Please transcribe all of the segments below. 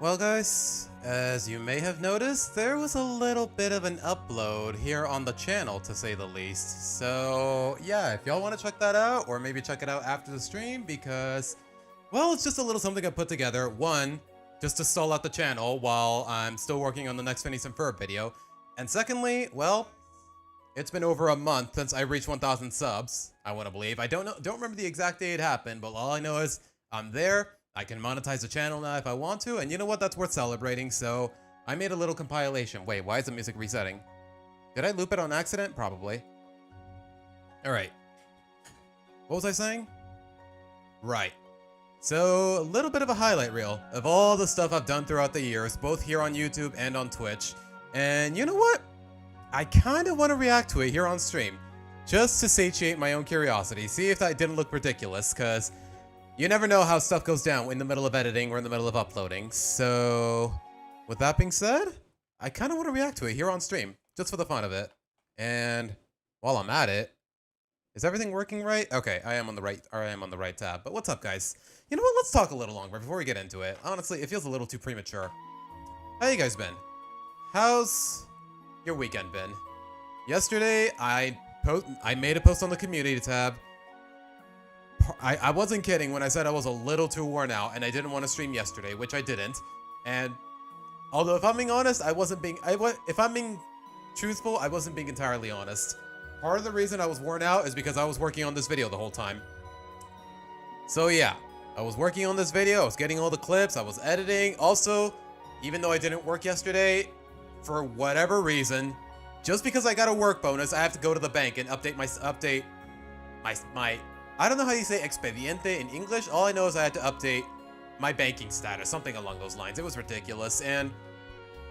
Well guys, as you may have noticed, there was a little bit of an upload here on the channel to say the least. So yeah, if y'all want to check that out, or maybe check it out after the stream because, well, it's just a little something I put together. One, just to stall out the channel while I'm still working on the next Phineas and Ferb video. And secondly, well, it's been over a month since I reached 1,000 subs, I want to believe. I don't remember the exact day it happened, but all I know is I'm there. I can monetize the channel now if I want to, and you know what? That's worth celebrating, so I made a little compilation. Wait, why is the music resetting? Did I loop it on accident? Probably. Alright. What was I saying? Right. So, a little bit of a highlight reel of all the stuff I've done throughout the years, both here on YouTube and on Twitch. And you know what? I kind of want to react to it here on stream, just to satiate my own curiosity, see if that didn't look ridiculous, because you never know how stuff goes down in the middle of editing or in the middle of uploading. So, with that being said, I kind of want to react to it here on stream, just for the fun of it. And while I'm at it, is everything working right? Okay, I am on the right tab. But what's up, guys? You know what? Let's talk a little longer before we get into it. Honestly, it feels a little too premature. How you guys been? How's your weekend been? Yesterday, I made a post on the community tab. I wasn't kidding when I said I was a little too worn out and I didn't want to stream yesterday, which I didn't. And although if I'm being honest, if I'm being truthful, I wasn't being entirely honest. Part of the reason I was worn out is because I was working on this video the whole time. So yeah, I was working on this video, I was getting all the clips, I was editing. Also, even though I didn't work yesterday, for whatever reason, just because I got a work bonus, I have to go to the bank and update my I don't know how you say expediente in English. All I know is I had to update my banking status, something along those lines. It was ridiculous,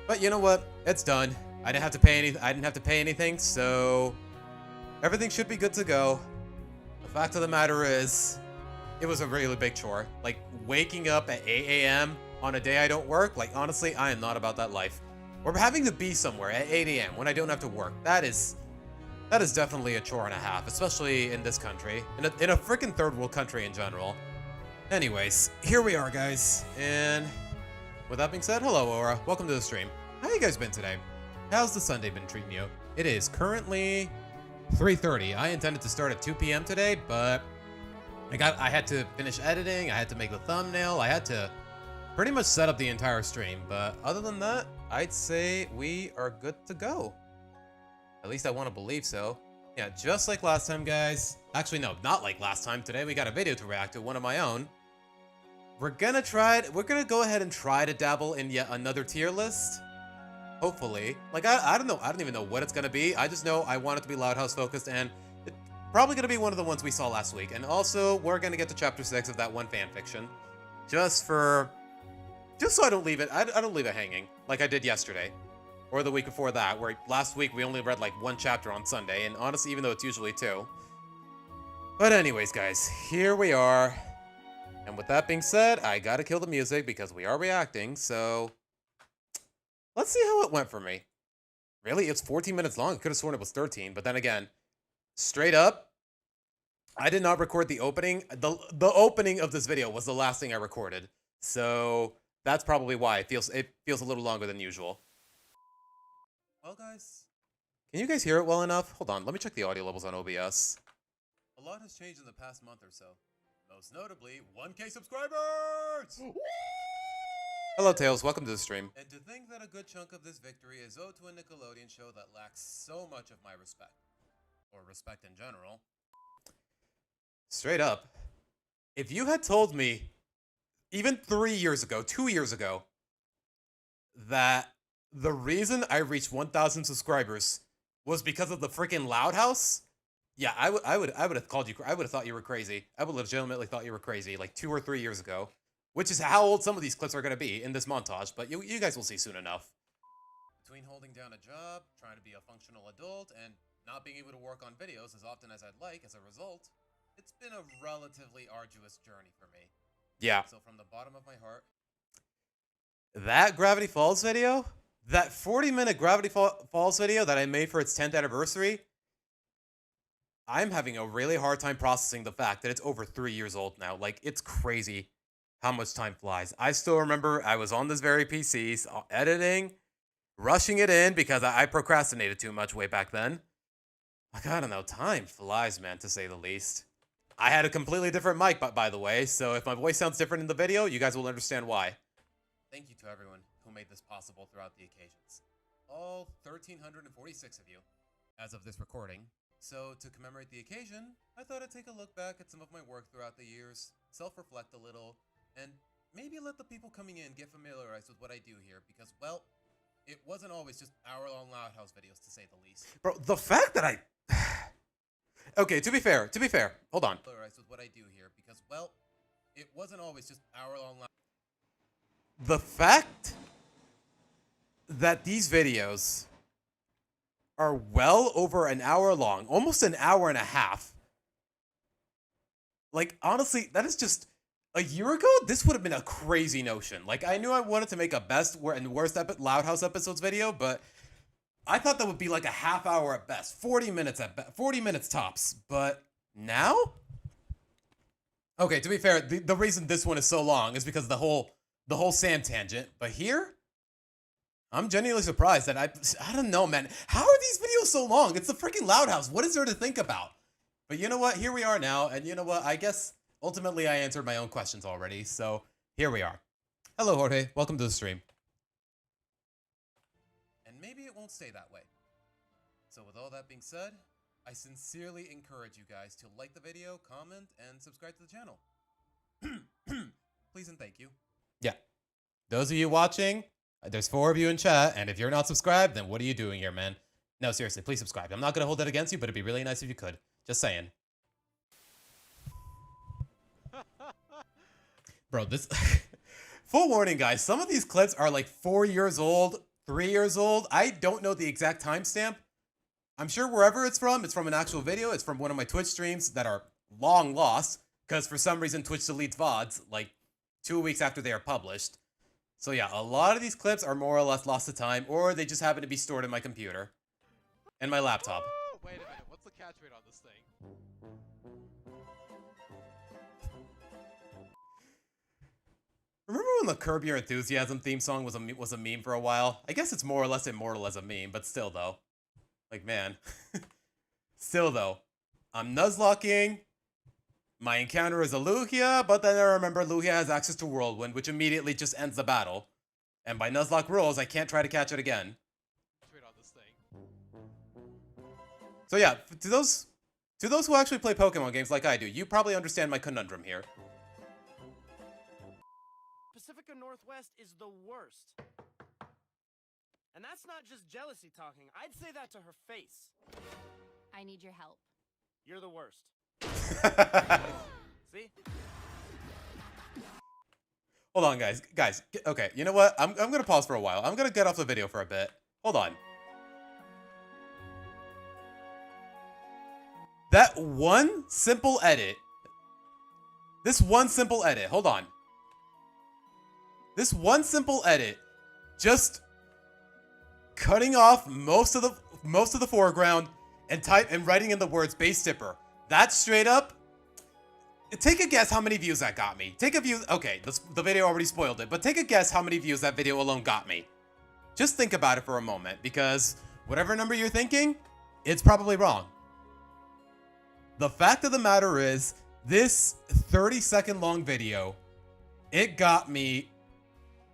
but you know what? It's done. I didn't have to pay anything, so everything should be good to go. The fact of the matter is, it was a really big chore. Like waking up at 8 a.m. on a day I don't work. Like honestly, I am not about that life. Or having to be somewhere at 8 a.m. when I don't have to work. That is definitely a chore and a half, especially in this country, in a freaking third world country in general. Anyways, here we are, guys, and with that being said, hello, Aura. Welcome to the stream. How you guys been today? How's the Sunday been treating you? It is currently 3:30. I intended to start at 2 p.m. today, but I had to finish editing, I had to make the thumbnail, I had to pretty much set up the entire stream, but other than that, I'd say we are good to go. At least I want to believe so. Yeah, just like last time, guys. Actually, no, not like last time. Today we got a video to react to, one of my own. We're gonna go ahead and try to dabble in yet another tier list. Hopefully. Like, I don't know. I don't even know what it's gonna be. I just know I want it to be Loud House focused, and it's probably gonna be one of the ones we saw last week. And also, we're gonna get to chapter 6 of that one fanfiction. Just so I don't leave it, I don't leave it hanging like I did yesterday. Or the week before that, where last week we only read like one chapter on Sunday, and honestly, even though it's usually 2. But anyways, guys, here we are. And with that being said, I gotta kill the music because we are reacting, so let's see how it went for me. Really? It's 14 minutes long? I could have sworn it was 13, but then again, straight up, I did not record the opening. The opening of this video was the last thing I recorded. So that's probably why it feels a little longer than usual. Well, guys, can you guys hear it well enough? Hold on, let me check the audio levels on OBS. A lot has changed in the past month or so. Most notably, 1K subscribers! Hello, Tails. Welcome to the stream. And to think that a good chunk of this victory is owed to a Nickelodeon show that lacks so much of my respect. Or respect in general. Straight up, if you had told me, even 3 years ago, 2 years ago, that the reason I reached 1,000 subscribers was because of the freaking Loud House, yeah, I would have called you. I would have thought you were crazy. I would legitimately thought you were crazy like 2 or 3 years ago, which is how old some of these clips are going to be in this montage. But you guys will see soon enough. Between holding down a job, trying to be a functional adult, and not being able to work on videos as often as I'd like as a result, it's been a relatively arduous journey for me. Yeah. So from the bottom of my heart, that Gravity Falls video. That 40-minute Gravity Falls video that I made for its 10th anniversary, I'm having a really hard time processing the fact that it's over 3 years old now. Like, it's crazy. how much time flies. I still remember I was on this very PC, editing, rushing it in because I procrastinated too much way back then. Like, I don't know, time flies, man, to say the least. I had a completely different mic, by the way, so if my voice sounds different in the video, you guys will understand why. Thank you to everyone who made this possible throughout the occasions. All 1,346 of you, as of this recording. So, to commemorate the occasion, I thought I'd take a look back at some of my work throughout the years, self-reflect a little, and maybe let the people coming in get familiarized with what I do here, because, well, it wasn't always just hour-long Loud House videos, to say the least. Bro, the fact that I... Okay, to be fair, hold on. Familiarized with what I do here, because, well, it wasn't always just hour-long Loud... The fact that these videos are well over an hour long, almost an hour and a half. Like, honestly, that is just... A year ago, this would have been a crazy notion. Like, I knew I wanted to make a best and worst Loud House episodes video, but I thought that would be like a half hour at best, 40 minutes at best, 40 minutes tops. But now? Okay, to be fair, the reason this one is so long is because the whole Sam tangent. But here, I'm genuinely surprised that I don't know, man. How are these videos so long? It's the freaking Loud House. What is there to think about? But you know what? Here we are now, and you know what? I guess ultimately I answered my own questions already, so here we are. Hello, Jorge. Welcome to the stream. And maybe it won't stay that way. So with all that being said, I sincerely encourage you guys to like the video, comment, and subscribe to the channel. Please and thank you. Yeah. Those of you watching, there's 4 of you in chat, and if you're not subscribed, then what are you doing here, man? No, seriously, please subscribe. I'm not going to hold that against you, but it'd be really nice if you could. Just saying. Bro, this... Full warning, guys. Some of these clips are like 4 years old, 3 years old. I don't know the exact timestamp. I'm sure wherever it's from an actual video. It's from one of my Twitch streams that are long lost, because for some reason Twitch deletes VODs like 2 weeks after they are published. So yeah, a lot of these clips are more or less lost to time, or they just happen to be stored in my computer and my laptop. Wait a minute, what's the catch rate on this thing? Remember when the Curb Your Enthusiasm theme song was a meme for a while? I guess it's more or less immortal as a meme, but still though. Like, man. Still though. I'm Nuzlocking. My encounter is a Lugia, but then I remember Lugia has access to Whirlwind, which immediately just ends the battle. And by Nuzlocke rules, I can't try to catch it again. On this thing. So yeah, to those who actually play Pokemon games like I do, you probably understand my conundrum here. Pacifica Northwest is the worst. And that's not just jealousy talking. I'd say that to her face. I need your help. You're the worst. See? Hold on, guys. Okay, you know what? I'm gonna pause for a while. I'm gonna get off the video for a bit. Hold on. That one simple edit. This one simple edit. Hold on. This one simple edit, just cutting off most of the foreground and writing in the words base tipper. That's straight up. Take a guess how many views that got me. Take a view. Okay, the video already spoiled it, but take a guess how many views that video alone got me. Just think about it for a moment, because whatever number you're thinking, it's probably wrong. The fact of the matter is, this 30-second long video, it got me.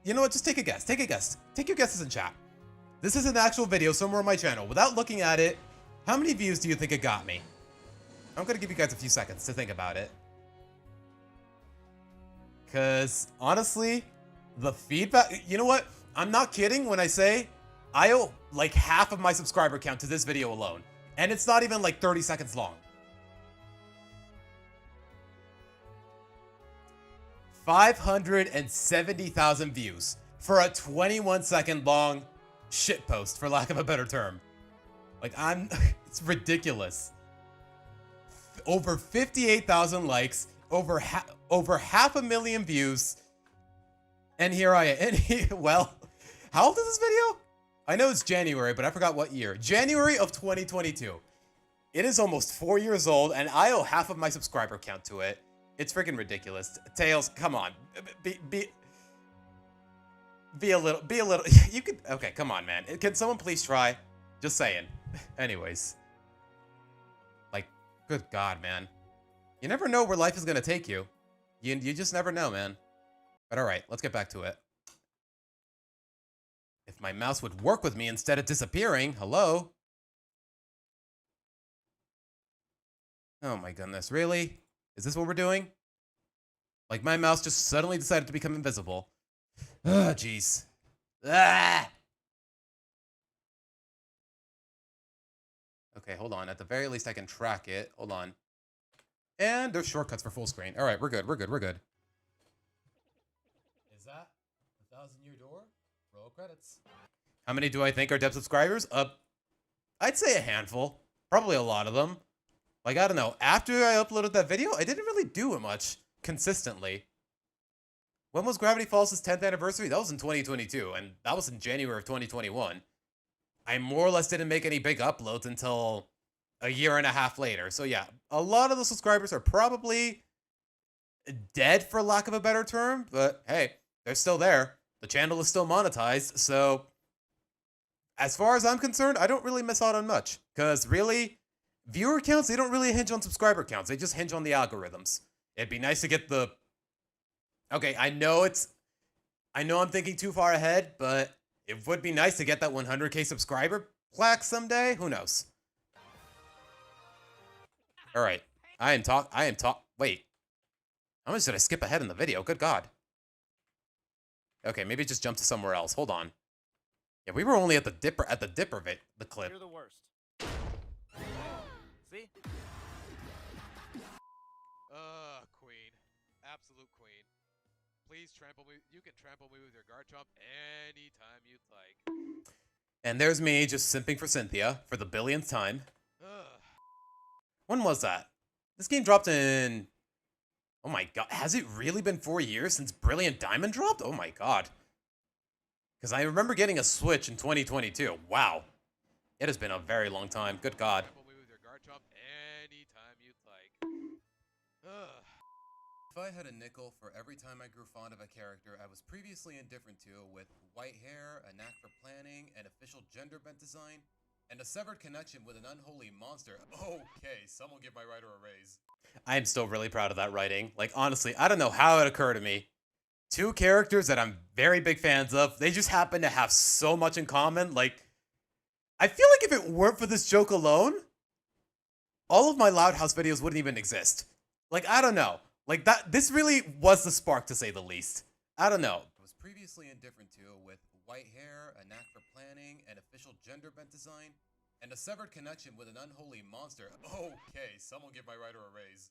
You know what? Just take a guess. Take a guess. Take your guesses in chat. This is an actual video somewhere on my channel. Without looking at it, how many views do you think it got me? I'm going to give you guys a few seconds to think about it. Because, honestly, the feedback... You know what? I'm not kidding when I say I owe like half of my subscriber count to this video alone. And it's not even like 30 seconds long. 570,000 views for a 21-second long shitpost, for lack of a better term. Like, it's ridiculous. Over 58,000 likes, over 500,000 views, and here I am. Well, how old is this video? I know it's January, but I forgot what year. January of 2022. It is almost 4 years old, and I owe half of my subscriber count to it. It's freaking ridiculous. Tails, come on. Be a little, you could, okay, come on, man. Can someone please try? Just saying. Anyways. Like, good God, man. You never know where life is gonna take you. You just never know, man. But alright, let's get back to it. If my mouse would work with me instead of disappearing, hello? Oh my goodness, really? Is this what we're doing? Like my mouse just suddenly decided to become invisible. Ugh, jeez. Ah! Okay, hold on. At the very least, I can track it. Hold on. And there's shortcuts for full screen. All right, we're good. We're good. We're good. Is that a 1,000-year door? Roll credits. How many do I think are dev subscribers? I'd say a handful. Probably a lot of them. Like, I don't know. After I uploaded that video, I didn't really do much consistently. When was Gravity Falls' 10th anniversary? That was in 2022, and that was in January of 2021. I more or less didn't make any big uploads until a year and a half later. So yeah, a lot of the subscribers are probably dead, for lack of a better term, but hey, they're still there. The channel is still monetized, so as far as I'm concerned, I don't really miss out on much. Because really, viewer counts, they don't really hinge on subscriber counts. They just hinge on the algorithms. It'd be nice to get the... Okay, I know I'm thinking too far ahead, but it would be nice to get that 100k subscriber plaque someday. Who knows? All right. Wait. How much did I skip ahead in the video? Good God. Okay, maybe just jump to somewhere else. Hold on. Yeah, we were only at the dipper the clip. You're the worst. See? Queen. Absolute queen. Please trample me. You can trample me with your guard chomp anytime you'd like. And there's me just simping for Cynthia for the billionth time. When was that? This game dropped in... Oh my God. Has it really been 4 years since Brilliant Diamond dropped? Oh my God. Because I remember getting a Switch in 2022. Wow. It has been a very long time. Good God. Trample me with your guard chomp anytime you'd like. If I had a nickel for every time I grew fond of a character I was previously indifferent to, with white hair, a knack for planning, an official gender bent design, and a severed connection with an unholy monster. Okay, someone give my writer a raise. I am still really proud of that writing. Like, honestly, I don't know how it occurred to me. Two characters that I'm very big fans of, they just happen to have so much in common. Like, I feel like if it weren't for this joke alone, all of my Loud House videos wouldn't even exist. Like, I don't know. Like, this really was the spark, to say the least. I don't know. I was previously indifferent to, with white hair, a knack for planning, an official gender bent design, and a severed connection with an unholy monster. Okay, someone give my writer a raise.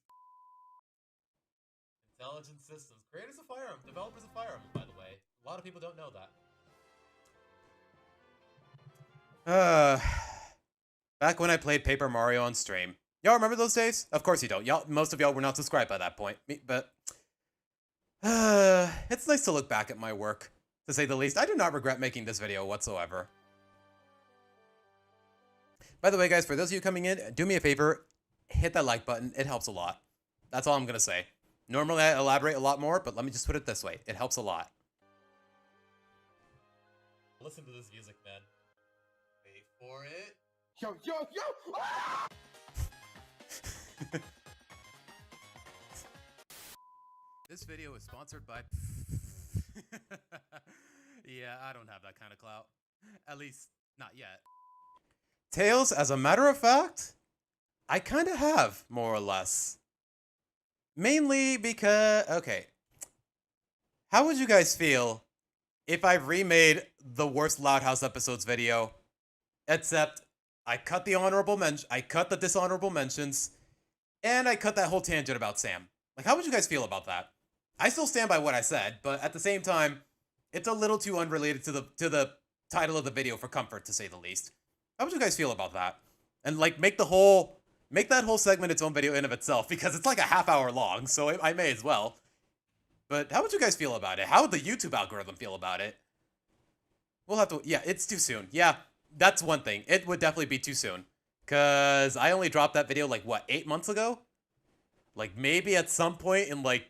Intelligent Systems. Creators of Fire Emblem. Developers of Fire Emblem, by the way. A lot of people don't know that. Back when I played Paper Mario on stream. Y'all remember those days? Of course you don't. Most of y'all were not subscribed by that point. But it's nice to look back at my work, to say the least. I do not regret making this video whatsoever. By the way, guys, for those of you coming in, do me a favor, hit that like button. It helps a lot. That's all I'm gonna say. Normally I elaborate a lot more, but let me just put it this way. It helps a lot. Listen to this music, man. Wait for it. Yo, yo, yo! Ah! This video is sponsored by... Yeah, I don't have that kind of clout. At least, not yet. Tails, as a matter of fact, I kind of have, more or less. Mainly because... Okay. How would you guys feel if I remade the worst Loud House episodes video, except I cut the dishonorable mentions, and I cut that whole tangent about Sam? Like, how would you guys feel about that? I still stand by what I said, but at the same time, it's a little too unrelated to the title of the video for comfort, to say the least. How would you guys feel about that? And like, make that whole segment its own video in of itself, because it's like a half-hour long, so I may as well. But how would you guys feel about it? How would the YouTube algorithm feel about it? We'll have to... Yeah, it's too soon. Yeah, that's one thing. It would definitely be too soon. Because I only dropped that video, like, what, 8 months ago? Like maybe at some point in like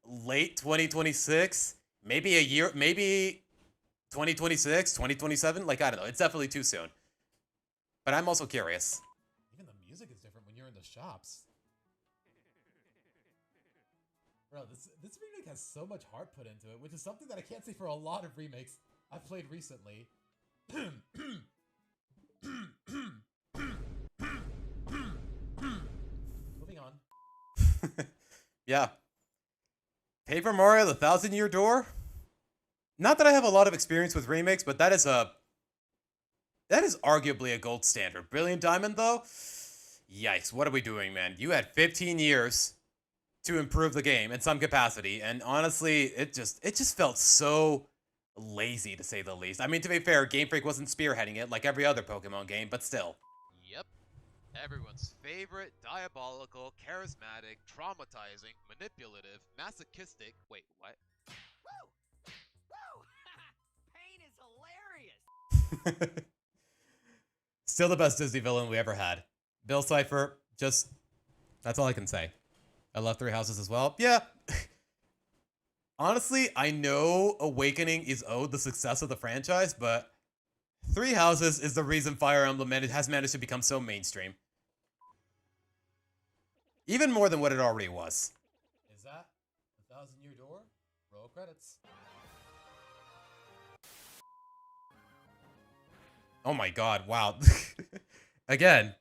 late 2026, maybe a year, maybe 2026, 2027. Like I don't know. It's definitely too soon. But I'm also curious. Even the music is different when you're in the shops. Bro, this remake has so much heart put into it, which is something that I can't say for a lot of remakes I've played recently. Moving on. Yeah. Paper Mario: The Thousand-Year Door? Not that I have a lot of experience with remakes, but that is arguably a gold standard. Brilliant Diamond, though? Yikes, what are we doing, man? You had 15 years to improve the game in some capacity, and honestly, it just felt so lazy, to say the least. I mean, to be fair, Game Freak wasn't spearheading it like every other Pokemon game, but still. Yep. Everyone's favorite, diabolical, charismatic, traumatizing, manipulative, masochistic. Wait, what? Woo! Woo! Pain is hilarious! Still the best Disney villain we ever had. Bill Cipher, just... that's all I can say. I love Three Houses as well. Yeah. Honestly, I know Awakening is owed the success of the franchise, but Three Houses is the reason Fire Emblem has managed to become so mainstream. Even more than what it already was. Is that the Thousand-Year Door? Roll credits. Oh my god, wow. Again,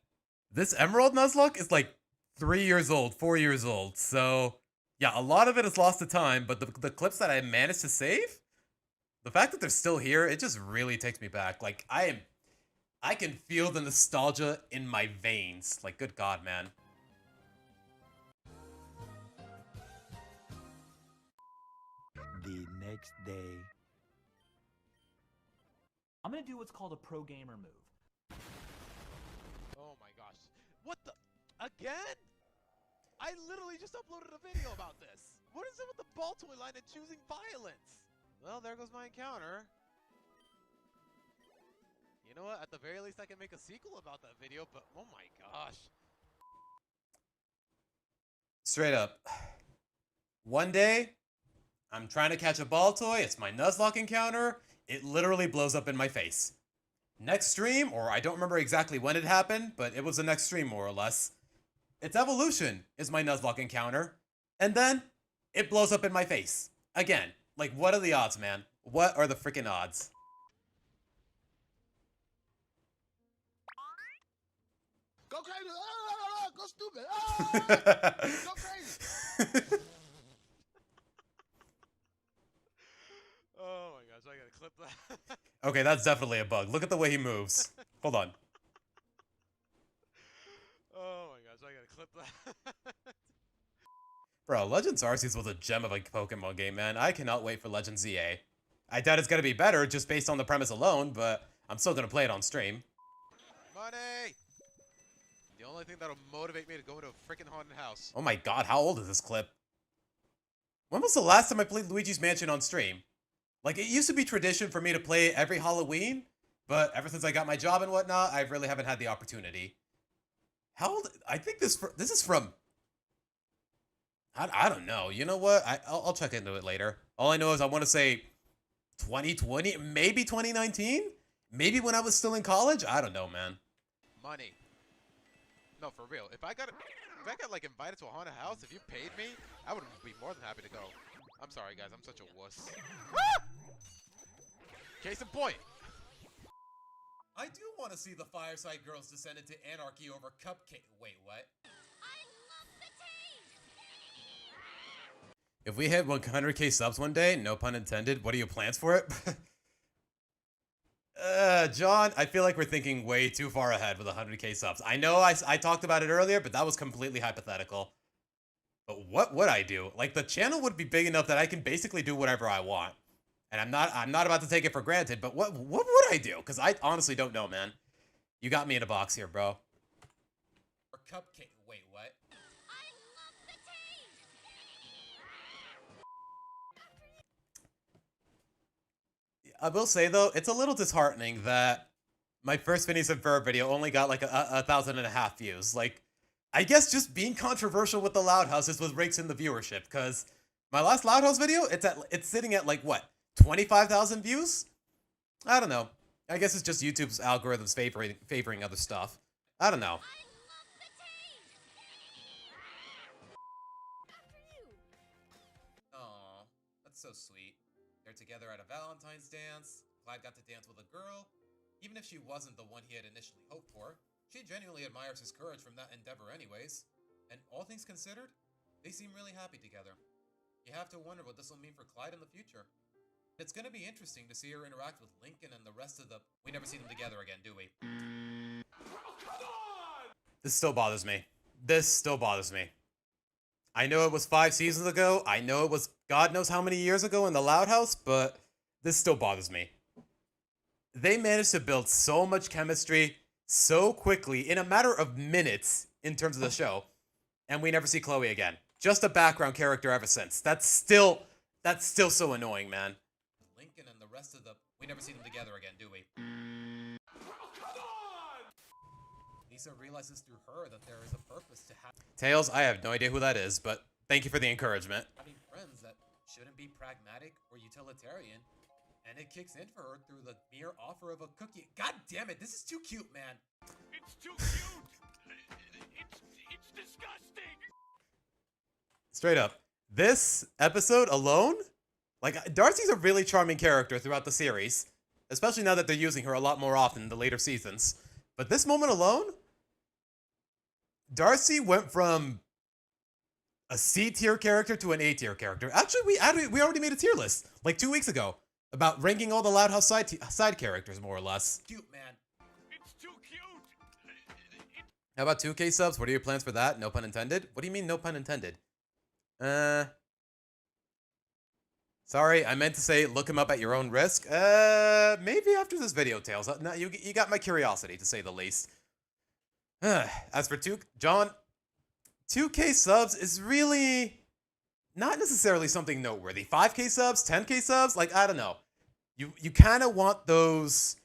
this Emerald Nuzlocke is like 3 years old, 4 years old. So, yeah, a lot of it is lost to time, but the clips that I managed to save, the fact that they're still here, it just really takes me back. Like, I can feel the nostalgia in my veins. Like, good god, man. The next day. I'm gonna do what's called a pro gamer move. Oh my gosh. What the? Again? I literally just uploaded a video about this. What is it with the ball toy line and choosing violence? Well, there goes my encounter. You know what? At the very least, I can make a sequel about that video, but oh my gosh. Straight up. One day, I'm trying to catch a ball toy. It's my Nuzlocke encounter. It literally blows up in my face. Next stream, or I don't remember exactly when it happened, but it was the next stream more or less. Its evolution is my Nuzlocke encounter. And then, it blows up in my face. Again, like what are the odds, man? What are the freaking odds? Go crazy! Ah, go stupid! Ah, go crazy! Oh my gosh, I gotta clip that. Okay, that's definitely a bug. Look at the way he moves. Hold on. Oh my gosh, I gotta clip that. Bro, Legends Arceus was a gem of a Pokemon game, man. I cannot wait for Legends ZA. I doubt it's gonna be better just based on the premise alone, but I'm still gonna play it on stream. Money! The only thing that'll motivate me to go into a freaking haunted house. Oh my god, how old is this clip? When was the last time I played Luigi's Mansion on stream? Like, it used to be tradition for me to play every Halloween, but ever since I got my job and whatnot, I really haven't had the opportunity. How old? I think this is from... I don't know. You know what? I'll check into it later. All I know is I want to say 2020, maybe 2019? Maybe when I was still in college? I don't know, man. Money. No, for real. If I got like invited to a haunted house, if you paid me, I would be more than happy to go. I'm sorry, guys. I'm such a wuss. Case in point. I do want to see the Fireside Girls descend into anarchy over cupcake. Wait, what? If we hit 100k subs one day, no pun intended, what are your plans for it? John, I feel like we're thinking way too far ahead with 100k subs. I know I talked about it earlier, but that was completely hypothetical. But what would I do? Like, the channel would be big enough that I can basically do whatever I want. And I'm not about to take it for granted, but what would I do? Because I honestly don't know, man. You got me in a box here, bro. Or cupcake. Wait, what? I will say, though, it's a little disheartening that my first Phineas and Ferb video only got like 1,500 views. Like, I guess just being controversial with the Loud House is what rakes in the viewership, because my last Loud House video, it's sitting at like what, 25,000 views? I don't know. I guess it's just YouTube's algorithms favoring other stuff. I don't know. Aw, that's so sweet. They're together at a Valentine's dance. Clyde got to dance with a girl. Even if she wasn't the one he had initially hoped for, she genuinely admires his courage from that endeavor anyways. And all things considered, they seem really happy together. You have to wonder what this will mean for Clyde in the future. It's gonna be interesting to see her interact with Lincoln and the rest of the... We never see them together again, do we? This still bothers me. This still bothers me. I know it was 5 seasons ago. I know it was God knows how many years ago in the Loud House, but this still bothers me. They managed to build so much chemistry so quickly in a matter of minutes in terms of the show, and we never see Chloe again. Just a background character ever since. That's still so annoying, man. Lincoln and the rest of the... We never see them together again, do we? Lisa realizes through her that there is a purpose to have... Tails, I have no idea who that is, but thank you for the encouragement. Having friends that shouldn't be pragmatic or utilitarian, and it kicks in for her through the mere offer of a cookie. God damn it, this is too cute, man. It's too cute. It's disgusting. Straight up. This episode alone, like, Darcy's a really charming character throughout the series, especially now that they're using her a lot more often in the later seasons. But this moment alone, Darcy went from a C-tier character to an A-tier character. Actually, we already made a tier list like 2 weeks ago about ranking all the Loud House side characters, more or less. Cute, man. It's too cute. How about 2K subs? What are your plans for that? No pun intended? What do you mean, no pun intended? Sorry, I meant to say look him up at your own risk. Maybe after this video, Tails. No, you got my curiosity, to say the least. As for John, 2K subs is really not necessarily something noteworthy. 5K subs, 10K subs, like, I don't know. You kind of want those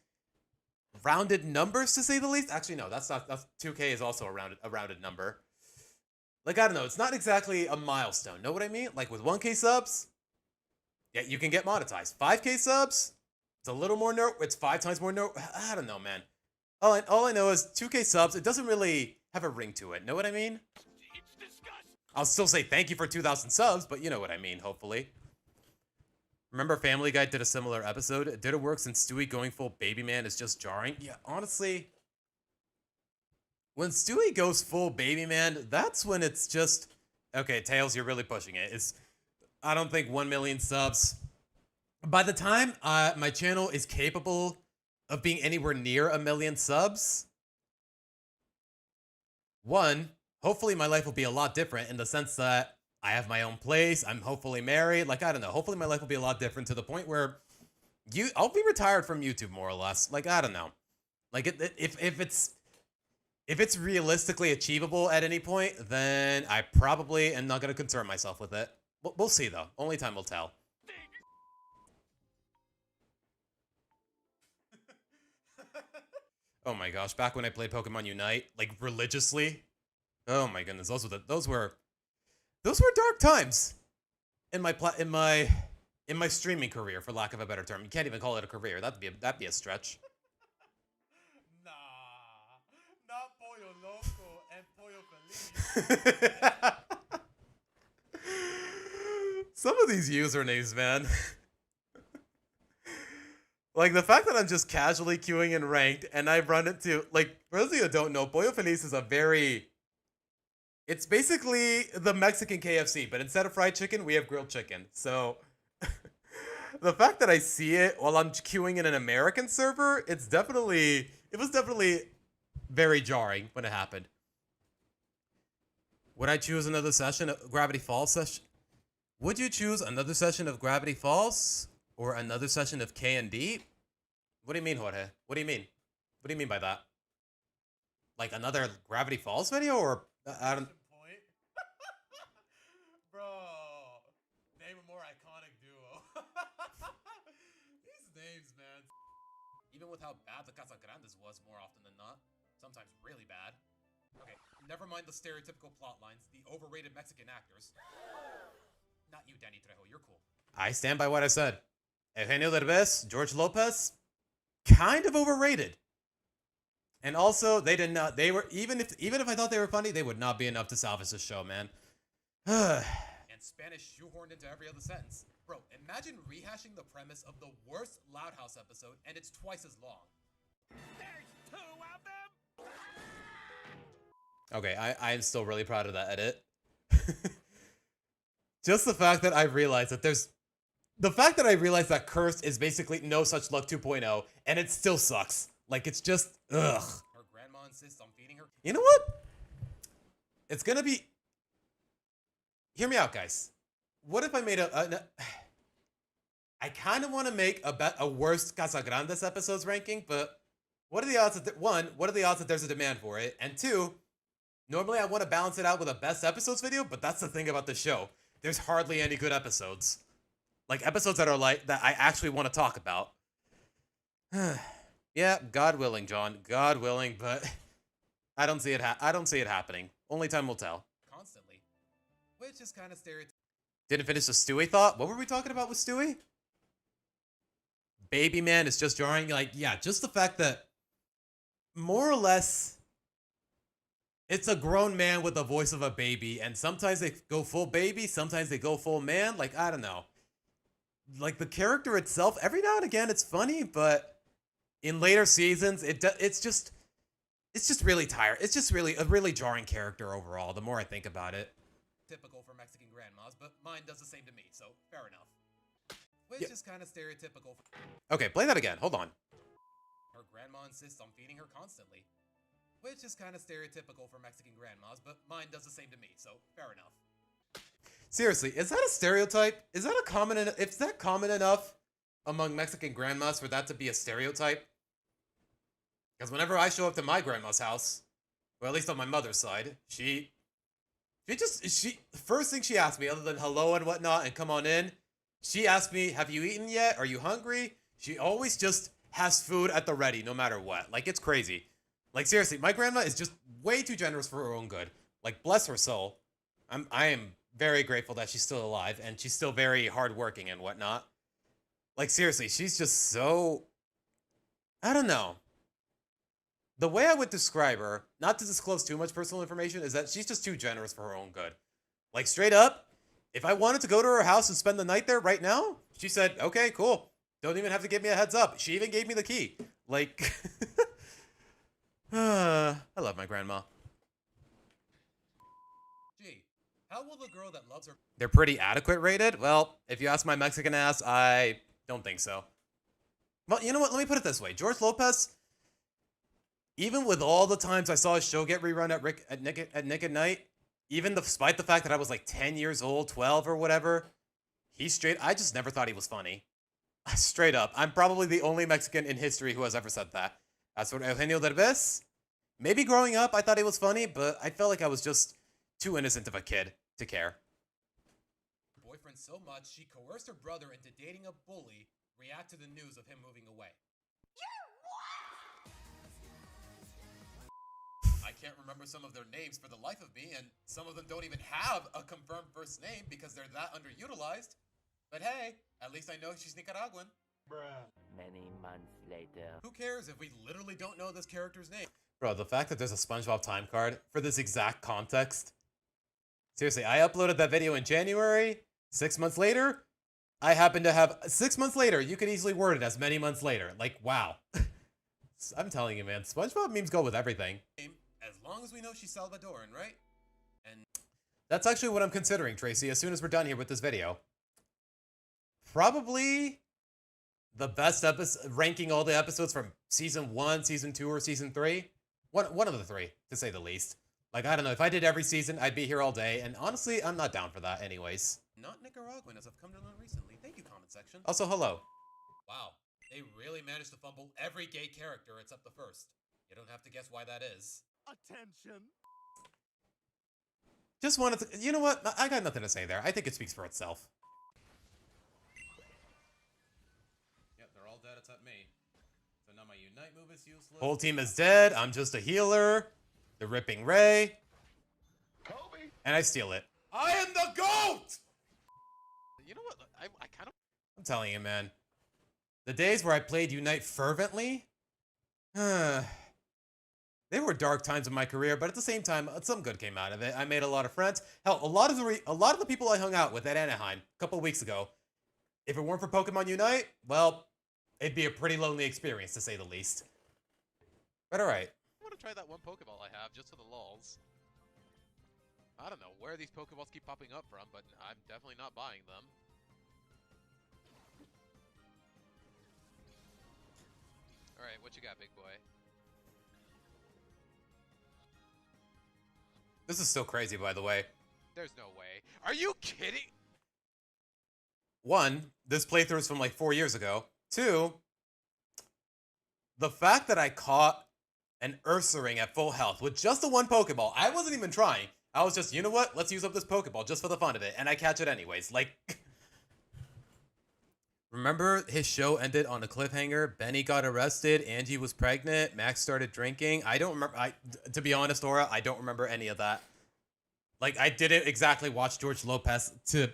rounded numbers, to say the least. Actually, no, that's 2K is also a rounded number. Like, I don't know, it's not exactly a milestone. Know what I mean? Like with 1K subs, yeah, you can get monetized. 5K subs, it's a little more it's 5 times more I don't know, man. All I know is 2K subs, it doesn't really have a ring to it. Know what I mean? It's disgusting. I'll still say thank you for 2,000 subs, but you know what I mean, hopefully. Remember Family Guy did a similar episode? Did it work since Stewie going full baby man is just jarring? Yeah, honestly, when Stewie goes full baby man, that's when it's just... Okay, Tails, you're really pushing it. I don't think 1 million subs. By the time my channel is capable of being anywhere near 1 million subs, hopefully my life will be a lot different in the sense that I have my own place, I'm hopefully married, like, I don't know, hopefully my life will be a lot different to the point where I'll be retired from YouTube, more or less. Like, I don't know. Like, if it's realistically achievable at any point, then I probably am not going to concern myself with it. We'll see, though. Only time will tell. Oh my gosh, back when I played Pokemon Unite, like, religiously. Oh my goodness, those were dark times in my streaming career, for lack of a better term. You can't even call it a career. That'd be a stretch. Nah, not Pollo Loco and Pollo Feliz. Some of these usernames, man. Like, the fact that I'm just casually queuing in ranked and I've run into, like, for those of you who don't know, Pollo Feliz is it's basically the Mexican KFC, but instead of fried chicken, we have grilled chicken. So, the fact that I see it while I'm queuing in an American server, it was definitely very jarring when it happened. Would I choose another session of Gravity Falls session? Would you choose another session of Gravity Falls or another session of K&D? What do you mean, Jorge? What do you mean? What do you mean by that? Like another Gravity Falls video, or I don't... Bro, name a more iconic duo. These names, man. Even with how bad the Casagrandes was more often than not, sometimes really bad, Okay, never mind the stereotypical plot lines, the overrated Mexican actors. Not you, Danny Trejo, you're cool. I stand by what I said. Eugenio Derbez, George Lopez, kind of overrated. And also, they did not. They were even if I thought they were funny, they would not be enough to salvage this show, man. And Spanish shoehorned into every other sentence. Bro, imagine rehashing the premise of the worst Loud House episode, and it's twice as long. There's 2 of them. Okay, I'm still really proud of that edit. Just the fact that I realized that that Cursed is basically No Such Luck 2.0, and it still sucks. Like, it's just, ugh. Her grandma insists on feeding her. You know what? It's gonna be... Hear me out, guys. What if I made I kind of want to make a worst Casagrandes episodes ranking, but what are the odds that, one, what are the odds that there's a demand for it? And two, normally I want to balance it out with a best episodes video, but that's the thing about the show. There's hardly any good episodes. Like, episodes that are like, that I actually want to talk about. Yeah, God willing, John. God willing, but I don't see it happening. Only time will tell. Constantly. Which is kind of stereotypical. Didn't finish the Stewie thought. What were we talking about with Stewie? Baby man is just jarring. Like, yeah, just the fact that more or less it's a grown man with the voice of a baby, and sometimes they go full baby, sometimes they go full man. Like, I don't know. Like, the character itself, every now and again it's funny, but in later seasons it's just really tired. It's just really a really jarring character overall, the more I think about it. Typical for Mexican grandmas, but mine does the same to me, so fair enough. Which is kind of stereotypical. Okay, play that again. Hold on. Her grandma insists on feeding her constantly. Which is kind of stereotypical for Mexican grandmas, but mine does the same to me, so fair enough. Seriously, is that a stereotype? Is that common enough among Mexican grandmas for that to be a stereotype? Because whenever I show up to my grandma's house, or at least on my mother's side, she first thing she asked me, other than hello and whatnot and come on in, she asked me, have you eaten yet? Are you hungry? She always just has food at the ready, no matter what. Like, it's crazy. Like, seriously, my grandma is just way too generous for her own good. Like, bless her soul. I am very grateful that she's still alive, and she's still very hardworking and whatnot. Like, seriously, she's just so... I don't know. The way I would describe her, not to disclose too much personal information, is that she's just too generous for her own good. Like, straight up, if I wanted to go to her house and spend the night there right now, she said, okay, cool. Don't even have to give me a heads up. She even gave me the key. Like, I love my grandma. Gee, how will the girl that loves her... They're pretty adequate rated? Well, if you ask my Mexican ass, I don't think so. Well, you know what? Let me put it this way. George Lopez, even with all the times I saw his show get rerun at Nick at Night, even despite the fact that I was like 10 years old, 12 or whatever, I just never thought he was funny. Straight up. I'm probably the only Mexican in history who has ever said that. As for Eugenio Derbez, maybe growing up I thought he was funny, but I felt like I was just too innocent of a kid to care. Boyfriend so much, she coerced her brother into dating a bully, react to the news of him moving away. I can't remember some of their names for the life of me, and some of them don't even have a confirmed first name because they're that underutilized. But hey, at least I know she's Nicaraguan. Bruh. Many months later. Who cares if we literally don't know this character's name? Bro, the fact that there's a SpongeBob time card for this exact context. Seriously, I uploaded that video in January. 6 months later, I happen to have... 6 months later, you could easily word it as many months later. Like, wow. I'm telling you, man, SpongeBob memes go with everything. As long as we know she's Salvadoran, right? And that's actually what I'm considering, Tracy, as soon as we're done here with this video. Probably the best episode, ranking all the episodes from season 1, season 2, or season 3. One of the three, to say the least. Like, I don't know, if I did every season, I'd be here all day, and honestly, I'm not down for that anyways. Not Nicaraguan, as I've come to learn recently. Thank you, comment section. Also, hello. Wow, they really managed to fumble every gay character except the first. You don't have to guess why that is. Attention. Just wanted to... You know what? I got nothing to say there. I think it speaks for itself. Yep, they're all dead except me. So now my Unite move is useless. Whole team is dead. I'm just a healer. the Ripping Ray, Kobe. and I steal it. I am the GOAT! You know what? I kind of. I'm telling you, man. The days where I played Unite fervently, they were dark times in my career, but at the same time, some good came out of it. I made a lot of friends. Hell, a lot of the people I hung out with at Anaheim a couple of weeks ago, if it weren't for Pokemon Unite, well, it'd be a pretty lonely experience, to say the least. But alright. I want to try that one Pokeball I have just for the lulz. I don't know where these Pokeballs keep popping up from, but I'm definitely not buying them. Alright, what you got, big boy? This is still crazy, by the way. There's no way. Are you kidding? One, this playthrough is from like 4 years ago. Two, the fact that I caught an Ursaring at full health with just the one Pokeball. I wasn't even trying. I was just, you know what? Let's use up this Pokeball just for the fun of it. And I catch it anyways. Like, remember his show ended on a cliffhanger? Benny got arrested. Angie was pregnant. Max started drinking. I don't remember. To be honest, Aura, I don't remember any of that. Like, I didn't exactly watch George Lopez to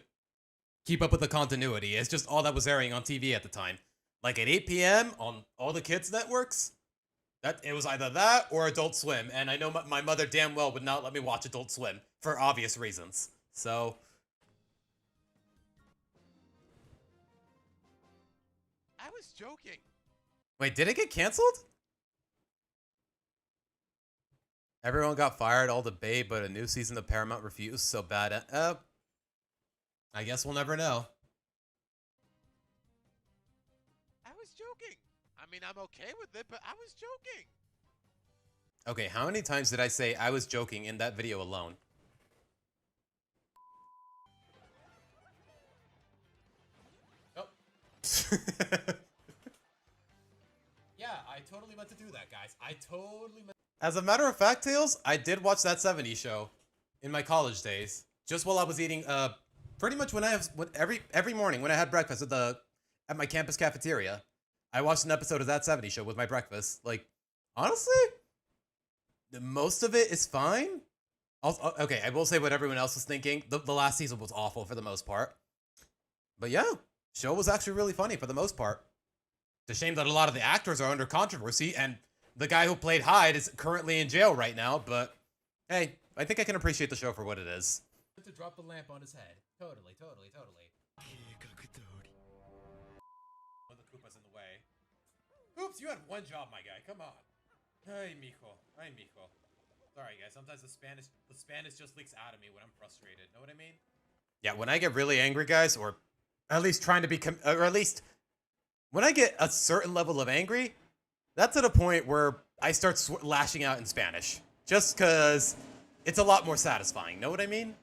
keep up with the continuity. It's just all that was airing on TV at the time. Like at 8 p.m. on all the kids' networks. It was either that or Adult Swim, and I know my mother damn well would not let me watch Adult Swim for obvious reasons. So, I was joking. wait, did it get canceled? Everyone got fired, all debate, but a new season of Paramount refused. So bad. I guess we'll never know. I was joking. I mean, I'm okay with it, but I was joking. Okay, how many times did I say I was joking in that video alone? Oh. Yeah, I totally meant to do that, guys. I totally meant. As a matter of fact, Tails, I did watch that 70s show in my college days, just while I was eating. Pretty much when every morning when I had breakfast at my campus cafeteria, I watched an episode of that 70s show with my breakfast. Like, honestly, most of it is fine. Okay, I will say what everyone else was thinking. The last season was awful for the most part. But yeah, show was actually really funny for the most part. It's a shame that a lot of the actors are under controversy, and the guy who played Hyde is currently in jail right now, but hey, I think I can appreciate the show for what it is. To drop the lamp on his head. Totally. One of the Koopas in the way. Oops, you had one job, my guy. Come on. Ay, mijo. Sorry, guys. Sometimes the Spanish just leaks out of me when I'm frustrated. Know what I mean? Yeah, when I get really angry, guys, or at least trying to be, or at least when I get a certain level of angry, that's at a point where I start lashing out in Spanish. Just because it's a lot more satisfying. Know what I mean?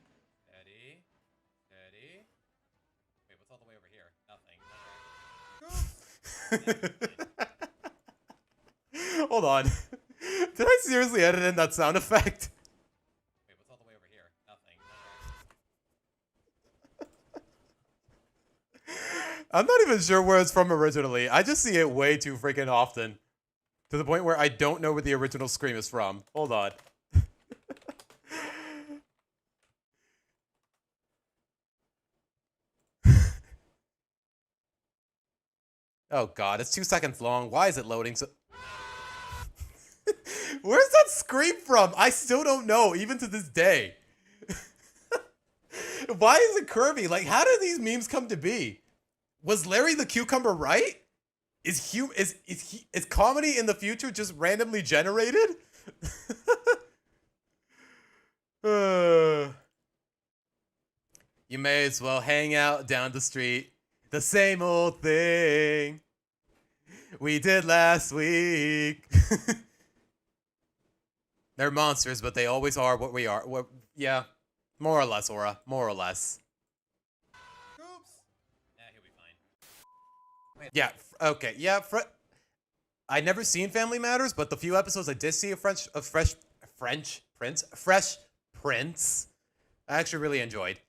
Steady. Wait, what's all the way over here? Nothing. Hold on. Did I seriously edit in that sound effect? Wait, what's all the way over here? Nothing. I'm not even sure where it's from originally. I just see it way too freaking often. To the point where I don't know where the original scream is from. Hold on. Oh god, it's 2 seconds long. Why is it loading so... Where's that scream from? I still don't know, even to this day. Why is it Kirby? Like, how did these memes come to be? Was Larry the Cucumber right? Is comedy in the future just randomly generated? You may as well hang out down the street. The same old thing we did last week. They're monsters, but they always are what we are. Yeah, more or less, Aura. More or less. Oops. Yeah, he'll be fine. Wait. Yeah, okay. Yeah, I'd never seen Family Matters, but the few episodes I did see of Fresh Prince, I actually really enjoyed.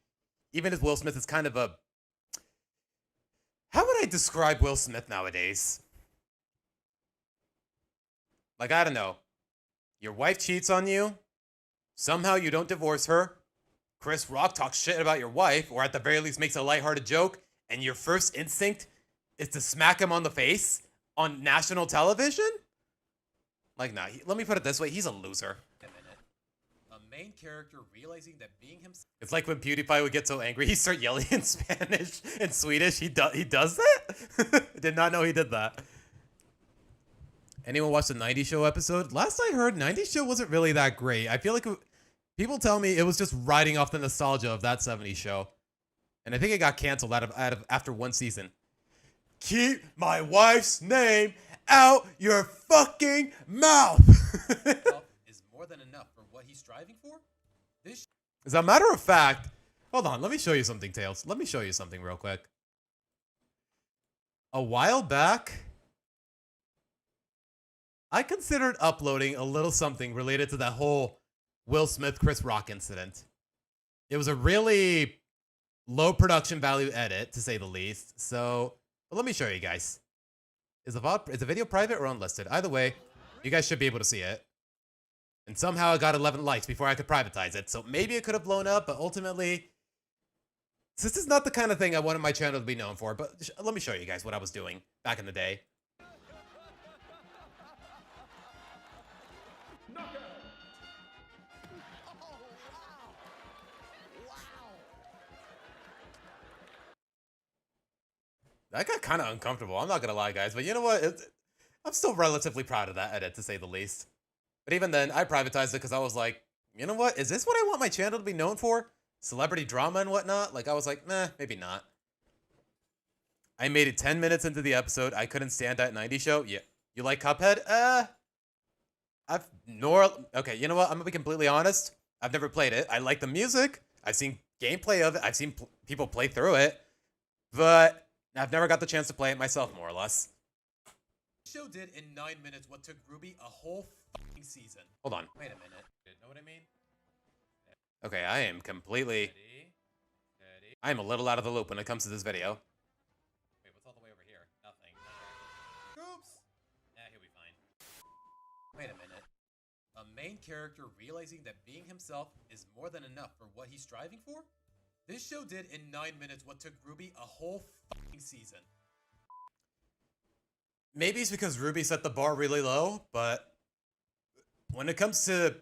Even as Will Smith is kind of a... How would I describe Will Smith nowadays? Like, I don't know. Your wife cheats on you, Somehow you don't divorce her. Chris Rock talks shit about your wife, or at the very least makes a lighthearted joke, and your first instinct is to smack him on the face on national television? Like, nah, let me put it this way, he's a loser. A main character realizing that being himself... It's like when PewDiePie would get so angry, he'd start yelling in Spanish and Swedish. He does that? Did not know he did that. Anyone watch the 90s Show episode? Last I heard, 90s Show wasn't really that great. I feel like people tell me it was just riding off the nostalgia of that 70s show. And I think it got canceled after one season. Keep my wife's name out your fucking mouth. Is more than enough for what he's striving for? As a matter of fact, hold on, let me show you something, Tails. Let me show you something real quick. A while back, I considered uploading a little something related to that whole Will Smith, Chris Rock incident. It was a really low production value edit, to say the least. So, but let me show you guys. Is the video private or unlisted? Either way, you guys should be able to see it. And somehow it got 11 likes before I could privatize it. So maybe it could have blown up, but ultimately, this is not the kind of thing I wanted my channel to be known for. But let me show you guys what I was doing back in the day. That got kind of uncomfortable. I'm not going to lie, guys. But you know what? I'm still relatively proud of that edit, to say the least. But even then, I privatized it because I was like, you know what? Is this what I want my channel to be known for? Celebrity drama and whatnot? Like, I was like, nah, maybe not. I made it 10 minutes into the episode. I couldn't stand that 90s show. Yeah. You like Cuphead? Okay, you know what? I'm going to be completely honest. I've never played it. I like the music. I've seen gameplay of it. I've seen people play through it. But I've never got the chance to play it myself, more or less. The show did in 9 minutes what took Ruby a whole fucking season. Hold on. Wait a minute. You know what I mean? Okay, I am completely... I am a little out of the loop when it comes to this video. Wait, what's all the way over here? Nothing. Oops! Yeah, he'll be fine. Wait a minute. A main character realizing that being himself is more than enough for what he's striving for? This show did in 9 minutes what took Ruby a whole fucking season. Maybe it's because Ruby set the bar really low, but when it comes to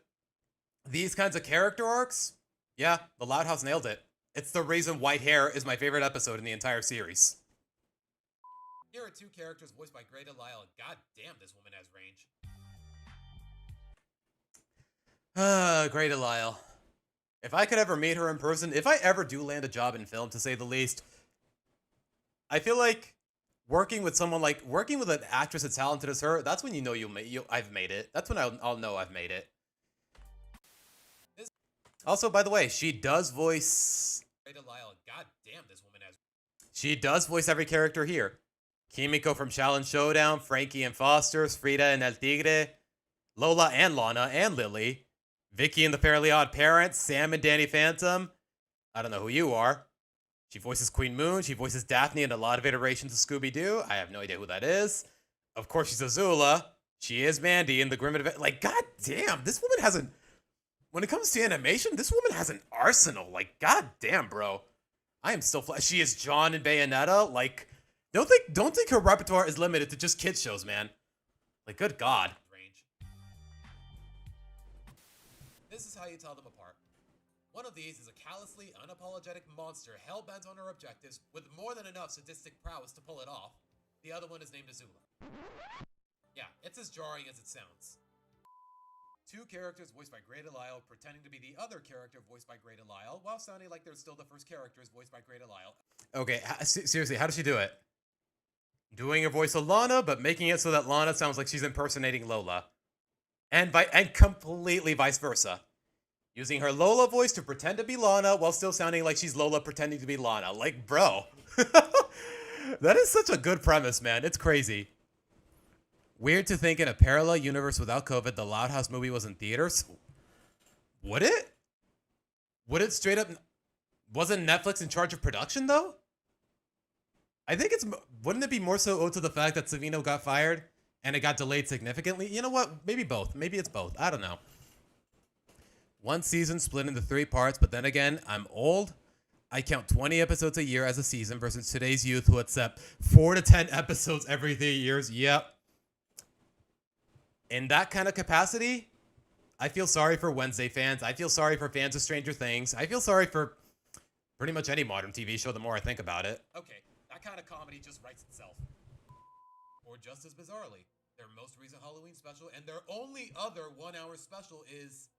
these kinds of character arcs, yeah, the Loud House nailed it. It's the reason White Hair is my favorite episode in the entire series. Here are two characters voiced by Grey Delisle, and god damn, this woman has range. Grey Delisle. If I could ever meet her in person, if I ever do land a job in film, to say the least, I feel like working with an actress as talented as her, that's when you know I've made it. That's when I'll know I've made it. Also, by the way, she does voice... God damn, this woman has... She does voice every character here. Kimiko from Challenge Showdown, Frankie and Foster's, Frida and El Tigre, Lola and Lana and Lily, Vicky and the Fairly Odd Parents, Sam and Danny Phantom. I don't know who you are. She voices Queen Moon. She voices Daphne in a lot of iterations of Scooby-Doo. I have no idea who that is. Of course, she's Azula. She is Mandy in the Grim Adventure. Like, god damn, this woman has an... When it comes to animation, this woman has an arsenal. Like, god damn, bro. I am still... She is John in Bayonetta. Like, don't think her repertoire is limited to just kids shows, man. Like, good god. This is how you tell them apart. One of these is a callously, unapologetic monster hell-bent on her objectives with more than enough sadistic prowess to pull it off. The other one is named Azula. Yeah, it's as jarring as it sounds. Two characters voiced by Grey Delisle pretending to be the other character voiced by Grey Delisle while sounding like they're still the first characters voiced by Grey Delisle. Okay, seriously, how does she do it? Doing her voice of Lana, but making it so that Lana sounds like she's impersonating Lola. And completely vice versa. Using her Lola voice to pretend to be Lana while still sounding like she's Lola pretending to be Lana. Like, bro. That is such a good premise, man. It's crazy. Weird to think in a parallel universe without COVID, the Loud House movie was in theaters. Would it? Would it straight up... Wasn't Netflix in charge of production, though? I think it's... Wouldn't it be more so owed to the fact that Savino got fired and it got delayed significantly? You know what? Maybe both. Maybe it's both. I don't know. One season split into 3 parts, but then again, I'm old. I count 20 episodes a year as a season versus today's youth who accept 4 to 10 episodes every 3 years. Yep. In that kind of capacity, I feel sorry for Wednesday fans. I feel sorry for fans of Stranger Things. I feel sorry for pretty much any modern TV show the more I think about it. Okay, that kind of comedy just writes itself. Or just as bizarrely, their most recent Halloween special and their only other 1-hour special is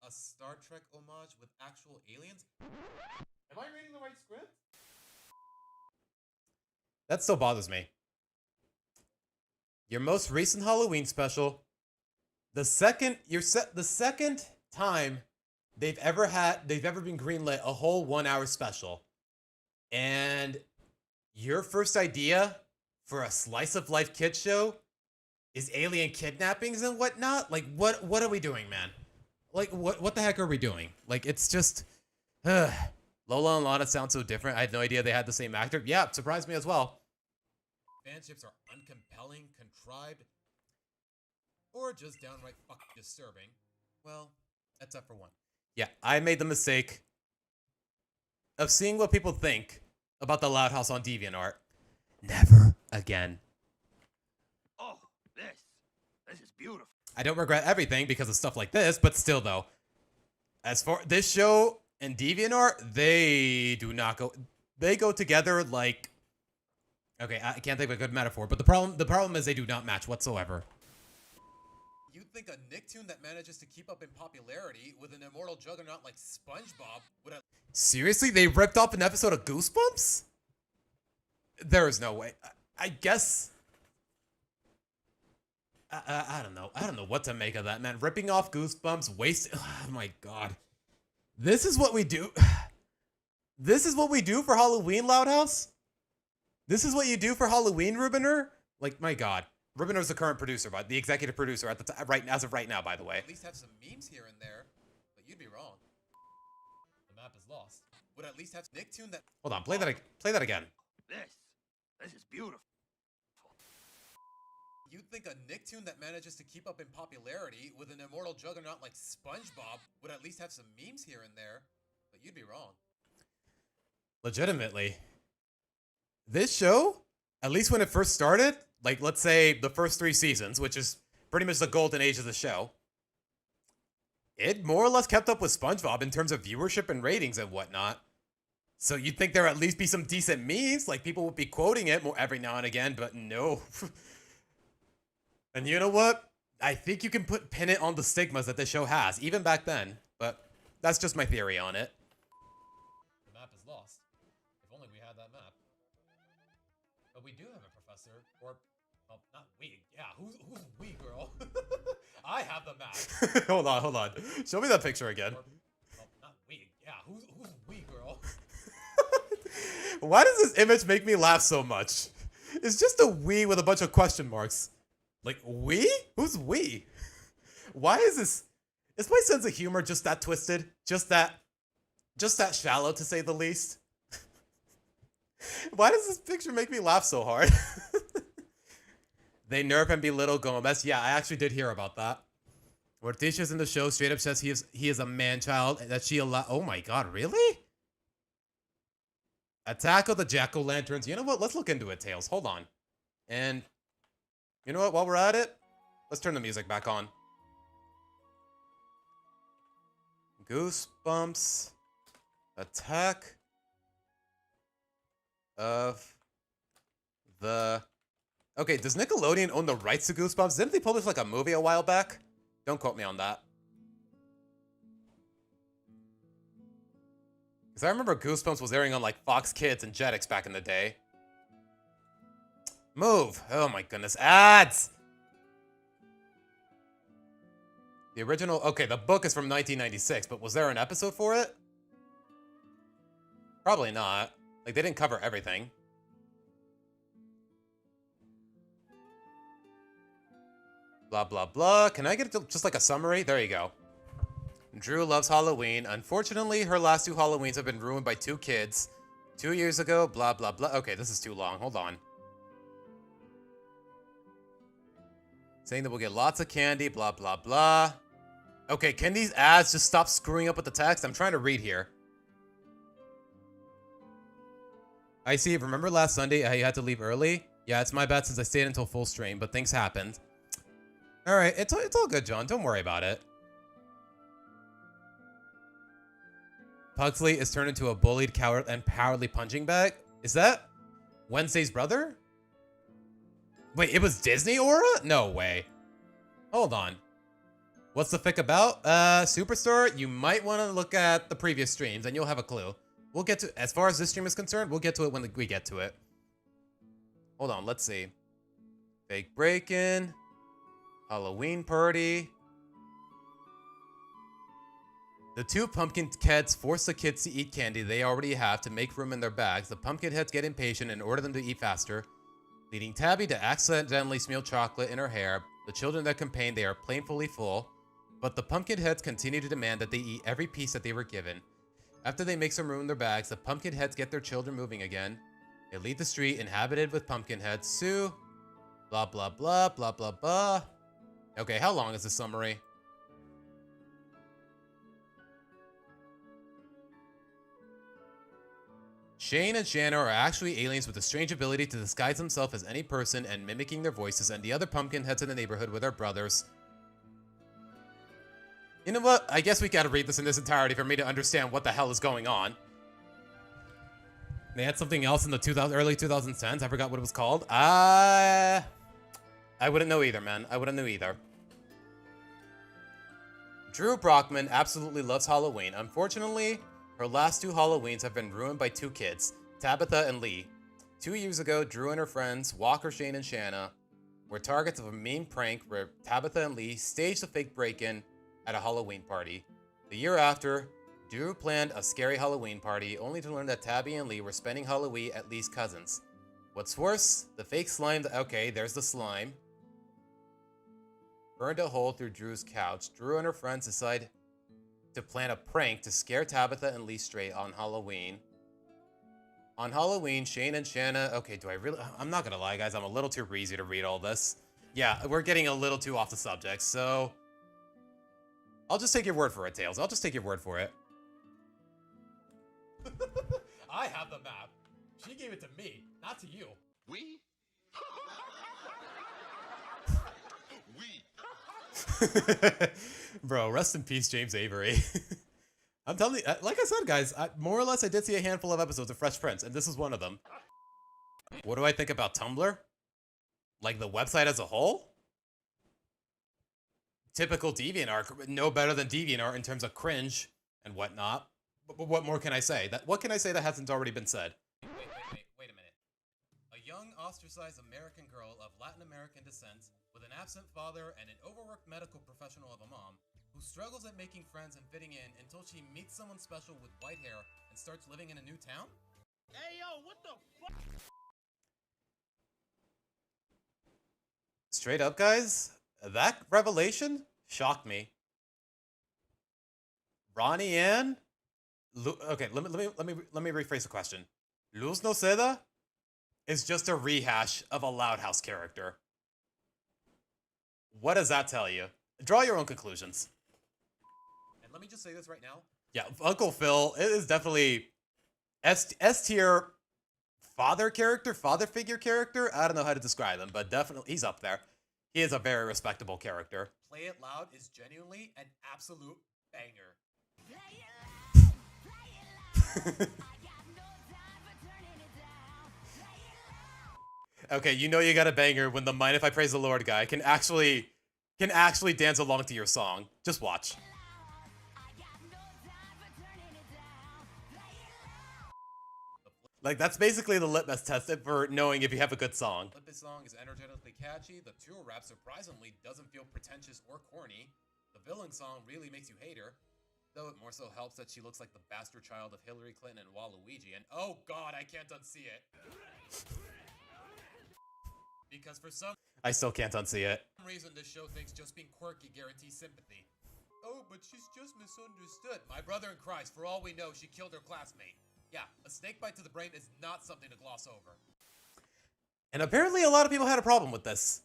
a Star Trek homage with actual aliens. Am I reading the right script? That still bothers me. Your most recent Halloween special, the second time they've ever been greenlit a whole 1-hour special, and your first idea for a slice of life kids show is alien kidnappings and whatnot. Like, what are we doing, man? Like, what the heck are we doing? Like, it's just, Lola and Lana sound so different. I had no idea they had the same actor. Yeah, it surprised me as well. Fanships are uncompelling, contrived, or just downright fucking disturbing. Well, except for one. Yeah, I made the mistake of seeing what people think about the Loud House on DeviantArt. Never again. Oh, this is beautiful. I don't regret everything because of stuff like this, but still though, as far this show and DeviantArt, they do not go. They go together like. Okay, I can't think of a good metaphor, but the problem is they do not match whatsoever. You'd think a Nicktoon that manages to keep up in popularity with an immortal juggernaut like SpongeBob would have. Seriously, they ripped off an episode of Goosebumps? There is no way. I guess. I don't know. I don't know what to make of that, man. Ripping off Goosebumps, wasting. Oh my god. This is what we do. This is what we do for Halloween, Loud House? This is what you do for Halloween, Rubiner? Like, my god. Rubiner's the current producer, but the executive producer at the time, as of right now, by the way. At least have some memes here and there, but you'd be wrong. The map is lost. Would at least have Nicktoon that. Hold on, play that again. This is beautiful. You'd think a Nicktoon that manages to keep up in popularity with an immortal juggernaut like SpongeBob would at least have some memes here and there, but you'd be wrong. Legitimately. This show, at least when it first started, like let's say the first 3 seasons, which is pretty much the golden age of the show, it more or less kept up with SpongeBob in terms of viewership and ratings and whatnot. So you'd think there would at least be some decent memes, like people would be quoting it more every now and again, but no. And you know what? I think you can pin it on the stigmas that the show has, even back then, but that's just my theory on it. The map is lost. If only we had that map. But we do have a professor, or, well, not we. Yeah, who's we, girl? I have the map. hold on. Show me that picture again. Or, well, not we. Yeah, who's we, girl? Why does this image make me laugh so much? It's just a we with a bunch of question marks. Like, we? Who's we? Why is this? Is my sense of humor just that twisted? Just that shallow, to say the least? Why does this picture make me laugh so hard? They nerf and belittle Gomez. Yeah, I actually did hear about that. Morticia's in the show straight up says he is a man-child that she allowed. Oh my god, really? Attack of the Jack-o'-lanterns. You know what? Let's look into it, Tails. Hold on. And you know what? While we're at it, let's turn the music back on. Goosebumps. Attack of the... Okay, does Nickelodeon own the rights to Goosebumps? Didn't they publish like a movie a while back? Don't quote me on that. Because I remember Goosebumps was airing on like Fox Kids and Jetix back in the day. Move. Oh my goodness. Ads! The original... Okay, the book is from 1996, but was there an episode for it? Probably not. Like, they didn't cover everything. Blah, blah, blah. Can I get just like a summary? There you go. Drew loves Halloween. Unfortunately, her last 2 Halloweens have been ruined by 2 kids. 2 years ago, blah, blah, blah. Okay, this is too long. Hold on. Saying that we'll get lots of candy, blah, blah, blah. Okay, can these ads just stop screwing up with the text? I'm trying to read here. I see. Remember last Sunday how you had to leave early? Yeah, it's my bad since I stayed until full stream, but things happened. All right, it's all good, John. Don't worry about it. Pugsley is turned into a bullied, coward, and cowardly punching bag. Is that Wednesday's brother? Wait, it was Disney Aura? No way. Hold on. What's the fic about? Superstore, you might want to look at the previous streams and you'll have a clue. We'll get to, as far as this stream is concerned, we'll get to it when we get to it. Hold on, let's see. Fake break-in. Halloween party. The two pumpkin heads force the kids to eat candy they already have to make room in their bags. The pumpkin heads get impatient and order them to eat faster, leading Tabby to accidentally smear chocolate in her hair. The children that complain they are painfully full, but the pumpkin heads continue to demand that they eat every piece that they were given. After they make some room in their bags, the pumpkin heads get their children moving again. They leave the street inhabited with pumpkin heads. Sue, blah, blah, blah, blah, blah, blah. Okay, how long is this summary? Shane and Shanna are actually aliens with a strange ability to disguise themselves as any person and mimicking their voices, and the other pumpkin heads in the neighborhood were their brothers. You know what? I guess we gotta read this in its entirety for me to understand what the hell is going on. They had something else in the early 2010s. I forgot what it was called. I wouldn't know either, man. I wouldn't know either. Drew Brockman absolutely loves Halloween. Unfortunately, her last two Halloweens have been ruined by two kids, Tabitha and Lee. 2 years ago, Drew and her friends, Walker, Shane, and Shanna, were targets of a mean prank where Tabitha and Lee staged a fake break-in at a Halloween party. The year after, Drew planned a scary Halloween party, only to learn that Tabby and Lee were spending Halloween at Lee's cousins. What's worse, the fake slime, okay, there's the slime, burned a hole through Drew's couch. Drew and her friends decide to plan a prank to scare Tabitha and Lee straight on Halloween. On Halloween, Shane and Shanna... Okay, I'm not gonna lie, guys. I'm a little too breezy to read all this. Yeah, we're getting a little too off the subject, so... I'll just take your word for it, Tails. I'll just take your word for it. I have the map. She gave it to me, not to you. We? Bro, rest in peace, James Avery. I'm telling you, like I said, guys, more or less I did see a handful of episodes of Fresh Prince, and this is one of them. What do I think about Tumblr? Like the website as a whole? Typical DeviantArt, no better than DeviantArt in terms of cringe and whatnot. But what more can I say? What can I say that hasn't already been said? Wait a minute. A young ostracized American girl of Latin American descent with an absent father and an overworked medical professional of a mom who struggles at making friends and fitting in until she meets someone special with white hair and starts living in a new town? Hey, yo, what the fuck? Straight up, guys, that revelation shocked me. Ronnie Ann? Okay, let me rephrase the question. Luz Noceda is just a rehash of a Loud House character. What does that tell you? Draw your own conclusions. And let me just say this right now. Yeah, Uncle Phil is definitely S-tier father figure character. I don't know how to describe him, but definitely he's up there. He is a very respectable character. Play It Loud is genuinely an absolute banger. Okay, you know you got a banger when the Mind If I Praise the Lord guy can actually dance along to your song. Just watch. Like, that's basically the litmus test for knowing if you have a good song. This song is energetically catchy. The tour rap surprisingly doesn't feel pretentious or corny. The villain song really makes you hate her, though it more so helps that she looks like the bastard child of Hillary Clinton and Waluigi, and oh god, I can't unsee it. Because for some... I still can't unsee it. For some reason, this show thinks just being quirky guarantees sympathy. Oh, but she's just misunderstood. My brother in Christ, for all we know, she killed her classmate. Yeah, a snake bite to the brain is not something to gloss over. And apparently a lot of people had a problem with this.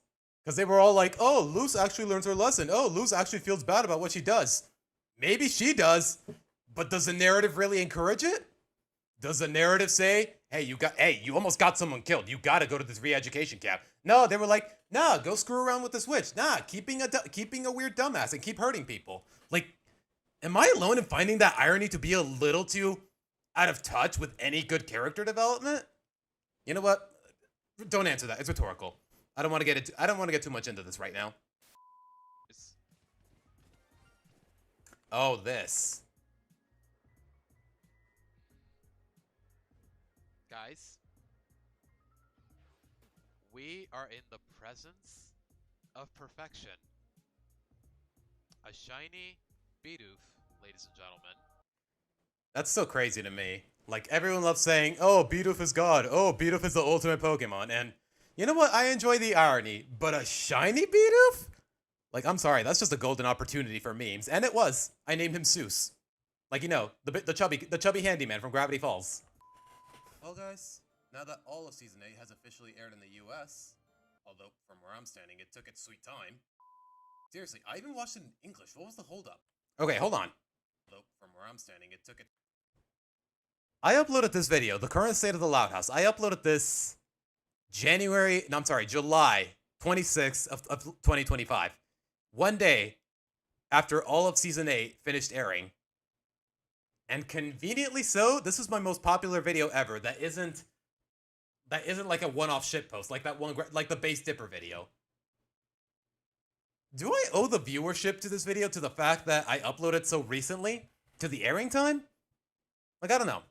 Because they were all like, oh, Luz actually learns her lesson. Oh, Luz actually feels bad about what she does. Maybe she does, but does the narrative really encourage it? Does the narrative say, hey, you almost got someone killed. You got to go to this re-education camp. No, they were like, nah, go screw around with this witch. Nah, keeping a weird dumbass and keep hurting people. Like, am I alone in finding that irony to be a little too out of touch with any good character development? You know what? Don't answer that. It's rhetorical. I don't want to get too much into this right now. Oh, this. Guys, we are in the presence of perfection. A shiny Bidoof, ladies and gentlemen. That's so crazy to me. Like, everyone loves saying, oh, Bidoof is God. Oh, Bidoof is the ultimate Pokemon. And you know what? I enjoy the irony, but a shiny Bidoof? Like, I'm sorry, that's just a golden opportunity for memes. And it was. I named him Seuss. Like, you know, the chubby handyman from Gravity Falls. Well, guys, now that all of Season 8 has officially aired in the US, although from where I'm standing, it took its sweet time. Seriously, I even watched it in English. What was the holdup? Okay, hold on. Although from where I'm standing, it took it. I uploaded this video, the current state of the Loud House. I uploaded this July 26th of 2025. One day after all of Season 8 finished airing. And conveniently so, this is my most popular video ever that isn't like a one-off shitpost, like that one, like the Base Dipper video. Do I owe the viewership to this video to the fact that I uploaded so recently to the airing time? Like, I don't know.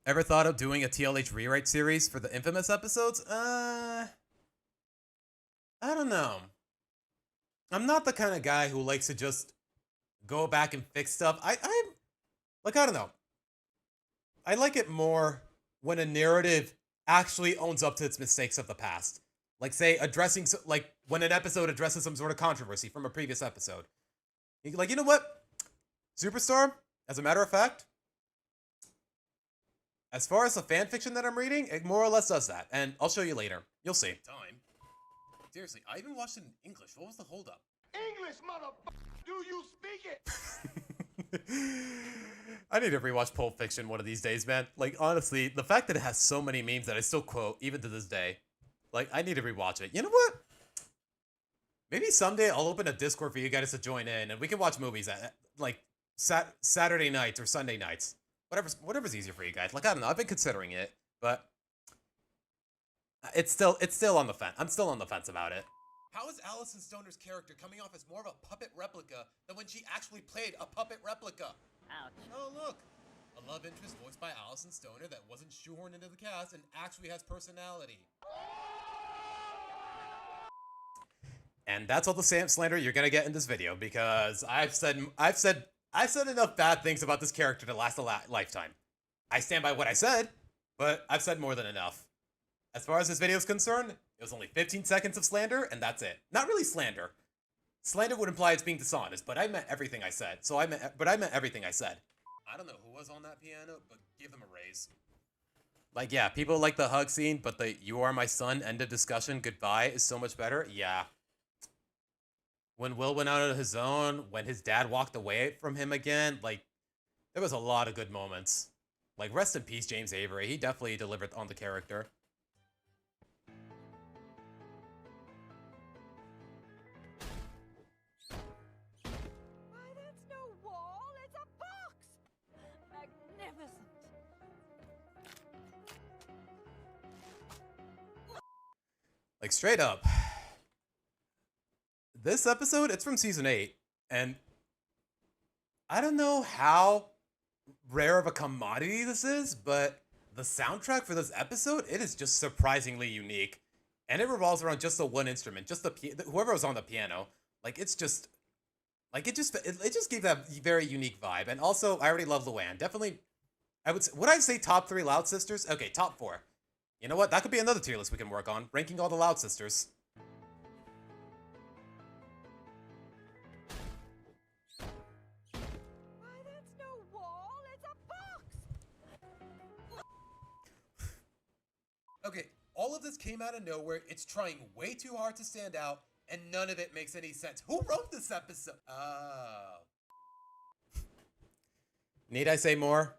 Ever thought of doing a TLH rewrite series for the infamous episodes? I don't know. I'm not the kind of guy who likes to just go back and fix stuff. I don't know. I like it more when a narrative actually owns up to its mistakes of the past. Like, say, like, when an episode addresses some sort of controversy from a previous episode. Like, you know what? Superstar, as a matter of fact, as far as the fanfiction that I'm reading, it more or less does that. And I'll show you later. You'll see. Time. Seriously, I even watched it in English. What was the holdup? English, motherfucker! Do you speak it? I need to rewatch Pulp Fiction one of these days, man. Like, honestly, the fact that it has so many memes that I still quote, even to this day. Like, I need to rewatch it. You know what? Maybe someday I'll open a Discord for you guys to join in, and we can watch movies at, like, Saturday nights or Sunday nights. Whatever's easier for you guys. Like, I don't know. I've been considering it, but it's still on the fence. I'm still on the fence about it. How is Allison Stoner's character coming off as more of a puppet replica than when she actually played a puppet replica? Ouch. Oh, look. A love interest voiced by Allison Stoner that wasn't shoehorned into the cast and actually has personality. And that's all the slander you're gonna get in this video, because I've said enough bad things about this character to last a lifetime. I stand by what I said, but I've said more than enough. As far as this video is concerned, it was only 15 seconds of slander, and that's it. Not really slander. Slander would imply it's being dishonest, but I meant everything I said. I meant everything I said. I don't know who was on that piano, but give them a raise. Like, yeah, people like the hug scene, but the "you are my son" end of discussion goodbye is so much better. Yeah. When Will went out on his own, when his dad walked away from him again, like, there was a lot of good moments. Like, rest in peace, James Avery. He definitely delivered on the character. Why, that's no wall, it's a box! Magnificent. Like, straight up. This episode, it's from Season 8, and I don't know how rare of a commodity this is, but the soundtrack for this episode, it is just surprisingly unique. And it revolves around just the one instrument, just whoever was on the piano. Like, it's just, like, it just gave that very unique vibe. And also, I already love Luann. Definitely, would I say top 3 Loud Sisters? Okay, top 4. You know what? That could be another tier list we can work on, ranking all the Loud Sisters. Okay, all all of this came out of nowhere. It's trying way too hard to stand out, and none of it makes any sense. Who wrote this episode? Need I say more?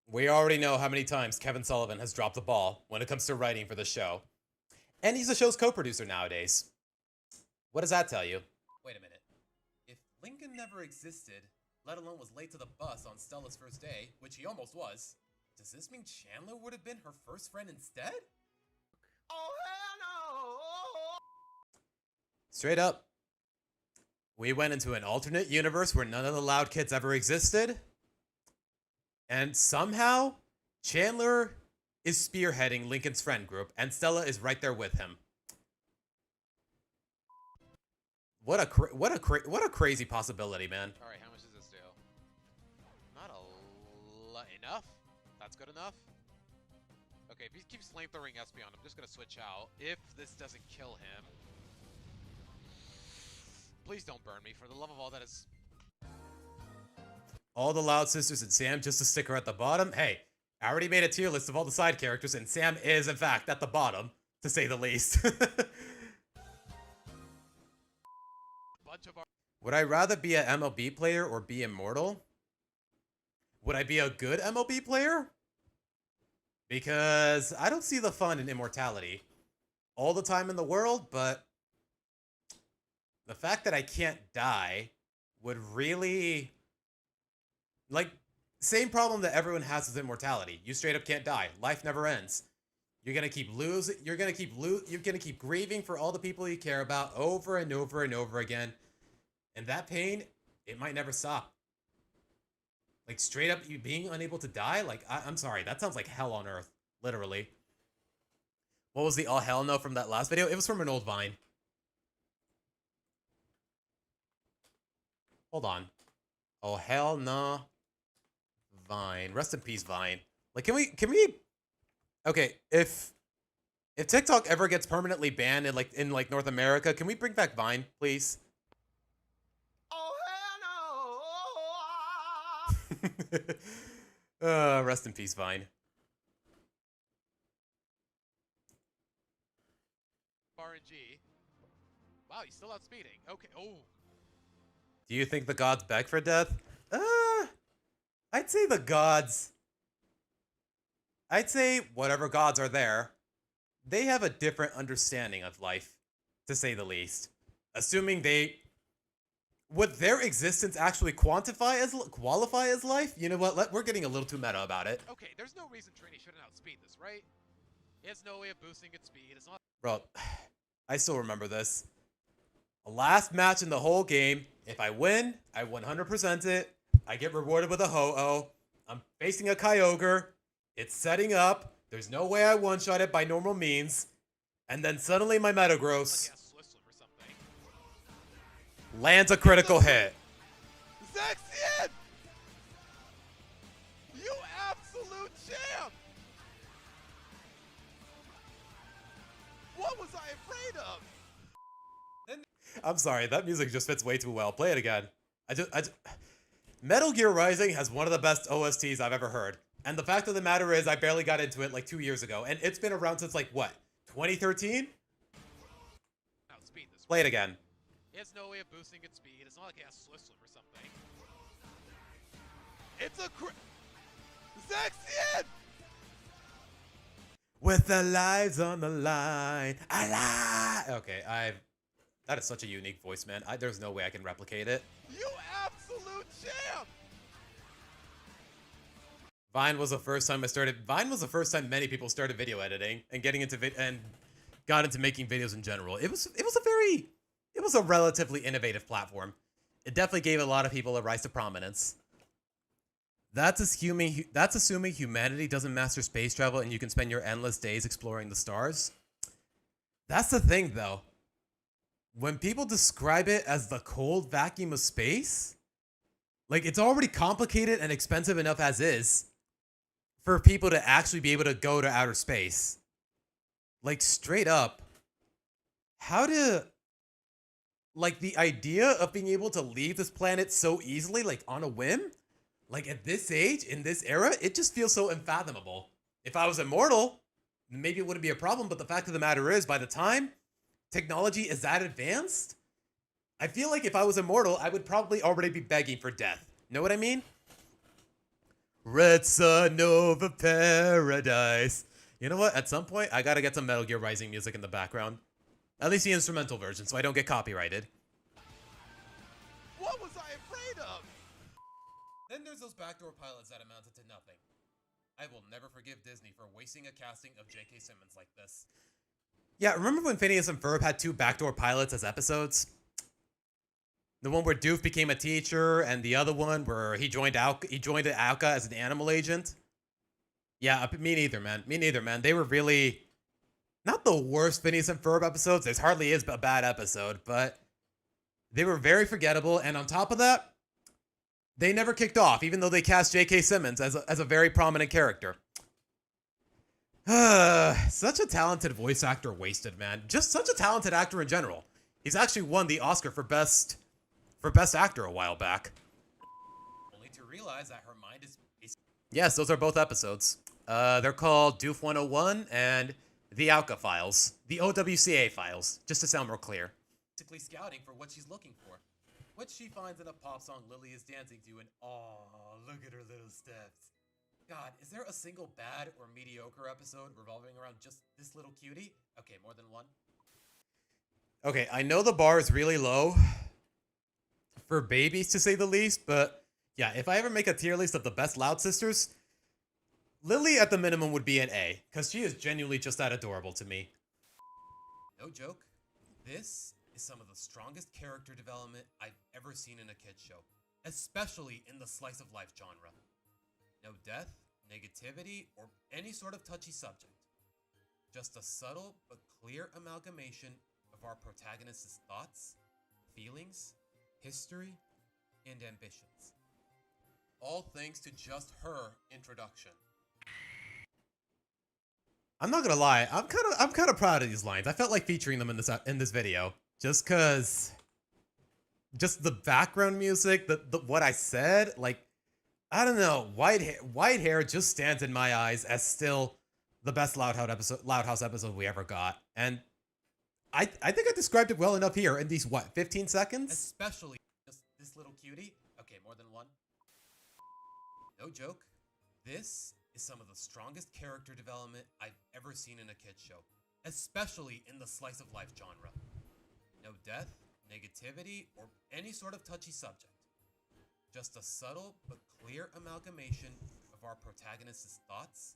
We already know how many times Kevin Sullivan has dropped the ball when it comes to writing for the show. And he's the show's co-producer nowadays. What does that tell you? Wait a minute. If Lincoln never existed, let alone was late to the bus on Stella's first day, which he almost was, does this mean Chandler would have been her first friend instead? Oh, hell no! Straight up. We went into an alternate universe where none of the Loud Kids ever existed. And somehow, Chandler is spearheading Lincoln's friend group, and Stella is right there with him. What a crazy possibility, man. All right, how much does this do? Not a lot. Enough? That's good enough? Okay, if he keeps flamethrowing SP on, I'm just gonna switch out. If this doesn't kill him, please don't burn me. For the love of all that is. All the Loud Sisters and Sam just to stick her at the bottom. Hey, I already made a tier list of all the side characters, and Sam is, in fact, at the bottom, to say the least. Would I rather be an MLB player or be immortal? Would I be a good MLB player? Because I don't see the fun in immortality all the time in the world, but the fact that I can't die would really... Like, same problem that everyone has with immortality. You straight up can't die. Life never ends. You're gonna keep losing. You're gonna keep grieving for all the people you care about over and over and over again. And that pain, it might never stop. Like, straight up, you being unable to die? Like, I'm sorry. That sounds like hell on earth. Literally. What was the all hell no from that last video? It was from an old Vine. Hold on. Oh, hell no. Vine. Rest in peace, Vine. Like, can we... Okay, if TikTok ever gets permanently banned in North America, can we bring back Vine, please? Oh, hell no! Rest in peace, Vine. RNG. Wow, he's still outspeeding. Okay. Oh. Do you think the gods beg for death? I'd say the gods... I'd say whatever gods are there, they have a different understanding of life, to say the least. Assuming they... Would their existence actually qualify as life? You know what? We're getting a little too meta about it. Okay, there's no reason Trini shouldn't outspeed this, right? It has no way of boosting its speed. It's not... Bro, I still remember this. The last match in the whole game, if I win, I 100% it. I get rewarded with a ho-oh. I'm facing a Kyogre. It's setting up. There's no way I one-shot it by normal means. And then suddenly my Metagross lands a critical hit. Zexion! You absolute champ! What was I afraid of? I'm sorry, that music just fits way too well. Play it again. Metal Gear Rising has one of the best OSTs I've ever heard. And the fact of the matter is, I barely got into it like 2 years ago. And it's been around since like, what, 2013? Play it again. It has no way of boosting its speed. It's not like it has Swift Swim or something. It's a Zexion! With the lives on the line. Okay, that is such a unique voice, man. There's no way I can replicate it. You absolute champ! Vine was the first time many people started video editing and getting into got into making videos in general. It was a relatively innovative platform. It definitely gave a lot of people a rise to prominence. That's assuming humanity doesn't master space travel and you can spend your endless days exploring the stars. That's the thing, though. When people describe it as the cold vacuum of space, like, it's already complicated and expensive enough as is for people to actually be able to go to outer space. Like, straight up, like, the idea of being able to leave this planet so easily, like, on a whim, like, at this age, in this era, it just feels so unfathomable. If I was immortal, maybe it wouldn't be a problem, but the fact of the matter is, by the time technology is that advanced, I feel like if I was immortal, I would probably already be begging for death. Know what I mean? Red sun over paradise. You know what? At some point, I gotta get some Metal Gear Rising music in the background. At least the instrumental version, so I don't get copyrighted. What was I afraid of? Then there's those backdoor pilots that amounted to nothing. I will never forgive Disney for wasting a casting of J.K. Simmons like this. Yeah, remember when Phineas and Ferb had 2 backdoor pilots as episodes? The one where Doof became a teacher, and the other one where he joined Alka as an animal agent. Yeah, me neither, man. Me neither, man. They were really not the worst Phineas and Ferb episodes. There hardly is a bad episode, but they were very forgettable. And on top of that, they never kicked off, even though they cast J.K. Simmons as a very prominent character. Such a talented voice actor wasted, man. Just such a talented actor in general. He's actually won the Oscar for best actor a while back. Only to realize that her mind is... Yes, those are both episodes. They're called Doof 101 and The Alka Files. The OWCA Files, just to sound more clear. Basically scouting for what she's looking for. What she finds in a pop song Lily is dancing to, and aw, look at her little steps. God, is there a single bad or mediocre episode revolving around just this little cutie? Okay, more than one. Okay, I know the bar is really low for babies, to say the least, but yeah, if I ever make a tier list of the best Loud Sisters, Lily at the minimum would be an A, because she is genuinely just that adorable to me. No joke, this is some of the strongest character development I've ever seen in a kid's show, especially in the slice of life genre. No death, negativity, or any sort of touchy subject. Just a subtle but clear amalgamation of our protagonist's thoughts, feelings, history, and ambitions. All thanks to just her introduction. I'm not gonna lie, I'm kind of proud of these lines. I felt like featuring them in this video, just cause, just the background music, the what I said, like, I don't know, white hair just stands in my eyes as still the best Loud House episode we ever got, and I think I described it well enough here in these, what, 15 seconds? Especially just this little cutie. Okay, more than one. No joke, this is some of the strongest character development I've ever seen in a kid's show, especially in the slice of life genre. No death, negativity, or any sort of touchy subject. Just a subtle but clear amalgamation of our protagonist's thoughts,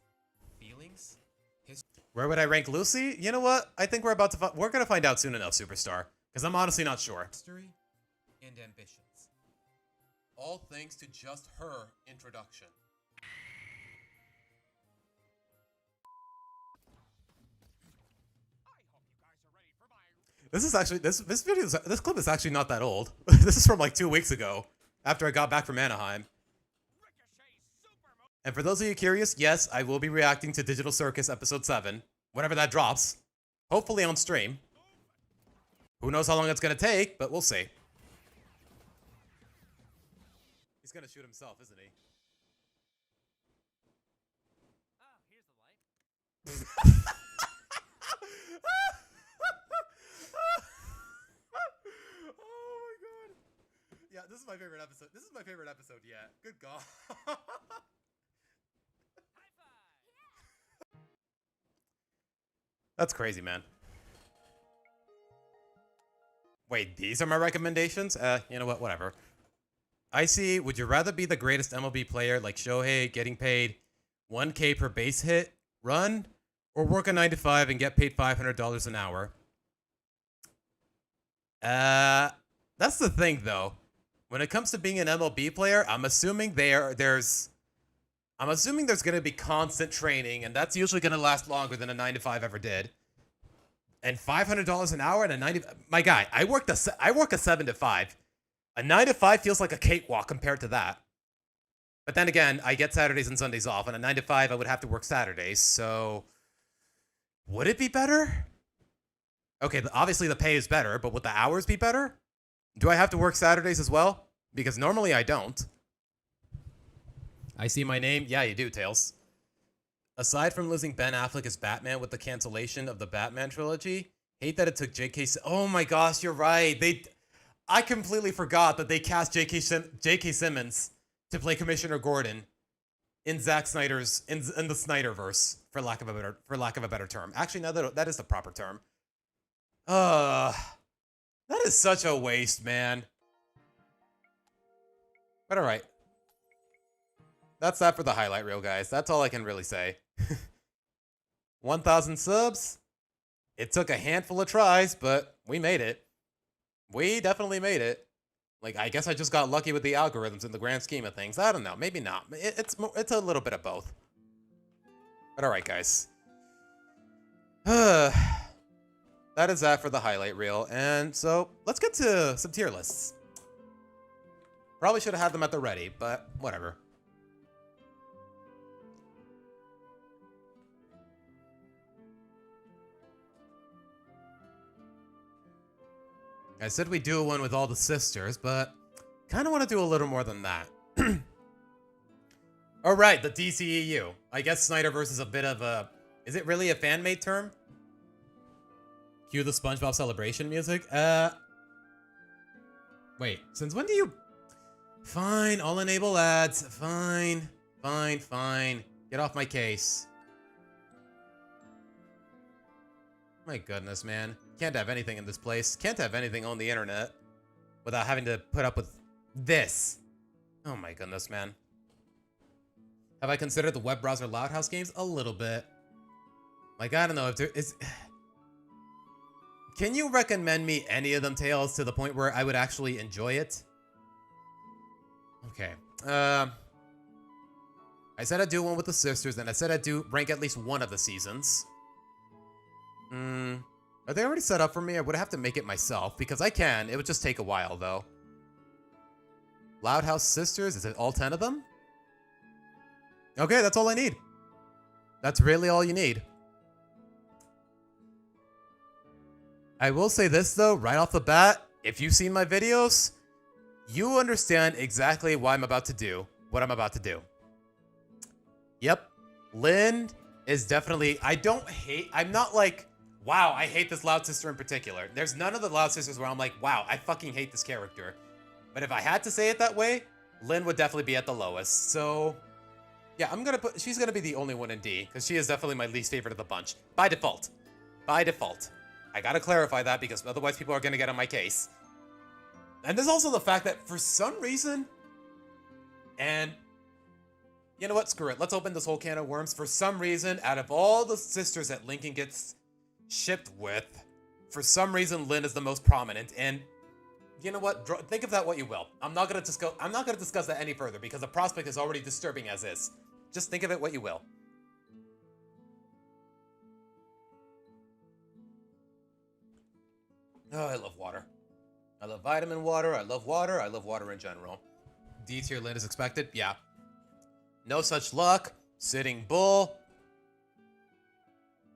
feelings, history. Where would I rank Lucy? You know what? I think we're gonna find out soon enough, Superstar, because I'm honestly not sure. History and ambitions. All thanks to just her introduction. This is actually this clip is actually not that old. This is from like 2 weeks ago, after I got back from Anaheim. And for those of you curious, yes, I will be reacting to Digital Circus episode 7, whenever that drops. Hopefully on stream. Who knows how long it's gonna take, but we'll see. He's gonna shoot himself, isn't he? Ah, here's the light. Oh my god. Yeah, this is my favorite episode. This is my favorite episode yet. Good god. That's crazy, man. Wait, these are my recommendations? You know what? Whatever. I see. Would you rather be the greatest MLB player like Shohei, getting paid $1K per base hit run, or work a 9 to 5 and get paid $500 an hour? That's the thing, though. When it comes to being an MLB player, I'm assuming there's going to be constant training, and that's usually going to last longer than a 9 to 5 ever did. And $500 an hour and a 90, my guy, I work a 7 to 5. A 9 to 5 feels like a cakewalk compared to that. But then again, I get Saturdays and Sundays off, and a 9 to 5 I would have to work Saturdays. So would it be better? Okay, obviously the pay is better, but would the hours be better? Do I have to work Saturdays as well? Because normally I don't. I see my name. Yeah, you do, Tails. Aside from losing Ben Affleck as Batman with the cancellation of the Batman trilogy, hate that it took J.K. Oh my gosh, you're right. I completely forgot that they cast J.K. Simmons to play Commissioner Gordon in Zack Snyder's in the Snyderverse, for lack of a better term. Actually, no, that is the proper term. That is such a waste, man. But all right. That's that for the highlight reel, guys. That's all I can really say. 1,000 subs. It took a handful of tries, but we made it. We definitely made it. Like, I guess I just got lucky with the algorithms in the grand scheme of things. I don't know. Maybe not. It's a little bit of both. But all right, guys. That is that for the highlight reel. And so let's get to some tier lists. Probably should have had them at the ready, but whatever. I said we'd do one with all the sisters, but kind of want to do a little more than that. All right, the DCEU. I guess Snyderverse is a bit of a... Is it really a fan-made term? Cue the SpongeBob celebration music. Wait, since when do you... Fine, I'll enable ads. Fine. Get off my case. My goodness, man. Can't have anything in this place. Can't have anything on the internet without having to put up with this. Oh my goodness, man. Have I considered the web browser Loudhouse games? A little bit. Like, I don't know if there is... Can you recommend me any of them, Tails, to the point where I would actually enjoy it? Okay. I said I'd do one with the sisters, and I said I'd do rank at least one of the seasons. Are they already set up for me? I would have to make it myself, because I can. It would just take a while, though. Loudhouse Sisters? Is it all 10 of them? Okay, that's all I need. That's really all you need. I will say this, though, right off the bat. If you've seen my videos, you understand exactly why I'm about to do what I'm about to do. Yep. Lynn is definitely... I'm not like... Wow, I hate this Loud Sister in particular. There's none of the Loud Sisters where I'm like, wow, I fucking hate this character. But if I had to say it that way, Lynn would definitely be at the lowest. So, yeah, she's gonna be the only one in D, because she is definitely my least favorite of the bunch. By default. By default. I gotta clarify that, because otherwise people are gonna get on my case. And there's also the fact that for some reason, and you know what, screw it. Let's open this whole can of worms. For some reason, out of all the sisters that Lincoln gets shipped with, for some reason Lynn is the most prominent, and you know what, think of that what you will. I'm not gonna discuss that any further because the prospect is already disturbing as is. Just think of it what you will. Oh, I love water. I love vitamin water. I love water. I love water in general. D tier Lynn is expected. Yeah. No such luck. Sitting Bull.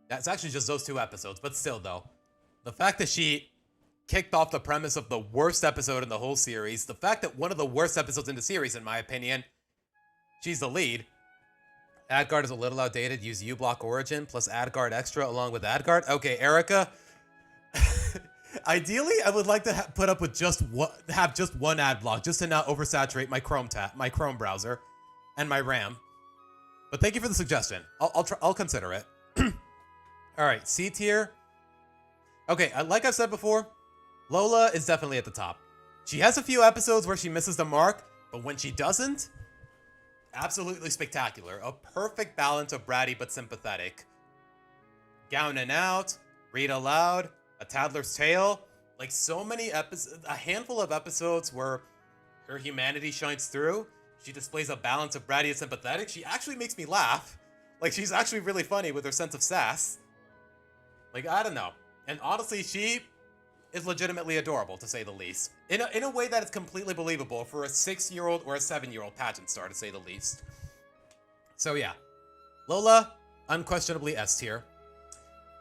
That's actually just those 2 episodes, but still, though. The fact that she kicked off the premise of the worst episode in the whole series, the fact that one of the worst episodes in the series, in my opinion, she's the lead. Adguard is a little outdated. Use U-Block Origin plus Adguard Extra along with Adguard. Okay, Erica. Ideally, I would like to put up with just one ad block, just to not oversaturate my Chrome browser and my RAM. But thank you for the suggestion. I'll consider it. All right, C tier. Okay, like I said before, Lola is definitely at the top. She has a few episodes where she misses the mark, but when she doesn't, absolutely spectacular. A perfect balance of bratty but sympathetic. Gown and Out, Read Aloud, A Toddler's Tale. Like so many episodes, a handful of episodes where her humanity shines through. She displays a balance of bratty and sympathetic. She actually makes me laugh. Like, she's actually really funny with her sense of sass. Like, I don't know. And honestly, she is legitimately adorable, to say the least. In a way that is completely believable for a 6-year-old or a 7-year-old pageant star, to say the least. So yeah. Lola, unquestionably S tier.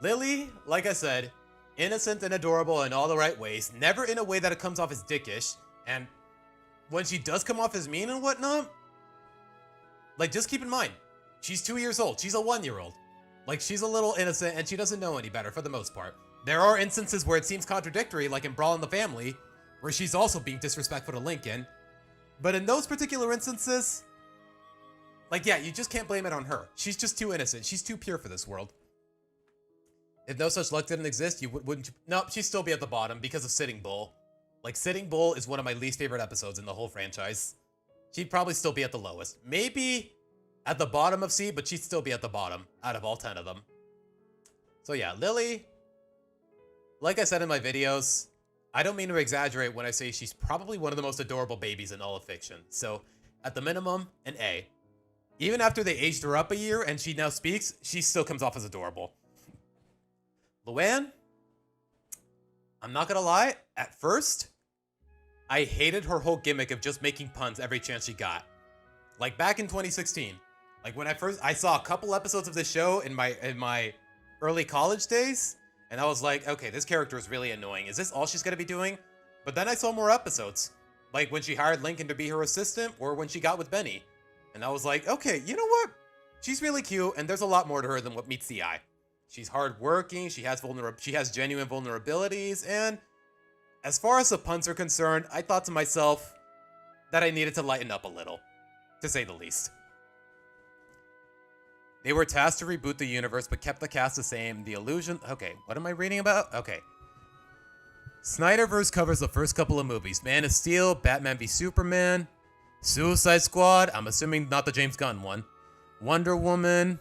Lily, like I said, innocent and adorable in all the right ways. Never in a way that it comes off as dickish. And when she does come off as mean and whatnot, like, just keep in mind, She's 2 years old. She's a 1-year-old. Like, she's a little innocent, and she doesn't know any better for the most part. There are instances where it seems contradictory, like in Brawl in the Family, where she's also being disrespectful to Lincoln. But in those particular instances, like, yeah, you just can't blame it on her. She's just too innocent. She's too pure for this world. If no such luck didn't exist, you wouldn't... Nope, she'd still be at the bottom because of Sitting Bull. Like, Sitting Bull is one of my least favorite episodes in the whole franchise. She'd probably still be at the lowest. Maybe at the bottom of C, but she'd still be at the bottom out of all 10 of them. So yeah, Lily, like I said in my videos, I don't mean to exaggerate when I say she's probably one of the most adorable babies in all of fiction. So at the minimum, an A. Even after they aged her up a year and she now speaks, she still comes off as adorable. Luann, I'm not gonna lie, at first, I hated her whole gimmick of just making puns every chance she got. Like back in 2016, like when I saw a couple episodes of this show in my early college days, and I was like, okay, this character is really annoying. Is this all she's gonna be doing? But then I saw more episodes, like when she hired Lincoln to be her assistant, or when she got with Benny. And I was like, okay, you know what? She's really cute, and there's a lot more to her than what meets the eye. She's hardworking, she has genuine vulnerabilities, and as far as the puns are concerned, I thought to myself that I needed to lighten up a little, to say the least. They were tasked to reboot the universe, but kept the cast the same. The illusion... Okay, what am I reading about? Okay. Snyderverse covers the first couple of movies. Man of Steel, Batman v Superman, Suicide Squad, I'm assuming not the James Gunn one, Wonder Woman,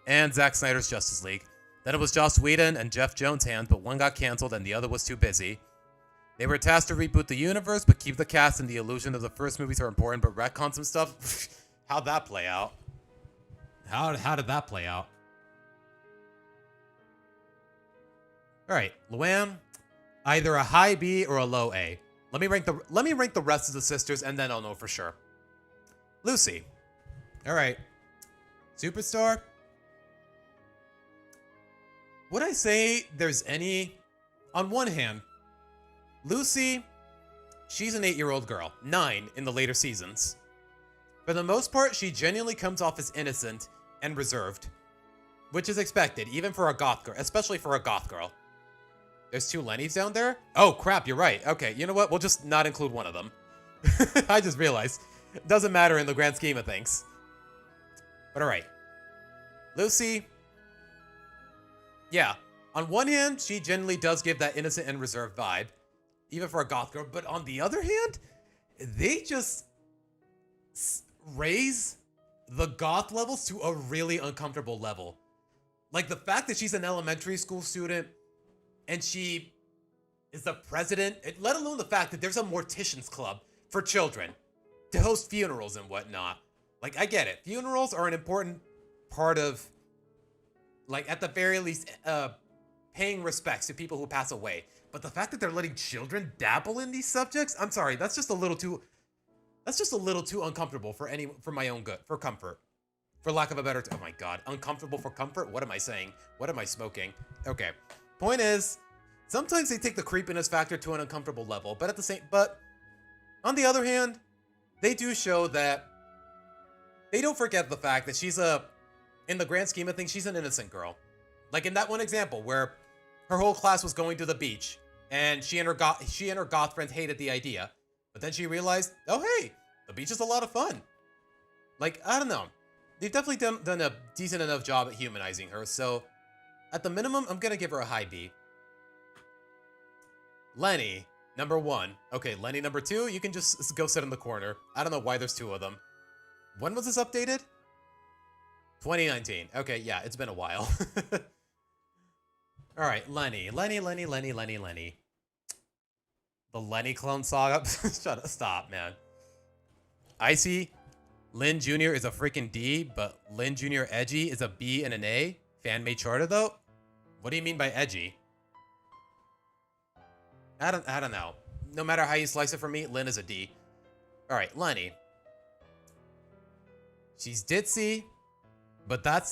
and Zack Snyder's Justice League. Then it was Joss Whedon and Jeff Jones' hands, but one got canceled and the other was too busy. They were tasked to reboot the universe, but keep the cast and the illusion of the first movies are important, but retcon some stuff? How'd that play out? How did that play out? Alright, Luann, either a high B or a low A. Let me rank the rest of the sisters and then I'll know for sure. Lucy. Alright. Superstar. Would I say there's any... On one hand, Lucy, she's an 8-year-old girl. 9 in the later seasons. For the most part, she genuinely comes off as innocent and reserved. Which is expected, even for a goth girl, especially for a goth girl. There's 2 Lennys down there? Oh, crap, you're right. Okay, you know what? We'll just not include one of them. I just realized. It doesn't matter in the grand scheme of things. But alright. Lucy. Yeah. On one hand, she genuinely does give that innocent and reserved vibe. Even for a goth girl. But on the other hand, they just raise the goth levels to a really uncomfortable level. Like the fact that she's an elementary school student and she is the president, let alone the fact that there's a mortician's club for children to host funerals and whatnot. Like, I get it. Funerals are an important part of, like, at the very least, paying respects to people who pass away. But the fact that they're letting children dabble in these subjects, I'm sorry, that's just a little too uncomfortable for my own good, for comfort. For lack of a better, oh my god, uncomfortable for comfort? What am I saying? What am I smoking? Okay. Point is, sometimes they take the creepiness factor to an uncomfortable level, but on the other hand, they do show that they don't forget the fact that she's in the grand scheme of things, she's an innocent girl. Like in that one example where her whole class was going to the beach and she and her goth friends hated the idea, but then she realized, oh hey, the beach is a lot of fun. Like, I don't know. They've definitely done a decent enough job at humanizing her, so at the minimum, I'm gonna give her a high B. Lenny, number 1. Okay, Lenny number 2, you can just go sit in the corner. I don't know why there's 2 of them. When was this updated? 2019. Okay, yeah, it's been a while. Alright, Lenny. Lenny. The Lenny clone saga. Shut up, stop, man. Icy, Lin Jr. is a freaking D, but Lin Jr. Edgy is a B and an A. Fan-made charter, though? What do you mean by edgy? I don't know. No matter how you slice it for me, Lin is a D. Alright, Lenny. She's ditzy, but that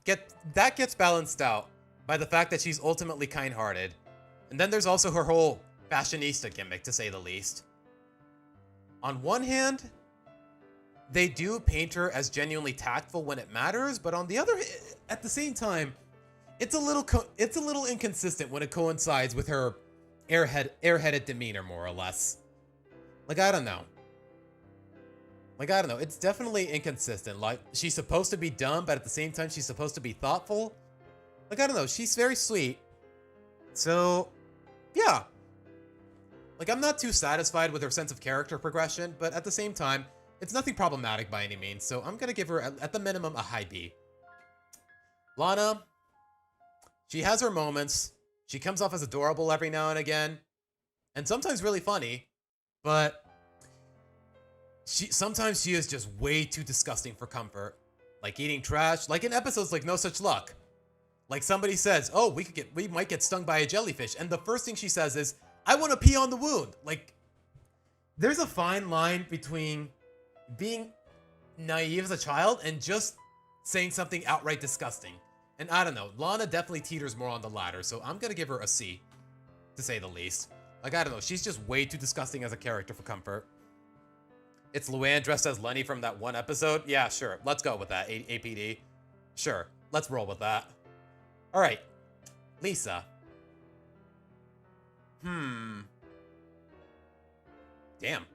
gets balanced out by the fact that she's ultimately kind-hearted. And then there's also her whole fashionista gimmick, to say the least. On one hand, they do paint her as genuinely tactful when it matters, but on the other, at the same time, it's a little inconsistent when it coincides with her airheaded demeanor, more or less. Like, I don't know. It's definitely inconsistent. Like, she's supposed to be dumb, but at the same time, she's supposed to be thoughtful. Like, I don't know. She's very sweet. So, yeah. Like, I'm not too satisfied with her sense of character progression, but at the same time, it's nothing problematic by any means, so I'm gonna give her, at the minimum, a high B. Lana, she has her moments. She comes off as adorable every now and again, and sometimes really funny, but sometimes she is just way too disgusting for comfort. Like eating trash, like in episodes like No Such Luck. Like somebody says, oh, we might get stung by a jellyfish, and the first thing she says is, I want to pee on the wound. Like, there's a fine line between being naive as a child and just saying something outright disgusting. And I don't know, Lana definitely teeters more on the latter, so I'm gonna give her a C, to say the least. Like, I don't know, she's just way too disgusting as a character for comfort. It's Luann dressed as Lenny from that one episode? Yeah, sure, let's go with that, APD. Sure, let's roll with that. Alright, Lisa. Damn.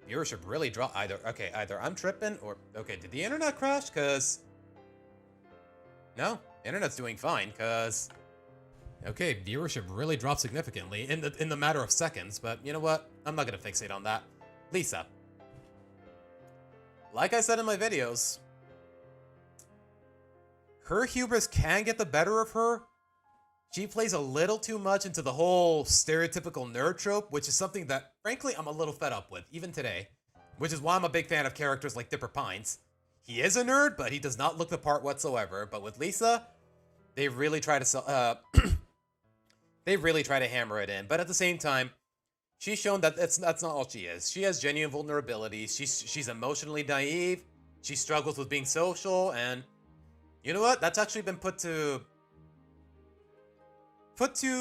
Viewership really dropped. Either I'm tripping or... Okay, did the internet crash? Because... No, internet's doing fine, because... Okay, viewership really dropped significantly in the matter of seconds, but you know what? I'm not going to fixate on that. Lisa. Like I said in my videos, her hubris can get the better of her. She plays a little too much into the whole stereotypical nerd trope, which is something that, frankly, I'm a little fed up with, even today. Which is why I'm a big fan of characters like Dipper Pines. He is a nerd, but he does not look the part whatsoever. But with Lisa, they really try to they really try to hammer it in. But at the same time, she's shown that that's not all she is. She has genuine vulnerabilities. She's emotionally naive. She struggles with being social, and you know what? That's actually been put to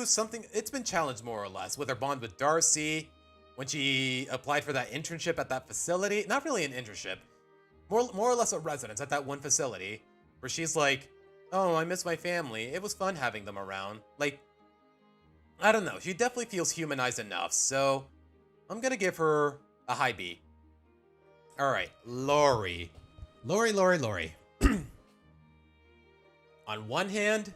something. It's been challenged more or less with her bond with Darcy when she applied for that internship at that facility. Not really an internship, more or less a residence at that one facility, where she's like, oh, I miss my family. It was fun having them around. Like, I don't know. She definitely feels humanized enough, so I'm gonna give her a high B. All right, Lori. On one hand,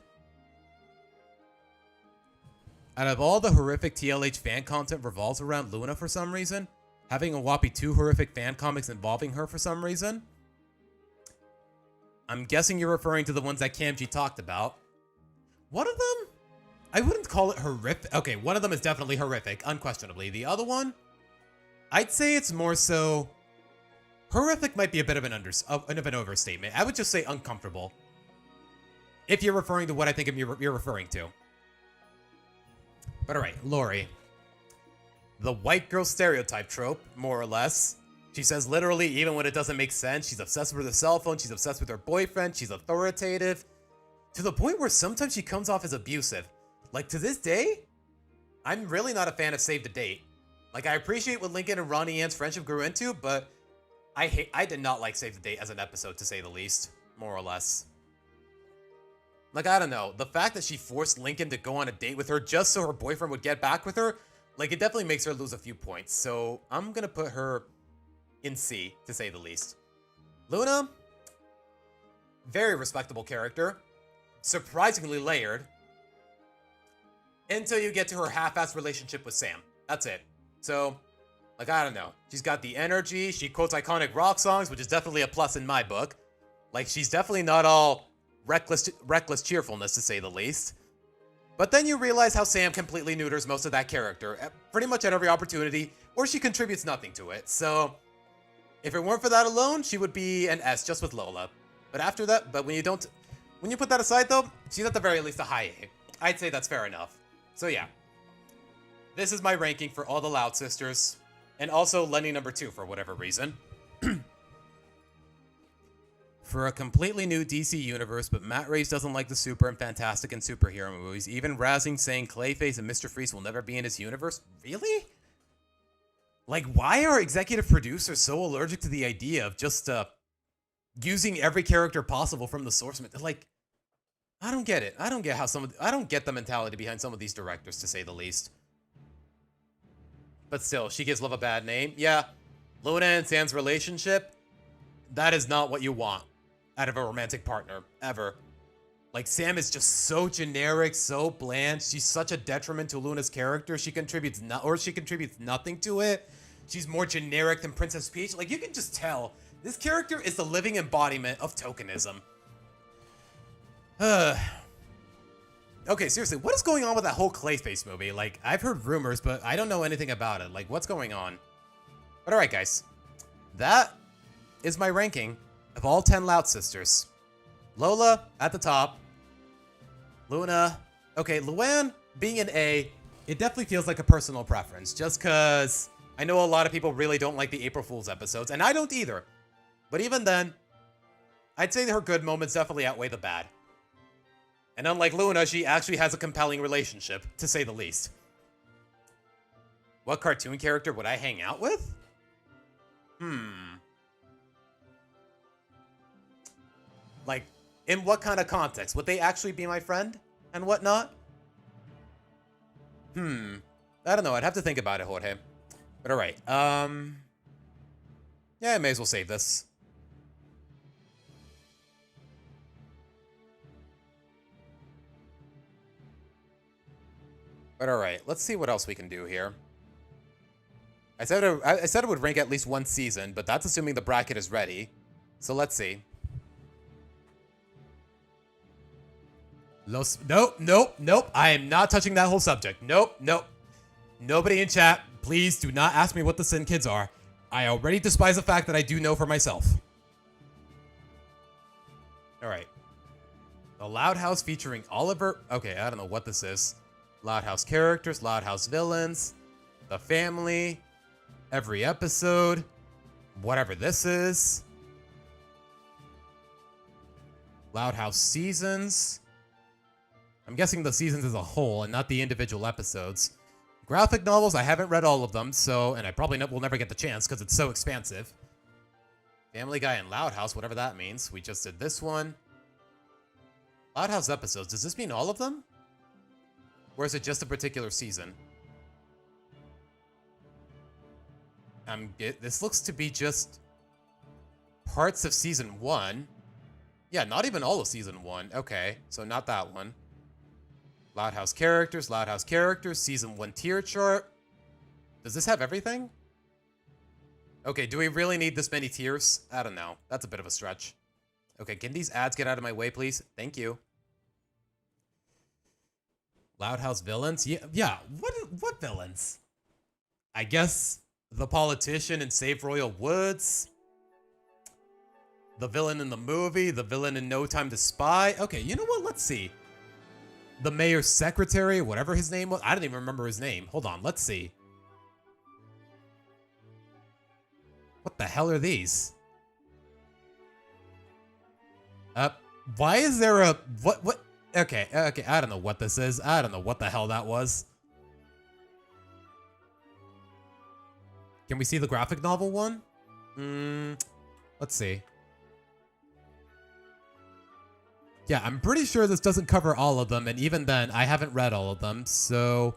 out of all the horrific TLH fan content revolves around Luna for some reason, having a whoppy 2 horrific fan comics involving her for some reason. I'm guessing you're referring to the ones that Camji talked about. One of them, I wouldn't call it horrific. Okay, one of them is definitely horrific, unquestionably. The other one, I'd say it's more so... Horrific might be a bit of an overstatement. I would just say uncomfortable, if you're referring to what I think you're referring to. But alright, Lori. The white girl stereotype trope, more or less. She says literally, even when it doesn't make sense, she's obsessed with her cell phone, she's obsessed with her boyfriend, she's authoritative. To the point where sometimes she comes off as abusive. Like, to this day, I'm really not a fan of Save the Date. Like, I appreciate what Lincoln and Ronnie Ann's friendship grew into, but I did not like Save the Date as an episode, to say the least. More or less. Like, I don't know. The fact that she forced Lincoln to go on a date with her just so her boyfriend would get back with her, like, it definitely makes her lose a few points. So, I'm gonna put her in C, to say the least. Luna, very respectable character. Surprisingly layered. Until you get to her half-assed relationship with Sam. That's it. So, like, I don't know. She's got the energy. She quotes iconic rock songs, which is definitely a plus in my book. Like, she's definitely not all reckless cheerfulness, to say the least. But then you realize how Sam completely neuters most of that character, pretty much at every opportunity, or she contributes nothing to it. So, if it weren't for that alone, she would be an S, just with Lola. But after that, when you put that aside though, she's at the very least a high A. I'd say that's fair enough. So yeah. This is my ranking for all the Loud Sisters, and also Lenny number 2 for whatever reason. For a completely new DC universe, but Matt Reeves doesn't like the super and fantastic and superhero movies, even razzing saying Clayface and Mr. Freeze will never be in his universe? Really? Like, why are executive producers so allergic to the idea of just using every character possible from the source material? Like, I don't get it. I don't get how I don't get the mentality behind some of these directors, to say the least. But still, she gives love a bad name. Yeah, Luna and Sam's relationship, that is not what you want out of a romantic partner, ever. Like, Sam is just so generic, so bland. She's such a detriment to Luna's character. She contributes nothing to it. She's more generic than Princess Peach. Like, you can just tell this character is the living embodiment of tokenism. Okay, seriously, what is going on with that whole Clayface movie? Like, I've heard rumors, but I don't know anything about it. Like, what's going on? But alright, guys. That is my ranking of all 10 Loud Sisters. Lola at the top. Luna. Okay, Luann being an A, it definitely feels like a personal preference. Just because I know a lot of people really don't like the April Fool's episodes, and I don't either. But even then, I'd say her good moments definitely outweigh the bad. And unlike Luna, she actually has a compelling relationship, to say the least. What cartoon character would I hang out with? Like, in what kind of context? Would they actually be my friend and whatnot? I don't know. I'd have to think about it, Jorge. But alright. Yeah, I may as well save this. But alright, let's see what else we can do here. I said it would rank at least one season, but that's assuming the bracket is ready. So let's see. Nope. I am not touching that whole subject. Nope. Nobody in chat, please do not ask me what the Sin Kids are. I already despise the fact that I do know for myself. Alright. The Loud House featuring Oliver. Okay, I don't know what this is. Loud House characters, Loud House villains, the family, every episode, whatever this is. Loud House seasons. I'm guessing the seasons as a whole and not the individual episodes. Graphic novels, I haven't read all of them, so, and I probably will never get the chance because it's so expansive. Family Guy and Loud House, whatever that means. We just did this one. Loud House episodes, does this mean all of them? Or is it just a particular season? This looks to be just parts of season 1. Yeah, not even all of season 1. Okay, so not that one. Loud House characters, season 1 tier chart. Does this have everything? Okay, do we really need this many tiers? I don't know. That's a bit of a stretch. Okay, can these ads get out of my way, please? Thank you. Loud House villains? Yeah. What villains? I guess the politician in Save Royal Woods. The villain in the movie. The villain in No Time to Spy. Okay, you know what? Let's see. The mayor's secretary, whatever his name was. I don't even remember his name. Hold on, let's see. What the hell are these? Why is there a... What? Okay, I don't know what this is. I don't know what the hell that was. Can we see the graphic novel one? Let's see. Yeah, I'm pretty sure this doesn't cover all of them, and even then, I haven't read all of them, so...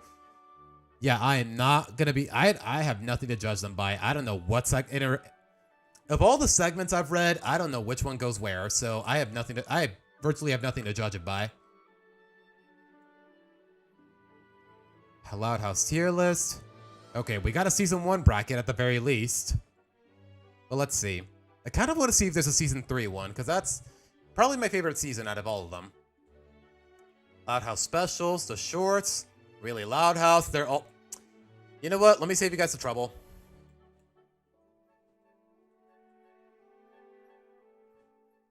Yeah, I am not gonna be... I have nothing to judge them by. I don't know what of all the segments I've read, I don't know which one goes where, so I have nothing to... I virtually have nothing to judge it by. Loud House tier list. Okay, we got a season 1 bracket at the very least. But let's see. I kind of want to see if there's a season 3 one, because that's probably my favorite season out of all of them. Loud House specials, the shorts, really Loud House. They're all... You know what? Let me save you guys the trouble.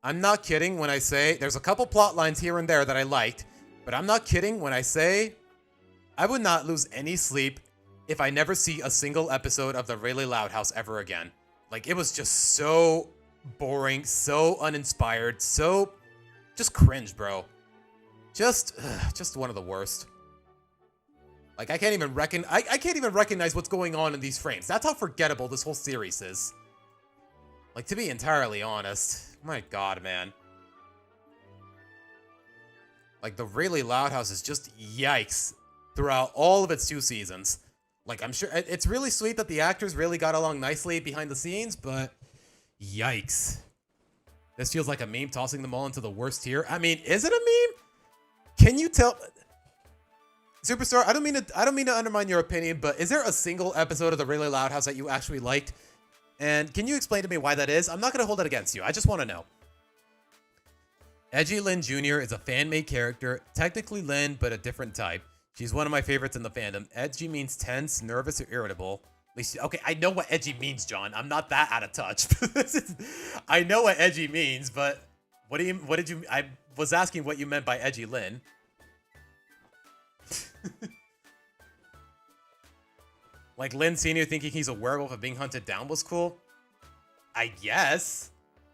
I'm not kidding when I say there's a couple plot lines here and there that I liked, but I'm not kidding when I say I would not lose any sleep if I never see a single episode of the Really Loud House ever again. Like, it was just so boring, so uninspired, so just cringe, bro. Just one of the worst. Like, I can't even recognize what's going on in these frames. That's how forgettable this whole series is. Like, to be entirely honest. My god, man. Like, the Really Loud House is just yikes throughout all of its 2 seasons. Like, I'm sure it's really sweet that the actors really got along nicely behind the scenes, but yikes. This feels like a meme tossing them all into the worst tier. I mean, is it a meme? Can you tell... Superstar, I don't mean to undermine your opinion, but is there a single episode of The Really Loud House that you actually liked? And can you explain to me why that is? I'm not going to hold it against you. I just want to know. Edgy Lynn Jr. is a fan-made character, technically Lynn, but a different type. She's one of my favorites in the fandom. Edgy means tense, nervous, or irritable. At least, okay, I know what edgy means, John. I'm not that out of touch. I know what edgy means, but I was asking what you meant by edgy Lynn. Like Lynn Sr. thinking he's a werewolf and being hunted down was cool? I guess.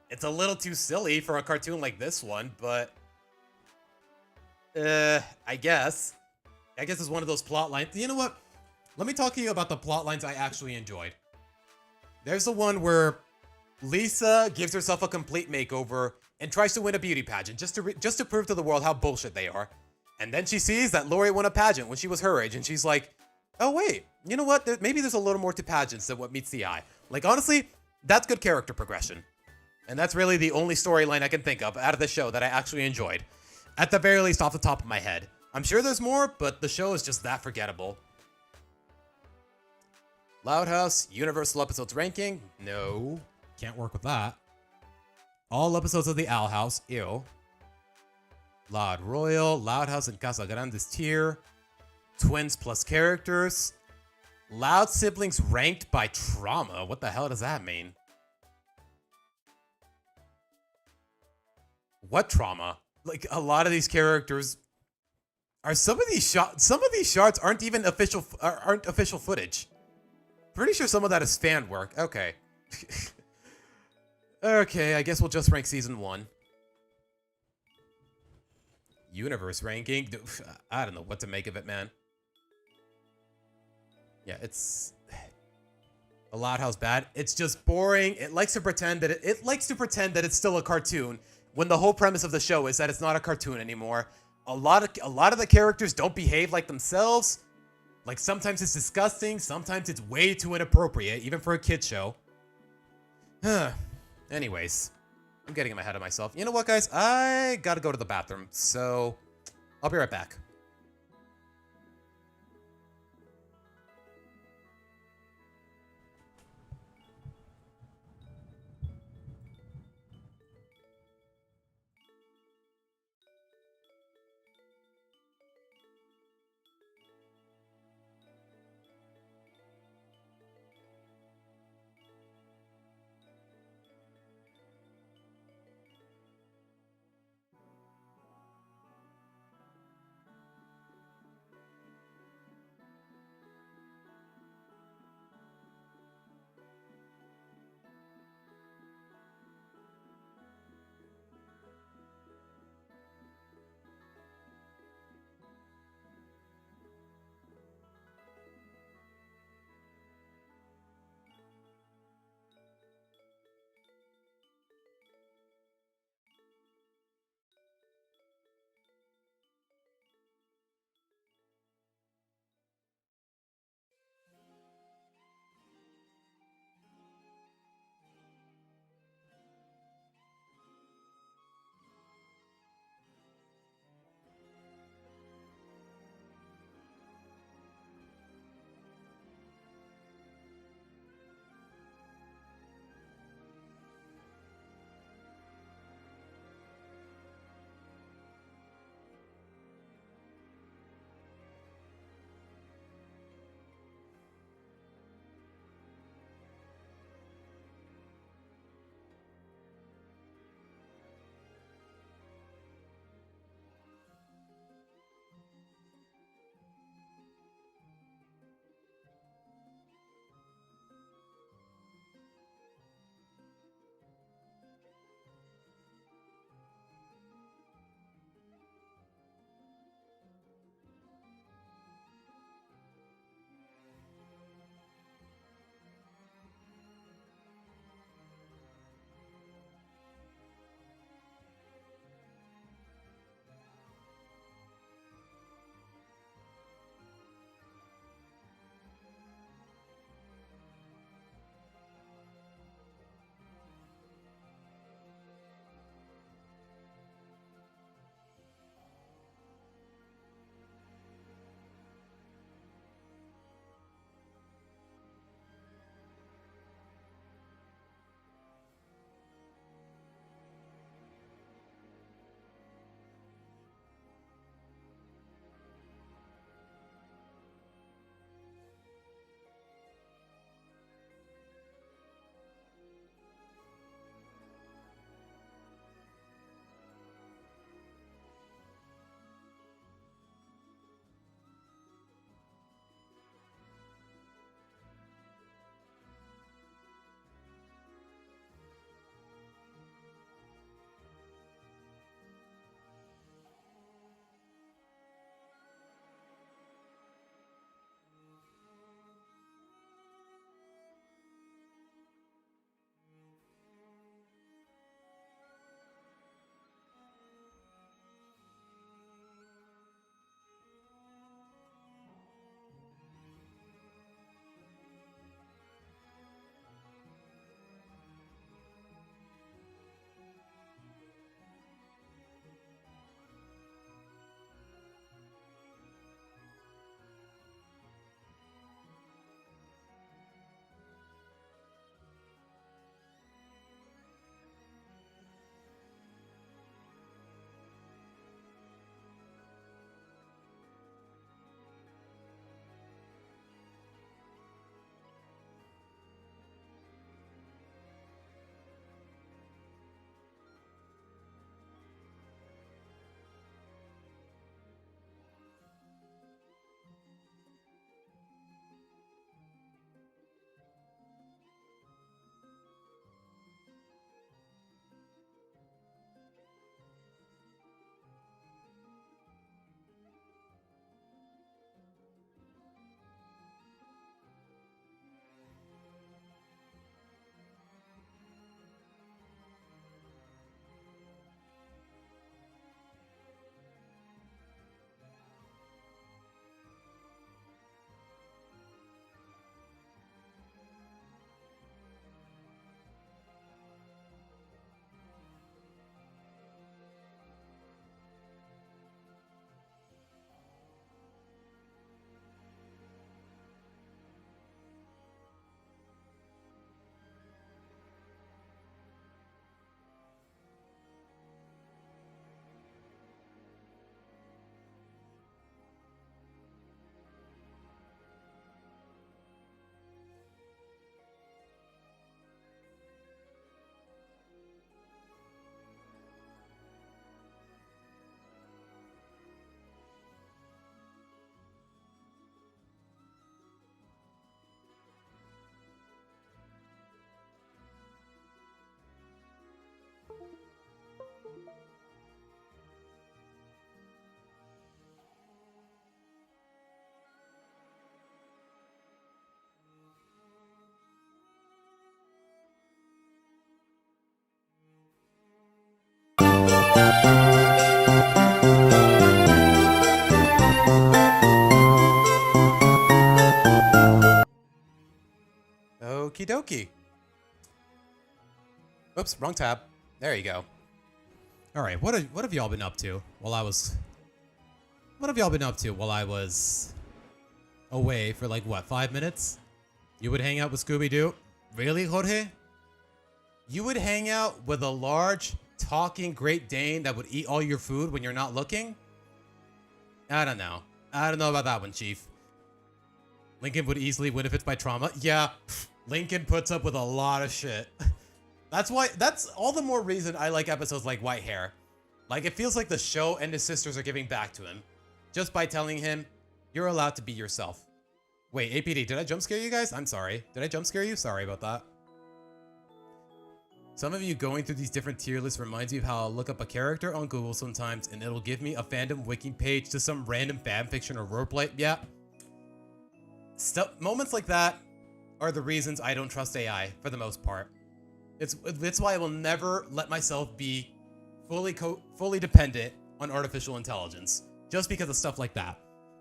It's a little too silly for a cartoon like this one, but... I guess. I guess it's one of those plot lines. You know what? Let me talk to you about the plot lines I actually enjoyed. There's the one where Lisa gives herself a complete makeover and tries to win a beauty pageant just to prove to the world how bullshit they are. And then she sees that Lori won a pageant when she was her age, and she's like, oh wait, you know what? Maybe there's a little more to pageants than what meets the eye. Like, honestly, that's good character progression. And that's really the only storyline I can think of out of the show that I actually enjoyed. At the very least, off the top of my head. I'm sure there's more, but the show is just that forgettable. Loud House, Universal Episodes Ranking? No. Can't work with that. All episodes of the Owl House? Ew. Loud Royal, Loud House and Casa Grande's tier. Twins plus characters. Loud siblings ranked by trauma. What the hell does that mean? What trauma? Like, a lot of these characters are some of these shots aren't even official footage. Pretty sure some of that is fan work. Okay. Okay, I guess we'll just rank season 1. Universe ranking? I don't know what to make of it, man. Yeah, it's a Loud House bad. It's just boring. It likes to pretend that it likes to pretend that it's still a cartoon when the whole premise of the show is that it's not a cartoon anymore. A lot of the characters don't behave like themselves. Like, sometimes it's disgusting, sometimes it's way too inappropriate, even for a kid show. Anyways, I'm getting ahead of myself. You know what, guys? I gotta go to the bathroom, so I'll be right back. Okie dokie. Oops, wrong tab. There you go. All right, what have y'all been up to while I was... What have y'all been up to while I was away for like, what, 5 minutes? You would hang out with Scooby-Doo? Really, Jorge? You would hang out with a large, talking Great Dane that would eat all your food when you're not looking? I don't know. I don't know about that one, Chief. Lincoln would easily win if it's by trauma. Yeah, Lincoln puts up with a lot of shit. That's all the more reason I like episodes like White Hair. Like, it feels like the show and his sisters are giving back to him. Just by telling him, you're allowed to be yourself. Wait, APD, did I jump scare you guys? I'm sorry. Did I jump scare you? Sorry about that. Some of you going through these different tier lists reminds me of how I'll look up a character on Google sometimes and it'll give me a fandom wiki page to some random fanfiction or roleplay. Yeah. Moments like that are the reasons I don't trust AI for the most part. It's why I will never let myself be fully dependent on artificial intelligence. Just because of stuff like that.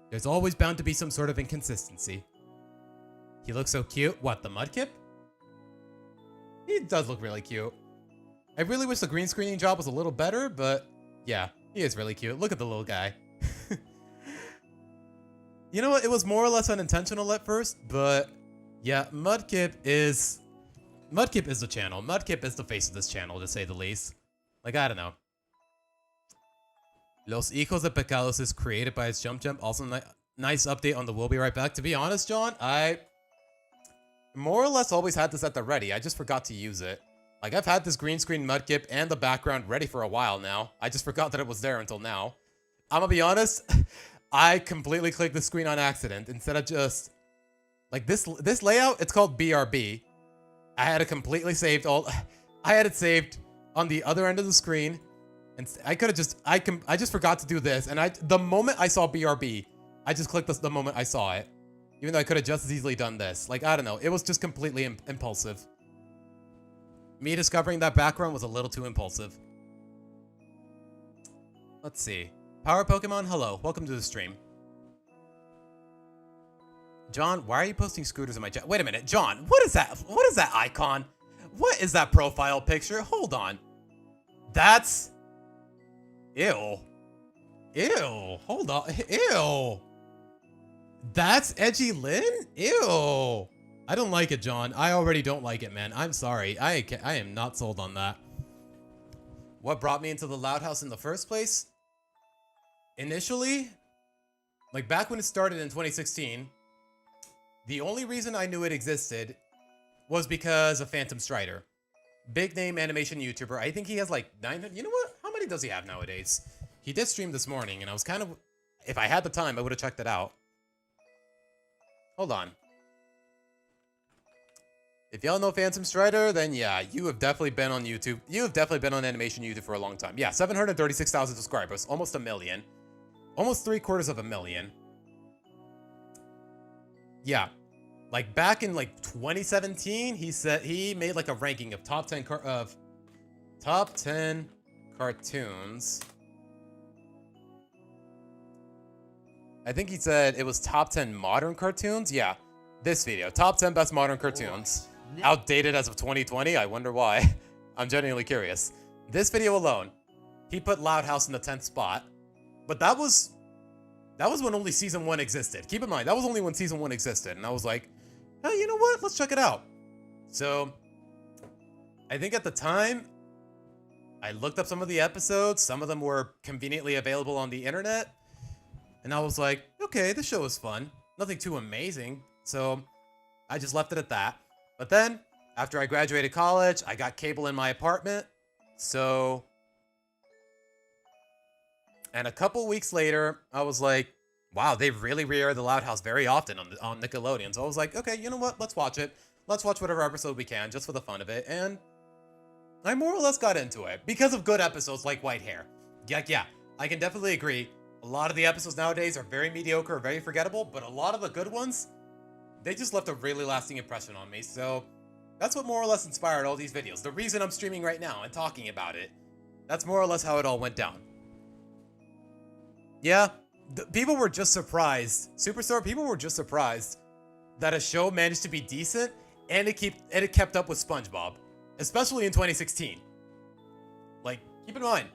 There's always bound to be some sort of inconsistency. He looks so cute. What, the Mudkip? He does look really cute. I really wish the green screening job was a little better, but yeah, he is really cute. Look at the little guy. You know what? It was more or less unintentional at first, but yeah, Mudkip is the channel. Mudkip is the face of this channel, to say the least. Like, I don't know. Los Hijos de Pecados is created by his Jump Jump. Also, nice update on the We'll Be Right Back. To be honest, John, I more or less always had this at the ready. I just forgot to use it. Like, I've had this green screen Mudkip and the background ready for a while now. I just forgot that it was there until now. I'm gonna be honest, I completely clicked the screen on accident instead of just... Like, this layout, it's called BRB. I had it completely saved I had it saved on the other end of the screen. And I could have just, I just forgot to do this. And the moment I saw BRB, I just clicked this the moment I saw it. Even though I could have just as easily done this. Like, I don't know. It was just completely impulsive. Me discovering that background was a little too impulsive. Let's see. Power Pokemon, hello. Welcome to the stream. John, why are you posting scooters in my chat? Wait a minute. John, what is that? What is that icon? What is that profile picture? Hold on. That's... Ew. Ew. Hold on. Ew. That's Edgy Lynn? Ew. I don't like it, John. I already don't like it, man. I'm sorry. I am not sold on that. What brought me into the Loud House in the first place? Initially, like back when it started in 2016, the only reason I knew it existed was because of Phantom Strider. Big name animation YouTuber. I think he has like 900. You know what? How many does he have nowadays? He did stream this morning, and I was kind of... If I had the time, I would have checked it out. Hold on. If y'all know Phantom Strider, then yeah, you have definitely been on YouTube. You have definitely been on animation YouTube for a long time. Yeah, 736,000 subscribers. Almost a million. Almost 750,000. Yeah. Like back in like 2017, he said he made like a ranking of top 10 cartoons. I think he said it was top 10 modern cartoons. Yeah, this video, top 10 best modern cartoons. Outdated as of 2020. I wonder why. I'm genuinely curious. This video alone, he put Loud House in the 10th spot, but that was when only season 1 existed. Keep in mind, that was only when season 1 existed, and I was like, oh, you know what? Let's check it out. So, I think at the time, I looked up some of the episodes. Some of them were conveniently available on the internet. And I was like, okay, this show is fun. Nothing too amazing. So, I just left it at that. But then, after I graduated college, I got cable in my apartment. So, and a couple weeks later, I was like, wow, they really re-air the Loud House very often on Nickelodeon. So I was like, okay, you know what? Let's watch it. Let's watch whatever episode we can, just for the fun of it. And I more or less got into it because of good episodes like White Hair. Yeah, I can definitely agree. A lot of the episodes nowadays are very mediocre or very forgettable, but a lot of the good ones, they just left a really lasting impression on me. So that's what more or less inspired all these videos. The reason I'm streaming right now and talking about it, that's more or less how it all went down. Yeah. People were just surprised. Superstore, people were just surprised that a show managed to be decent and it kept up with SpongeBob, especially in 2016. Like, keep in mind,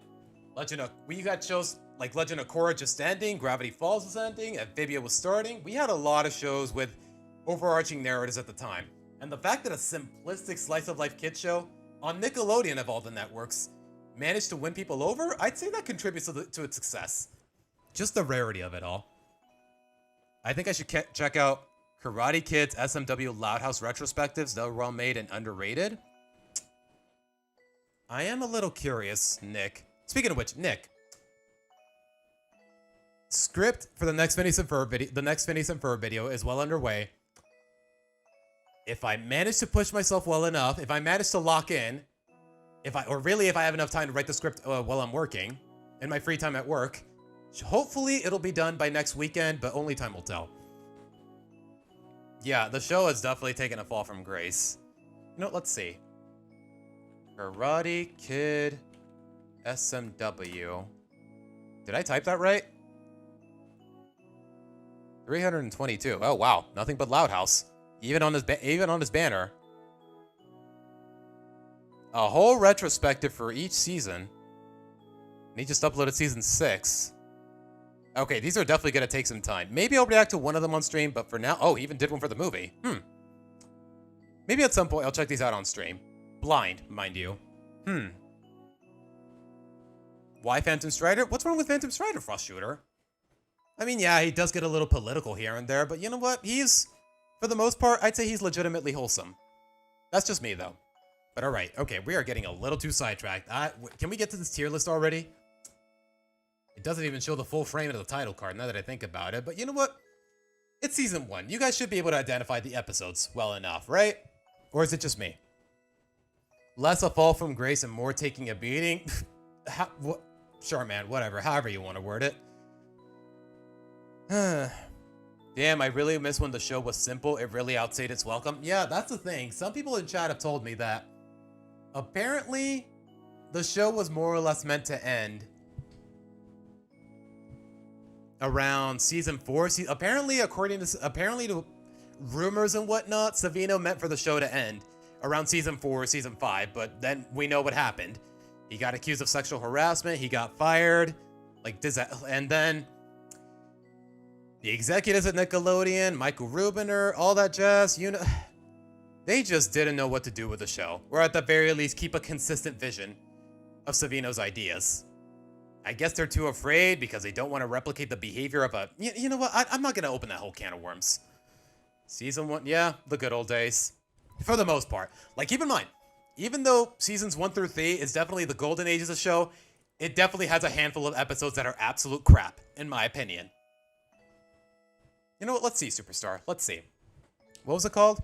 we got shows like Legend of Korra just ending, Gravity Falls was ending, Amphibia was starting. We had a lot of shows with overarching narratives at the time. And the fact that a simplistic slice of life kid show on Nickelodeon of all the networks managed to win people over, I'd say that contributes to its success. Just the rarity of it all. I think I should check out Karate Kid's SMW Loud House retrospectives. They were well made and underrated. I am a little curious, Nick. Speaking of which, Nick, script for the next Phineas and Ferb video is well underway. If I manage to push myself well enough, if I manage to lock in, if I have enough time to write the script while I'm working, in my free time at work, hopefully it'll be done by next weekend, but only time will tell. Yeah, the show has definitely taken a fall from grace. You know, let's see. Karate Kid SMW. Did I type that right? 322. Oh wow, nothing but Loud House. Even on his banner. A whole retrospective for each season. And he just uploaded season 6. Okay, these are definitely gonna take some time. Maybe I'll react to one of them on stream, but for now, oh, he even did one for the movie. Maybe at some point I'll check these out on stream. Blind, mind you. Why Phantom Strider? What's wrong with Phantom Strider, Frost Shooter? I mean, yeah, he does get a little political here and there, but you know what? He's, for the most part, I'd say he's legitimately wholesome. That's just me, though. But alright, okay, we are getting a little too sidetracked. Can we get to this tier list already? It doesn't even show the full frame of the title card, now that I think about it, but you know what? It's season 1. You guys should be able to identify the episodes well enough, right? Or is it just me? Less a fall from grace and more taking a beating? Sure, man, whatever, however you want to word it. Damn, I really miss when the show was simple. It really outstayed its welcome. Yeah, that's the thing. Some people in chat have told me that apparently the show was more or less meant to end around season 4. Apparently to rumors and whatnot, Savino meant for the show to end around season 4 or season 5, but then we know what happened. He got accused of sexual harassment, he got fired, and then the executives at Nickelodeon, Michael Rubiner, all that jazz, you know, they just didn't know what to do with the show, or at the very least keep a consistent vision of Savino's ideas. I guess they're too afraid because they don't want to replicate the behavior of a... You know what? I'm not going to open that whole can of worms. Season 1, yeah, the good old days. For the most part. Like, keep in mind, even though seasons 1 through 3 is definitely the golden ages of the show, it definitely has a handful of episodes that are absolute crap, in my opinion. You know what? Let's see, Superstar. Let's see. What was it called?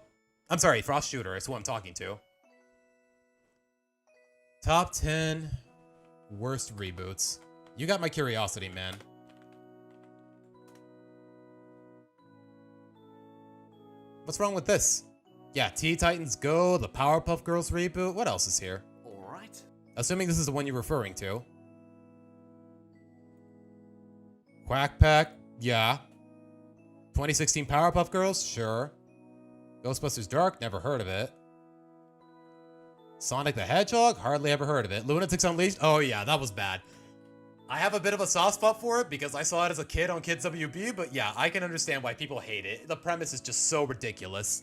I'm sorry, Frost Shooter is who I'm talking to. Top 10 worst reboots. You got my curiosity, man. What's wrong with this? Yeah, Teen Titans Go, the Powerpuff Girls reboot. What else is here? Alright. Assuming this is the one you're referring to. Quack Pack, yeah. 2016 Powerpuff Girls, sure. Ghostbusters Dark, never heard of it. Sonic the Hedgehog, hardly ever heard of it. Lunatics Unleashed, oh yeah, that was bad. I have a bit of a soft spot for it because I saw it as a kid on Kids WB, but yeah, I can understand why people hate it. The premise is just so ridiculous.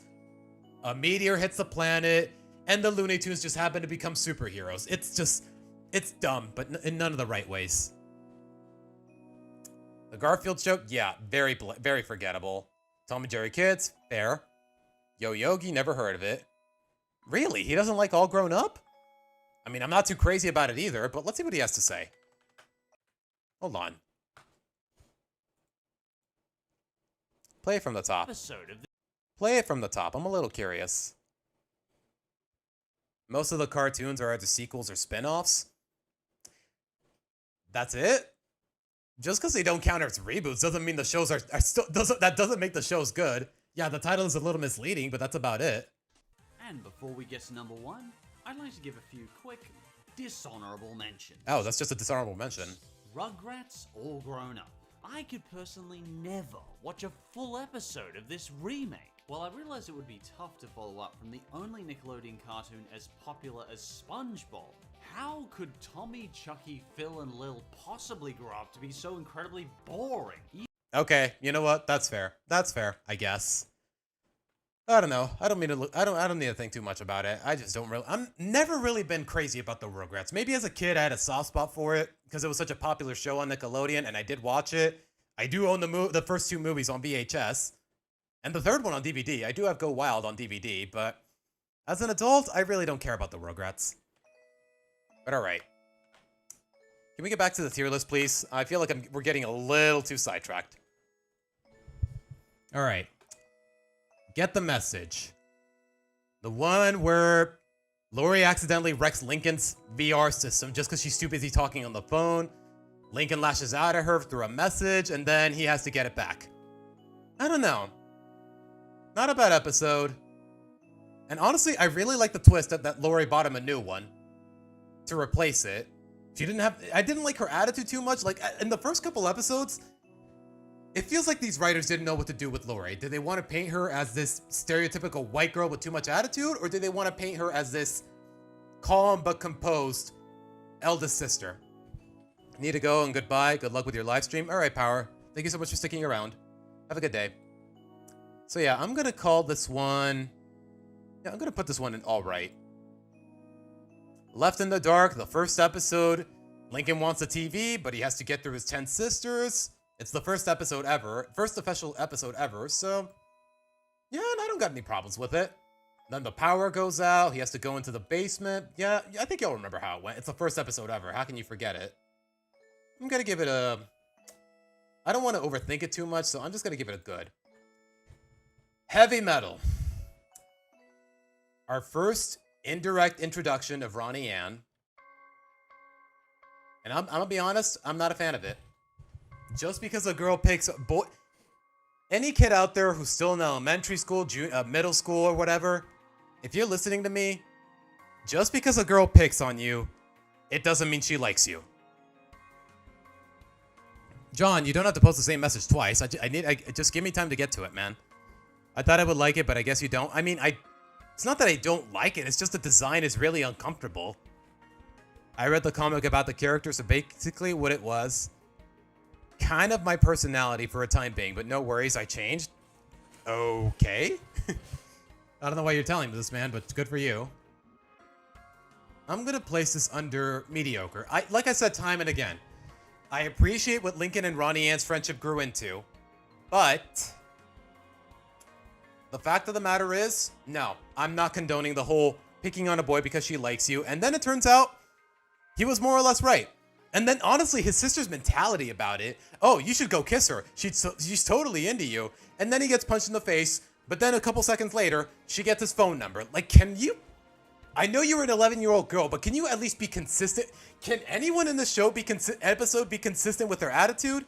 A meteor hits the planet, and the Looney Tunes just happen to become superheroes. It's dumb, but in none of the right ways. The Garfield Show, yeah, very forgettable. Tom and Jerry Kids, fair. Yo Yogi, never heard of it. Really? He doesn't like All Grown Up? I mean, I'm not too crazy about it either, but let's see what he has to say. Hold on. Play it from the top. Play it from the top. I'm a little curious. Most of the cartoons are either sequels or spin-offs. That's it? Just because they don't count as reboots doesn't mean the shows are still... That doesn't make the shows good. Yeah, the title is a little misleading, but that's about it. And before we get to number 1, I'd like to give a few quick dishonorable mentions. Oh, that's just a dishonorable mention. Rugrats All Grown Up. I could personally never watch a full episode of this remake. Well, I realized it would be tough to follow up from the only Nickelodeon cartoon as popular as SpongeBob. How could Tommy, Chucky, Phil, and Lil possibly grow up to be so incredibly boring? Okay, you know what? That's fair. That's fair, I guess. I don't know. I don't mean to look, I don't need to think too much about it. I just don't really I'm never really been crazy about the Rugrats. Maybe as a kid I had a soft spot for it because it was such a popular show on Nickelodeon and I did watch it. I do own the first 2 movies on VHS and the third one on DVD. I do have Go Wild on DVD, but as an adult, I really don't care about the Rugrats. But all right. Can we get back to the tier list, please? I feel like we're getting a little too sidetracked. All right. Get the message. The one where Lori accidentally wrecks Lincoln's VR system just because she's too busy talking on the phone. Lincoln lashes out at her through a message, and then he has to get it back. I don't know. Not a bad episode. And honestly, I really like the twist that Lori bought him a new one to replace it. I didn't like her attitude too much. Like, in the first couple episodes, it feels like these writers didn't know what to do with Lori. Did they want to paint her as this stereotypical white girl with too much attitude? Or did they want to paint her as this calm but composed eldest sister? Need to go and goodbye. Good luck with your live stream. All right, Power. Thank you so much for sticking around. Have a good day. So yeah, I'm going to call this one... Yeah, I'm going to put this one in all right. Left in the Dark, the first episode. Lincoln wants a TV, but he has to get through his 10 sisters. It's the first episode ever. First official episode ever, so... Yeah, and I don't got any problems with it. Then the power goes out. He has to go into the basement. Yeah, I think y'all remember how it went. It's the first episode ever. How can you forget it? I'm going to give it a... I don't want to overthink it too much, so I'm just going to give it a good. Heavy Metal. Our first indirect introduction of Ronnie Ann. And I'm going to be honest, I'm not a fan of it. Just because a girl picks... Any kid out there who's still in elementary school, middle school, or whatever, if you're listening to me, just because a girl picks on you, it doesn't mean she likes you. John, you don't have to post the same message twice. Just give me time to get to it, man. I thought I would like it, but I guess you don't. I mean, it's not that I don't like it. It's just the design is really uncomfortable. I read the comic about the character, so basically what it was, kind of my personality for a time being, but no worries, I changed. Okay. I don't know why you're telling me this, man, but good for you. I'm going to place this under mediocre. Like I said time and again, I appreciate what Lincoln and Ronnie Ann's friendship grew into, but the fact of the matter is, no, I'm not condoning the whole picking on a boy because she likes you. And then it turns out he was more or less right. And then honestly, his sister's mentality about it, oh, you should go kiss her. She's totally into you. And then he gets punched in the face. But then a couple seconds later, she gets his phone number. Like, can you... I know you're an 11-year-old girl, but can you at least be consistent? Can anyone in the show be consistent with their attitude?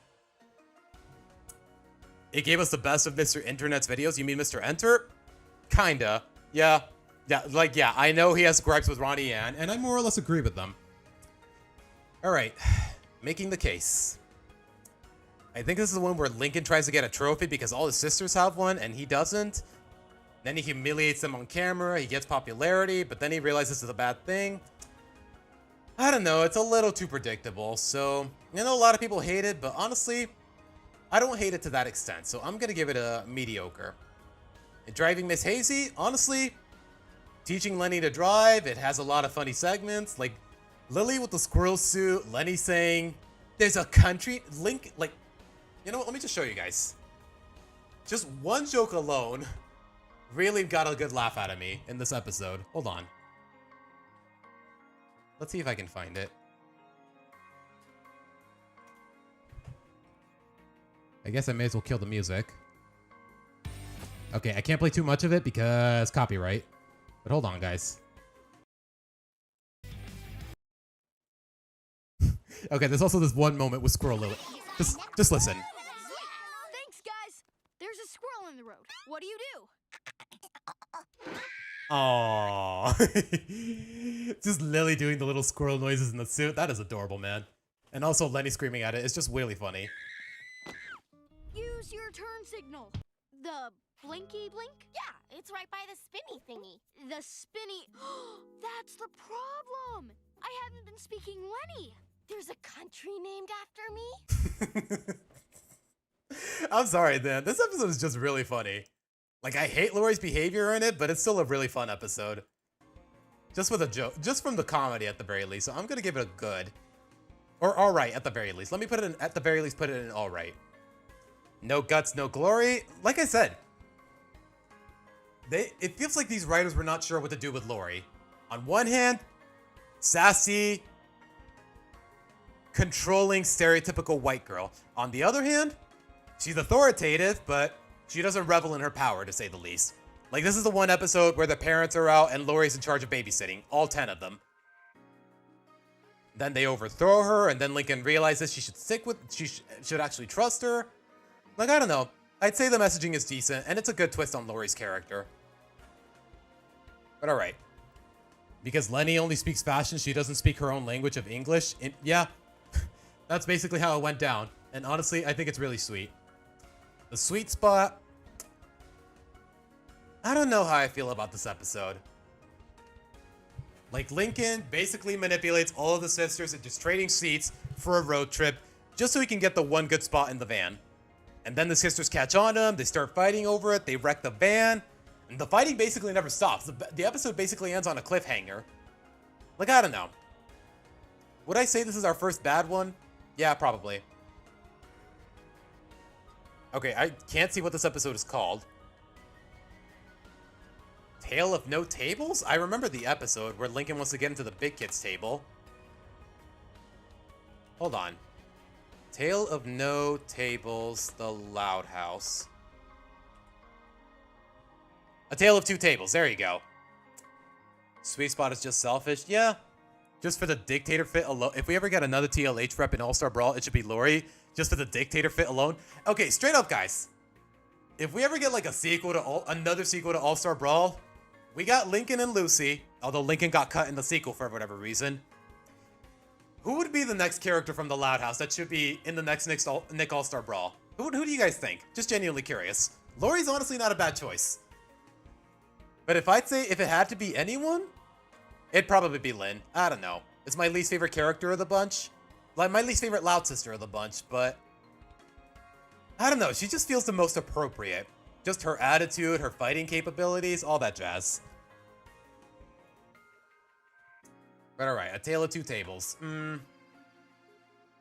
It gave us the best of Mr. Internet's videos. You mean Mr. Enter? Kinda. Yeah. Yeah, I know he has gripes with Ronnie Ann, and I more or less agree with them. Alright. Making the case. I think this is the one where Lincoln tries to get a trophy because all his sisters have one, and he doesn't. Then he humiliates them on camera, he gets popularity, but then he realizes this is a bad thing. I don't know, it's a little too predictable, so... I know a lot of people hate it, but honestly, I don't hate it to that extent, so I'm gonna give it a mediocre. And Driving Miss Hazy, honestly, teaching Lenny to drive, it has a lot of funny segments, like Lily with the squirrel suit, Lenny saying, there's a country, Link, like, you know what, let me just show you guys. Just one joke alone really got a good laugh out of me in this episode. Hold on. Let's see if I can find it. I guess I may as well kill the music. Okay, I can't play too much of it because copyright. But hold on, guys. Okay, there's also this one moment with Squirrel Lily. Just listen. Thanks, guys. There's a squirrel in the road. What do you do? Aww. Just Lily doing the little squirrel noises in the suit. That is adorable, man. And also Lenny screaming at it. It's just really funny. Use your turn signal. The Blinky Blink? Yeah, it's right by the spinny thingy. The spinny... That's the problem! I haven't been speaking Lenny. There's a country named after me? I'm sorry, man. This episode is just really funny. Like, I hate Lori's behavior in it, but it's still a really fun episode. Just with a joke, just from the comedy at the very least. So I'm gonna give it a good. Or alright at the very least. Let me put it in, at the very least, put it in alright. No guts, no glory. Like I said, it feels like these writers were not sure what to do with Lori. On one hand, sassy, controlling, stereotypical white girl. On the other hand, she's authoritative, but she doesn't revel in her power, to say the least. Like, this is the one episode where the parents are out and Lori's in charge of babysitting. All 10 of them. Then they overthrow her, and then Lincoln realizes she should actually trust her. Like, I don't know. I'd say the messaging is decent, and it's a good twist on Lori's character. But alright. Because Lenny only speaks fashion, she doesn't speak her own language of English. Yeah, that's basically how it went down. And honestly, I think it's really sweet. The sweet spot... I don't know how I feel about this episode. Like, Lincoln basically manipulates all of the sisters into trading seats for a road trip just so he can get the one good spot in the van. And then the sisters catch on to him, they start fighting over it, they wreck the van, and the fighting basically never stops. The episode basically ends on a cliffhanger. Like, I don't know. Would I say this is our first bad one? Yeah, probably. Okay, I can't see what this episode is called. Tale of No Tables? I remember the episode where Lincoln wants to get into the big kids table. Hold on. Tale of No Tables, The Loud House. A Tale of Two Tables, there you go. Sweet spot is just selfish. Yeah, just for the dictator fit alone. If we ever get another TLH rep in All-Star Brawl, it should be Lori. Just for the dictator fit alone. Okay, straight up, guys. If we ever get like a sequel to another sequel to All-Star Brawl, we got Lincoln and Lucy, although Lincoln got cut in the sequel for whatever reason. Who would be the next character from the Loud House that should be in the next Nick All-Star Brawl? Who do you guys think? Just genuinely curious. Lori's honestly not a bad choice. But if I'd say if it had to be anyone, it'd probably be Lynn. I don't know. It's my least favorite character of the bunch. Like, my least favorite Loud sister of the bunch, but... I don't know. She just feels the most appropriate. Just her attitude, her fighting capabilities, all that jazz. But alright, A Tale of Two Tables.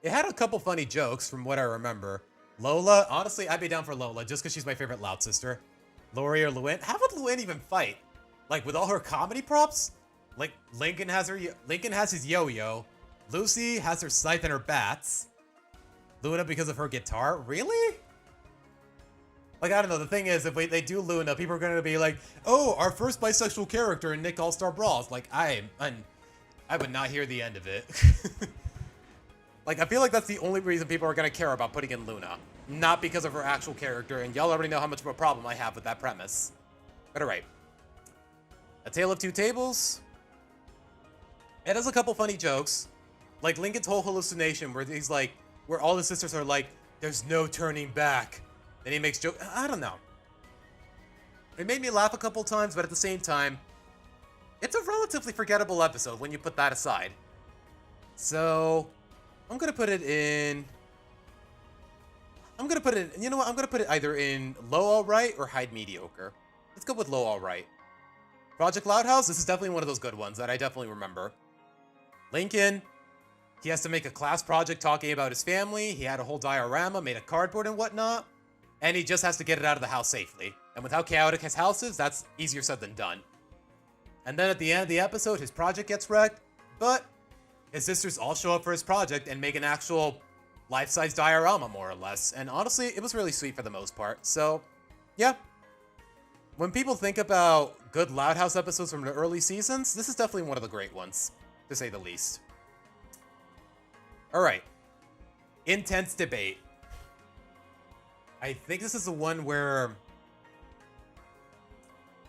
It had a couple funny jokes from what I remember. Lola, honestly, I'd be down for Lola just because she's my favorite Loud sister. Lori or Luann? How would Luann even fight? Like, with all her comedy props? Like, Lincoln has his yo-yo. Lucy has her scythe and her bats. Luna because of her guitar? Really? Like, I don't know. The thing is, if they do Luna, people are going to be like, oh, our first bisexual character in Nick All-Star Brawls. Like, I would not hear the end of it. Like, I feel like that's the only reason people are going to care about putting in Luna. Not because of her actual character, and y'all already know how much of a problem I have with that premise. But alright. A Tale of Two Tables. It has a couple funny jokes. Like Lincoln's whole hallucination where he's like, where all the sisters are like, there's no turning back. Then he makes jokes. I don't know. It made me laugh a couple times, but at the same time, it's a relatively forgettable episode when you put that aside. So, I'm going to put it in... you know what? I'm going to put it either in low alright or high mediocre. Let's go with low alright. Project Loud House, this is definitely one of those good ones that I definitely remember. Lincoln, he has to make a class project talking about his family. He had a whole diorama, made a cardboard and whatnot. And he just has to get it out of the house safely. And with how chaotic his house is, that's easier said than done. And then at the end of the episode, his project gets wrecked. But his sisters all show up for his project and make an actual life-size diorama, more or less. And honestly, it was really sweet for the most part. So, yeah. When people think about good Loud House episodes from the early seasons, this is definitely one of the great ones, to say the least. Alright. Intense debate. I think this is the one where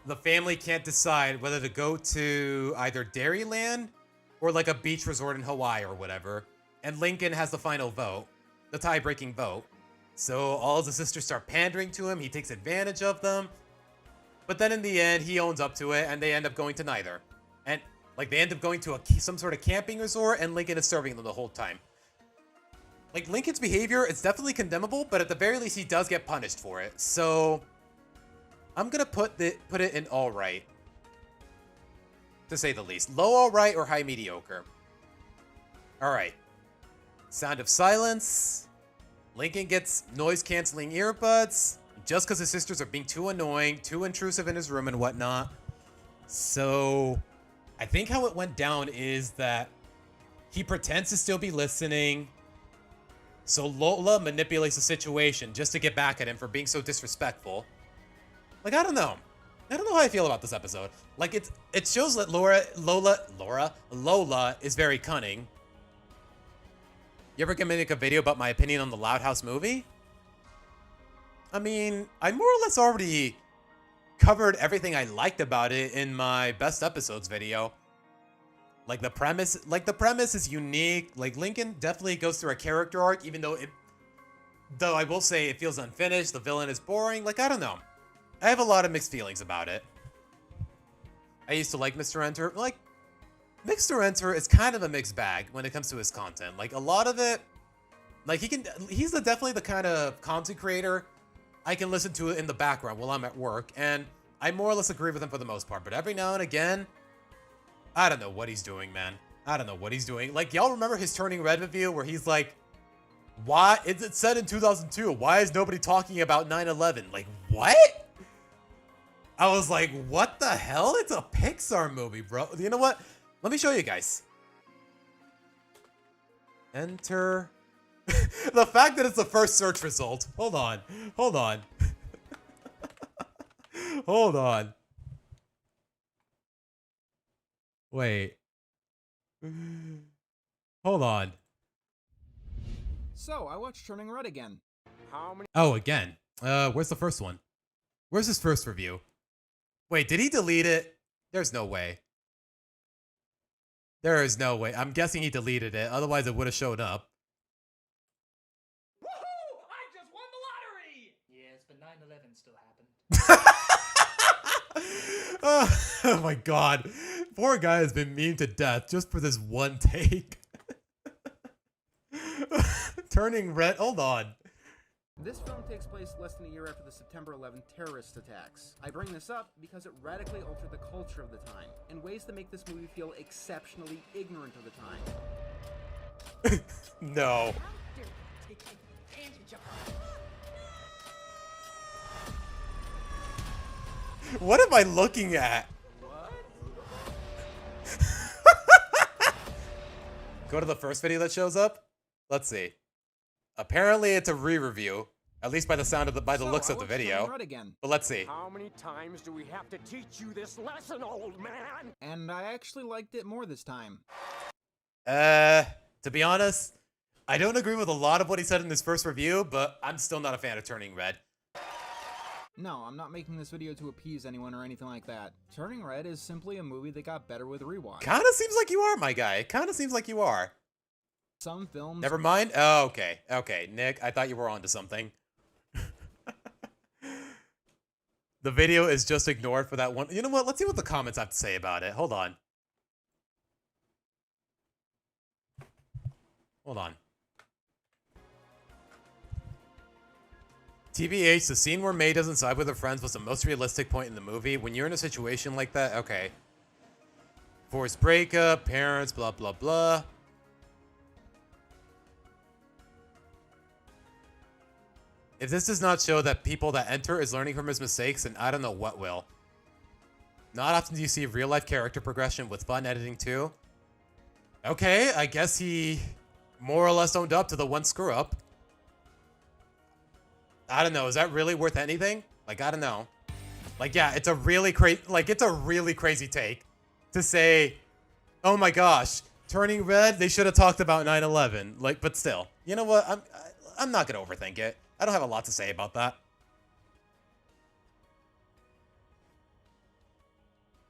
the family can't decide whether to go to either Dairyland or like a beach resort in Hawaii or whatever. And Lincoln has the final vote, the tie-breaking vote. So all of the sisters start pandering to him. He takes advantage of them. But then in the end, he owns up to it, and they end up going to neither. And, like, they end up going to some sort of camping resort, and Lincoln is serving them the whole time. Like, Lincoln's behavior is definitely condemnable, but at the very least, he does get punished for it. So, I'm gonna put it in all right. To say the least. Low all right or high mediocre. All right. Sound of silence. Lincoln gets noise-canceling earbuds just because his sisters are being too annoying, too intrusive in his room and whatnot. So, I think how it went down is that he pretends to still be listening. So Lola manipulates the situation just to get back at him for being so disrespectful. Like, I don't know. I don't know how I feel about this episode. Like, it shows that Lola is very cunning. You ever gonna make a video about my opinion on the Loud House movie? I mean, I more or less already covered everything I liked about it in my best episodes video. Like the premise is unique. Like Lincoln definitely goes through a character arc, even though I will say it feels unfinished. The villain is boring. Like, I don't know. I have a lot of mixed feelings about it. I used to like Mr. Enter. Like, Mr. Enter is kind of a mixed bag when it comes to his content. Like, a lot of it, like, he's definitely the kind of content creator I can listen to it in the background while I'm at work, and I more or less agree with him for the most part. But every now and again, I don't know what he's doing, man. I don't know what he's doing. Like, y'all remember his Turning Red review where he's like, why? It said in 2002, why is nobody talking about 9/11? Like, what? I was like, what the hell? It's a Pixar movie, bro. You know what? Let me show you guys. Enter. The fact that it's the first search result. Hold on. Hold on. Hold on. Wait. Hold on. So, I watched Turning Red again. How many? Oh, again. Where's the first one? Where's his first review? Wait, did he delete it? There's no way. There is no way. I'm guessing he deleted it. Otherwise, it would have showed up. Woohoo! I just won the lottery! Yes, but 9/11 still happened. Oh my god. Poor guy has been memed to death just for this one take. Turning Red. Hold on. This film takes place less than a year after the September 11th terrorist attacks. I bring this up because it radically altered the culture of the time, in ways that make this movie feel exceptionally ignorant of the time. No. What am I looking at? Go to the first video that shows up. Let's see. Apparently, it's a re-review, at least by the sound of the looks of the video. But let's see. How many times do we have to teach you this lesson, old man? And I actually liked it more this time. To be honest, I don't agree with a lot of what he said in his first review, but I'm still not a fan of Turning Red. No, I'm not making this video to appease anyone or anything like that. Turning Red is simply a movie that got better with rewatch. Kinda seems like you are, my guy. Kinda seems like you are. Some films... Never mind? Oh, okay. Okay, Nick, I thought you were onto something. The video is just ignored for that one. You know what? Let's see what the comments have to say about it. Hold on. Hold on. TBH, the scene where May doesn't side with her friends was the most realistic point in the movie. When you're in a situation like that, okay. Forced breakup, parents, blah, blah, blah. If this does not show that people that enter is learning from his mistakes, then I don't know what will. Not often do you see real-life character progression with fun editing too. Okay, I guess he more or less owned up to the one screw-up. I don't know, is that really worth anything? Like, I don't know. Like, yeah, it's a really crazy take to say, oh my gosh, Turning Red, they should have talked about 9/11. Like, but still, you know what? I'm not gonna overthink it. I don't have a lot to say about that.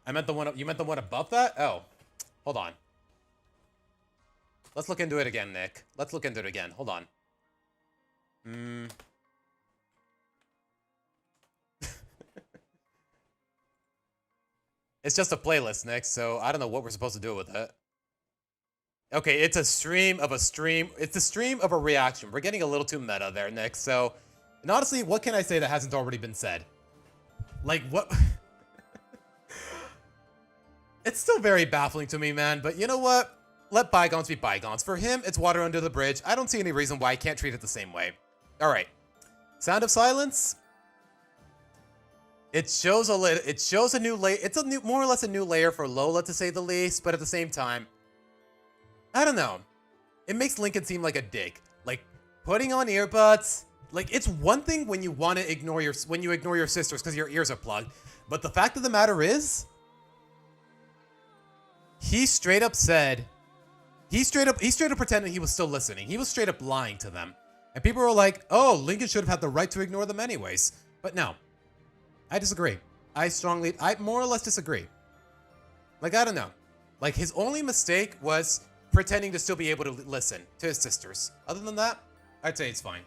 I meant the one. You meant the one above that? Oh, hold on. Let's look into it again, Nick. Let's look into it again. Hold on. It's just a playlist, Nick, so I don't know what we're supposed to do with it. Okay, it's a stream of a stream. It's a stream of a reaction. We're getting a little too meta there, Nick. So, and honestly, what can I say that hasn't already been said? Like, what? It's still very baffling to me, man. But you know what? Let bygones be bygones. For him, it's water under the bridge. I don't see any reason why I can't treat it the same way. All right. Sound of Silence. It shows a new layer. It's more or less a new layer for Lola, to say the least. But at the same time, I don't know. It makes Lincoln seem like a dick. Like putting on earbuds. Like it's one thing when you want to ignore your sisters because your ears are plugged. But the fact of the matter is, he straight up said, he straight up pretended he was still listening. He was straight up lying to them. And people were like, oh, Lincoln should have had the right to ignore them anyways. But no. I disagree. I more or less disagree. Like, I don't know. Like, his only mistake was pretending to still be able to listen to his sisters. Other than that, I'd say it's fine.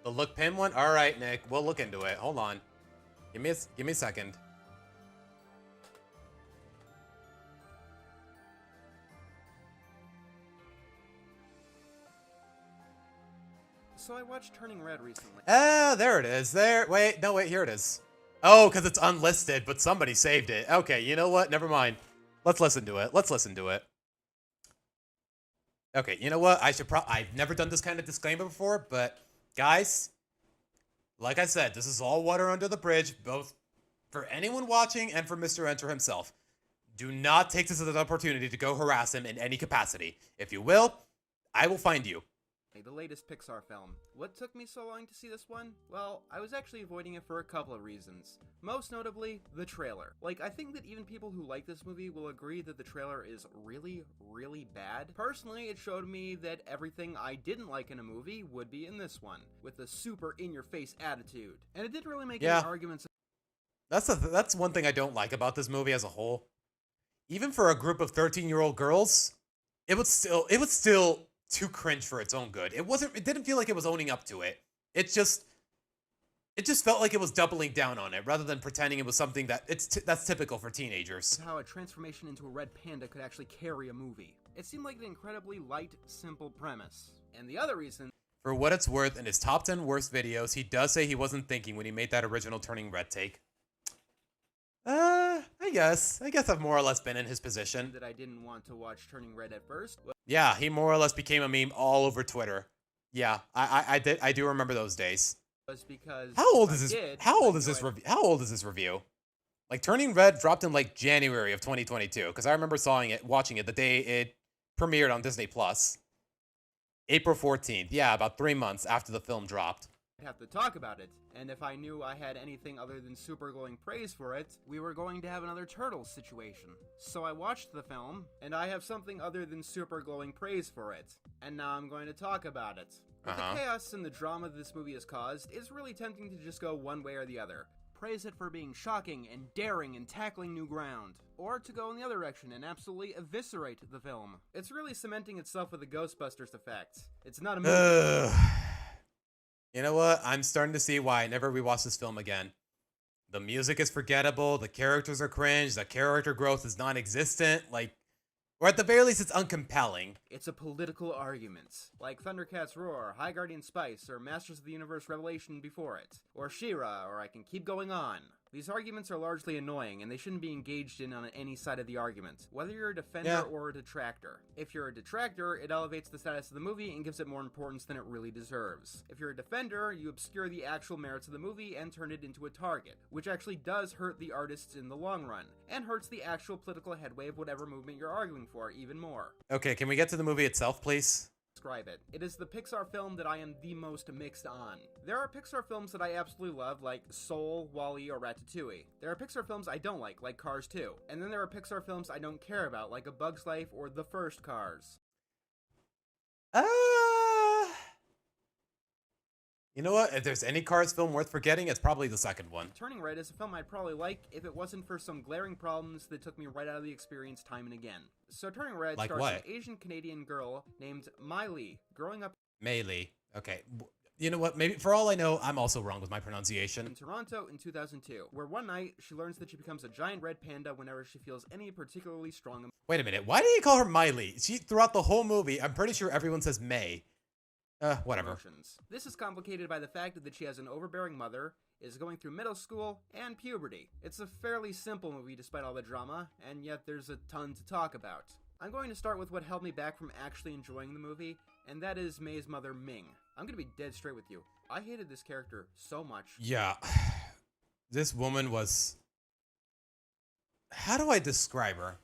The look pin one? All right, Nick. We'll look into it. Hold on. Give me a second. So I watched Turning Red recently. Ah, there it is. There. Wait, here it is. Oh, because it's unlisted, but somebody saved it. Okay, you know what? Never mind. Let's listen to it. Okay, you know what? I've never done this kind of disclaimer before, but guys, like I said, this is all water under the bridge, both for anyone watching and for Mr. Enter himself. Do not take this as an opportunity to go harass him in any capacity. If you will, I will find you. The latest Pixar film. What took me so long to see this one? Well, I was actually avoiding it for a couple of reasons. Most notably, the trailer. Like, I think that even people who like this movie will agree that the trailer is really, really bad. Personally, it showed me that everything I didn't like in a movie would be in this one, with a super in-your-face attitude. And it didn't really make any arguments. That's one thing I don't like about this movie as a whole. Even for a group of 13-year-old girls, it was still too cringe for its own good. It didn't feel like it was owning up to it. It just felt like it was doubling down on it rather than pretending it was something that's typical for teenagers. How a transformation into a red panda could actually carry a movie. It seemed like an incredibly light, simple premise. And the other reason, for what it's worth, in his top 10 worst videos, he does say he wasn't thinking when he made that original Turning Red take. I guess I've more or less been in his position. That I didn't want to watch Turning Red at first. Yeah, he more or less became a meme all over Twitter. Yeah, I do remember those days. Was because how old is this review? Like, Turning Red dropped in like January of 2022 because I remember watching it the day it premiered on Disney Plus. April 14th. Yeah, about 3 months after the film dropped. I'd have to talk about it, and if I knew I had anything other than super glowing praise for it, we were going to have another Turtles situation. So I watched the film, and I have something other than super glowing praise for it, and now I'm going to talk about it. With the chaos and the drama this movie has caused, it's really tempting to just go one way or the other. Praise it for being shocking and daring and tackling new ground, or to go in the other direction and absolutely eviscerate the film. It's really cementing itself with the Ghostbusters effect. It's not a movie. You know what? I'm starting to see why I never rewatched this film again. The music is forgettable, the characters are cringe, the character growth is non-existent, or at the very least, it's uncompelling. It's a political argument, like Thundercats Roar, High Guardian Spice, or Masters of the Universe Revelation before it, or She-Ra, or I can keep going on. These arguments are largely annoying, and they shouldn't be engaged in on any side of the argument, whether you're a defender or a detractor. If you're a detractor, it elevates the status of the movie and gives it more importance than it really deserves. If you're a defender, you obscure the actual merits of the movie and turn it into a target, which actually does hurt the artists in the long run, and hurts the actual political headway of whatever movement you're arguing for even more. Okay, can we get to the movie itself, please? Describe it. It is the Pixar film that I am the most mixed on. There are Pixar films that I absolutely love, like Soul, WALL-E, or Ratatouille. There are Pixar films I don't like Cars 2. And then there are Pixar films I don't care about, like A Bug's Life or the first Cars. You know what? If there's any Cars film worth forgetting, it's probably the second one. Turning Red is a film I'd probably like if it wasn't for some glaring problems that took me right out of the experience time and again. So Turning Red stars an Asian-Canadian girl named Miley growing up... Miley. Okay. you know what? Maybe for all I know, I'm also wrong with my pronunciation. In Toronto in 2002, where one night she learns that she becomes a giant red panda whenever she feels any particularly strong. Wait a minute. Why did he call her Miley? She throughout the whole movie, I'm pretty sure everyone says May. Whatever. Emotions. This is complicated by the fact that she has an overbearing mother, is going through middle school, and puberty. It's a fairly simple movie despite all the drama, and yet there's a ton to talk about. I'm going to start with what held me back from actually enjoying the movie, and that is May's mother, Ming. I'm gonna be dead straight with you. I hated this character so much. Yeah. This woman was... How do I describe her?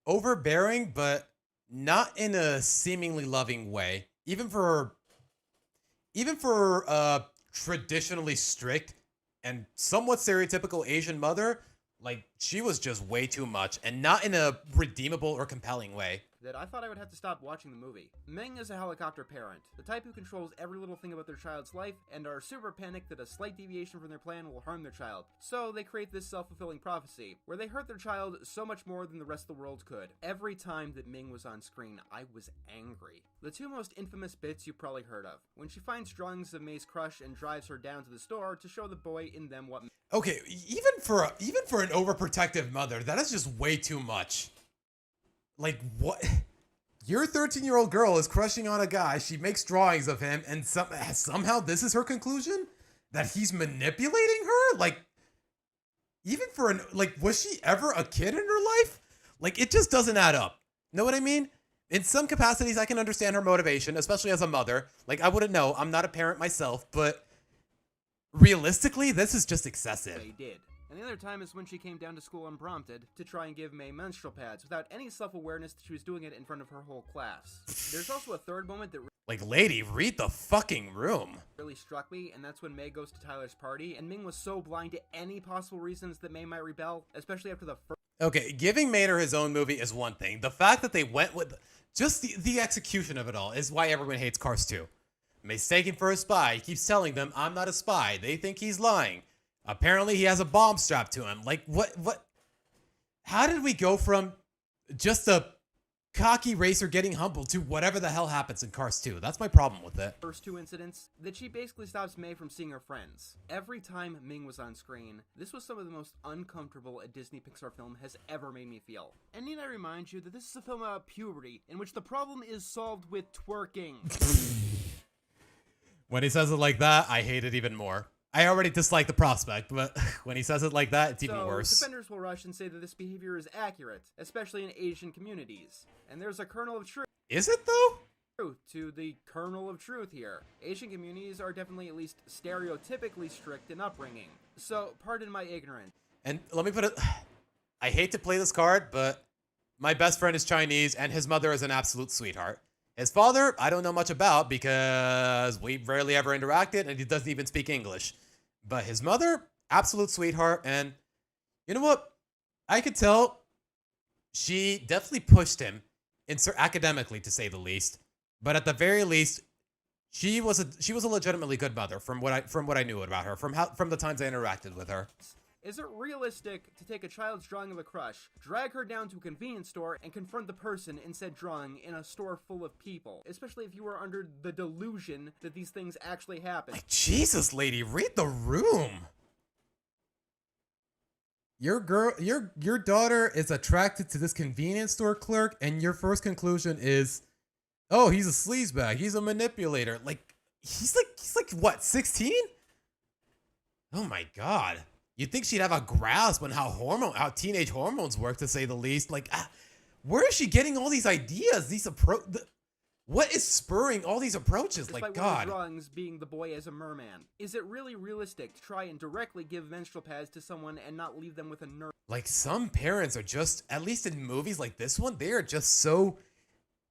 Overbearing, but not in a seemingly loving way. Even for a traditionally strict and somewhat stereotypical Asian mother, like, she was just way too much, and not in a redeemable or compelling way. That I thought I would have to stop watching the movie. Ming is a helicopter parent, the type who controls every little thing about their child's life and are super panicked that a slight deviation from their plan will harm their child. So they create this self-fulfilling prophecy, where they hurt their child so much more than the rest of the world could. Every time that Ming was on screen, I was angry. The two most infamous bits you've probably heard of. When she finds drawings of May's crush and drives her down to the store to show the boy in them what... Okay, even for an overprotective mother, that is just way too much. Like, what? Your 13-year-old girl is crushing on a guy, she makes drawings of him, and somehow this is her conclusion? That he's manipulating her? Like, even for was she ever a kid in her life? Like, it just doesn't add up. Know what I mean? In some capacities, I can understand her motivation, especially as a mother. Like, I wouldn't know, I'm not a parent myself, but realistically, this is just excessive. They did. And the other time is when she came down to school unprompted to try and give May menstrual pads without any self-awareness that she was doing it in front of her whole class. There's also a third moment that like, lady, read the fucking room. Really struck me, and that's when May goes to Tyler's party, and Ming was so blind to any possible reasons that May might rebel, especially after the first... Okay, giving Mater his own movie is one thing. The fact that they went with... Just the execution of it all is why everyone hates Cars 2. May's taken for a spy. He keeps telling them, I'm not a spy. They think he's lying. Apparently, he has a bomb strapped to him. Like, what? How did we go from just a cocky racer getting humbled to whatever the hell happens in Cars 2? That's my problem with it. First two incidents, that she basically stops May from seeing her friends. Every time Ming was on screen, this was some of the most uncomfortable a Disney Pixar film has ever made me feel. And need I remind you that this is a film about puberty, in which the problem is solved with twerking. When he says it like that, I hate it even more. I already dislike the prospect, but when he says it like that, it's even worse. Defenders will rush and say that this behavior is accurate, especially in Asian communities. And there's a kernel of truth. Is it, though? To the kernel of truth here. Asian communities are definitely at least stereotypically strict in upbringing. So, pardon my ignorance. And let me put it... I hate to play this card, but my best friend is Chinese, and his mother is an absolute sweetheart. His father, I don't know much about because we rarely ever interacted and he doesn't even speak English. But his mother, absolute sweetheart. And you know what? I could tell she definitely pushed him academically, to say the least. But at the very least, she was a legitimately good mother from what I knew about her, from the times I interacted with her. Is it realistic to take a child's drawing of a crush, drag her down to a convenience store, and confront the person in said drawing in a store full of people? Especially if you are under the delusion that these things actually happen. Like, Jesus, lady, read the room. Your daughter is attracted to this convenience store clerk, and your first conclusion is, oh, he's a sleazebag, he's a manipulator. Like, he's like what, 16? Oh my God. You'd think she'd have a grasp on how teenage hormones work, to say the least. Like, where is she getting all these ideas? What is spurring all these approaches? Despite like, one of God. the drawings being the boy as a merman. Is it really realistic to try and directly give menstrual pads to someone and not leave them with a nerve? Like, some parents are just, at least in movies like this one, they are just so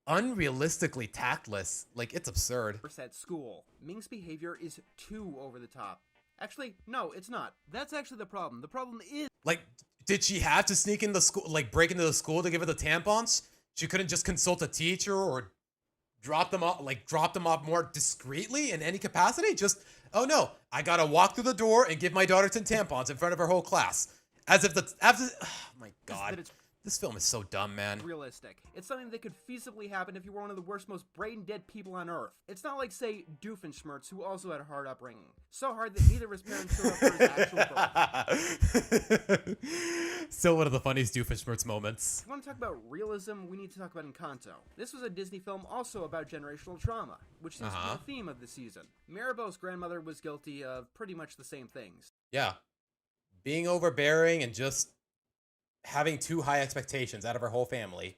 unrealistically tactless. Like, it's absurd. At school, Ming's behavior is too over the top. Actually, no, it's not. That's actually the problem. The problem is... Like, did she have to sneak in the school, like break into the school to give her the tampons? She couldn't just consult a teacher or drop them off more discreetly in any capacity? Just, oh no, I gotta walk through the door and give my daughter 10 tampons in front of her whole class. As if oh my God. This film is so dumb, man. realistic. It's something that could feasibly happen if you were one of the worst, most brain-dead people on Earth. It's not like, say, Doofenshmirtz, who also had a hard upbringing. So hard that neither of his parents showed up for his actual birth. Still one of the funniest Doofenshmirtz moments. If you want to talk about realism, we need to talk about Encanto. This was a Disney film also about generational trauma, which seems to be the theme of the season. Mirabel's grandmother was guilty of pretty much the same things. Yeah. Being overbearing and just having too high expectations out of her whole family.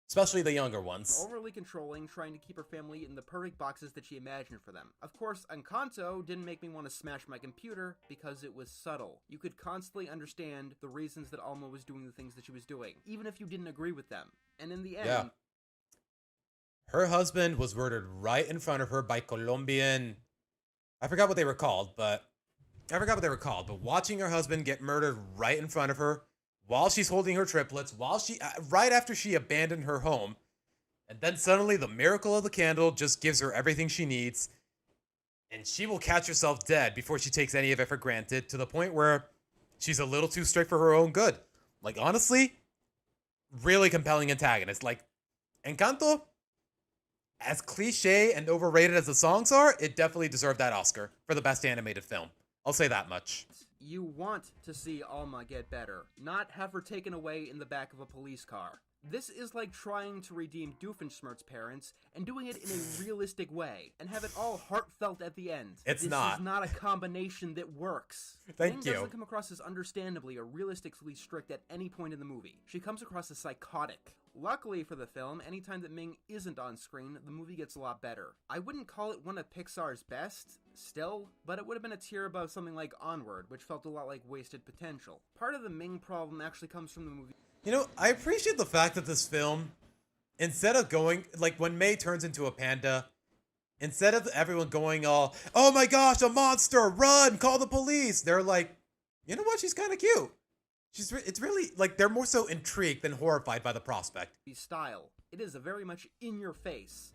Especially the younger ones. Overly controlling, trying to keep her family in the perfect boxes that she imagined for them. Of course, Encanto didn't make me want to smash my computer because it was subtle. You could constantly understand the reasons that Alma was doing the things that she was doing, even if you didn't agree with them. And in the end... Her husband was murdered right in front of her by Colombian... I forgot what they were called, but watching her husband get murdered right in front of her, while she's holding her triplets, right after she abandoned her home, and then suddenly the miracle of the candle just gives her everything she needs, and she will catch herself dead before she takes any of it for granted, to the point where she's a little too strict for her own good. Like, honestly, really compelling antagonist. Like, Encanto, as cliche and overrated as the songs are, it definitely deserved that Oscar for the best animated film. I'll say that much. You want to see Alma get better, not have her taken away in the back of a police car. This is like trying to redeem Doofenshmirtz's parents and doing it in a realistic way, and have it all heartfelt at the end. This is not a combination that works. Thank you. Ming doesn't come across as understandably or realistically strict at any point in the movie. She comes across as psychotic. Luckily for the film, anytime that Ming isn't on screen, the movie gets a lot better. I wouldn't call it one of Pixar's best, still, but it would have been a tier above something like Onward, which felt a lot like wasted potential. Part of the Ming problem actually comes from the movie. You know, I appreciate the fact that this film, instead of going, like when May turns into a panda, instead of everyone going all, oh my gosh, a monster, run, call the police, they're like, you know what, she's kind of cute. It's really, like, they're more so intrigued than horrified by the prospect. Style. It is a very much in your face.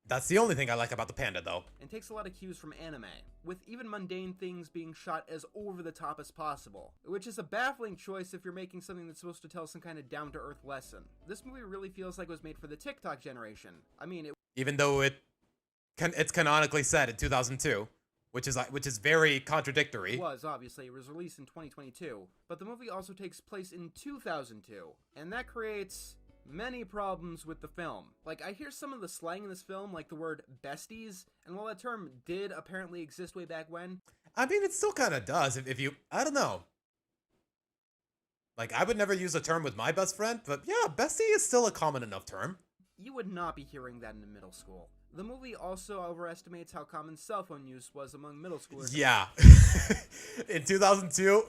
That's the only thing I like about the panda, though. And takes a lot of cues from anime, with even mundane things being shot as over the top as possible, which is a baffling choice if you're making something that's supposed to tell some kind of down-to-earth lesson. This movie really feels like it was made for the TikTok generation. I mean, even though it's canonically set in 2002. Which is very contradictory. It was, obviously. It was released in 2022. But the movie also takes place in 2002. And that creates many problems with the film. Like, I hear some of the slang in this film, like the word besties, and while that term did apparently exist way back when... I mean, it still kind of does, if you... I don't know. Like, I would never use a term with my best friend, but yeah, bestie is still a common enough term. You would not be hearing that in middle school. The movie also overestimates how common cell phone use was among middle schoolers. Yeah. In 2002,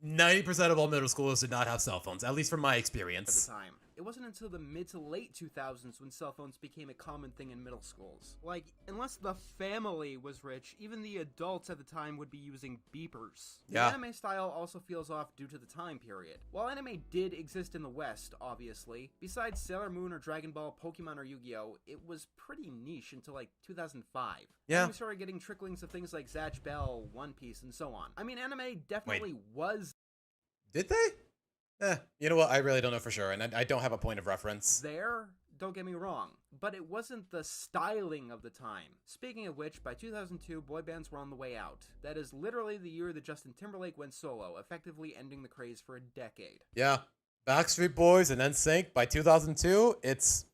90% of all middle schoolers did not have cell phones, at least from my experience. At the time. It wasn't until the mid to late 2000s when cell phones became a common thing in middle schools. Like, unless the family was rich, even the adults at the time would be using beepers. Yeah. The anime style also feels off due to the time period. While anime did exist in the West, obviously, besides Sailor Moon or Dragon Ball, Pokemon, or Yu-Gi-Oh!, it was pretty niche until like 2005. Yeah. And we started getting tricklings of things like Zatch Bell, One Piece, and so on. I mean, anime definitely was... Did they? You know what? I really don't know for sure, and I don't have a point of reference. There, don't get me wrong, but it wasn't the styling of the time. Speaking of which, by 2002, boy bands were on the way out. That is literally the year that Justin Timberlake went solo, effectively ending the craze for a decade. Yeah. Backstreet Boys and NSYNC, by 2002, it's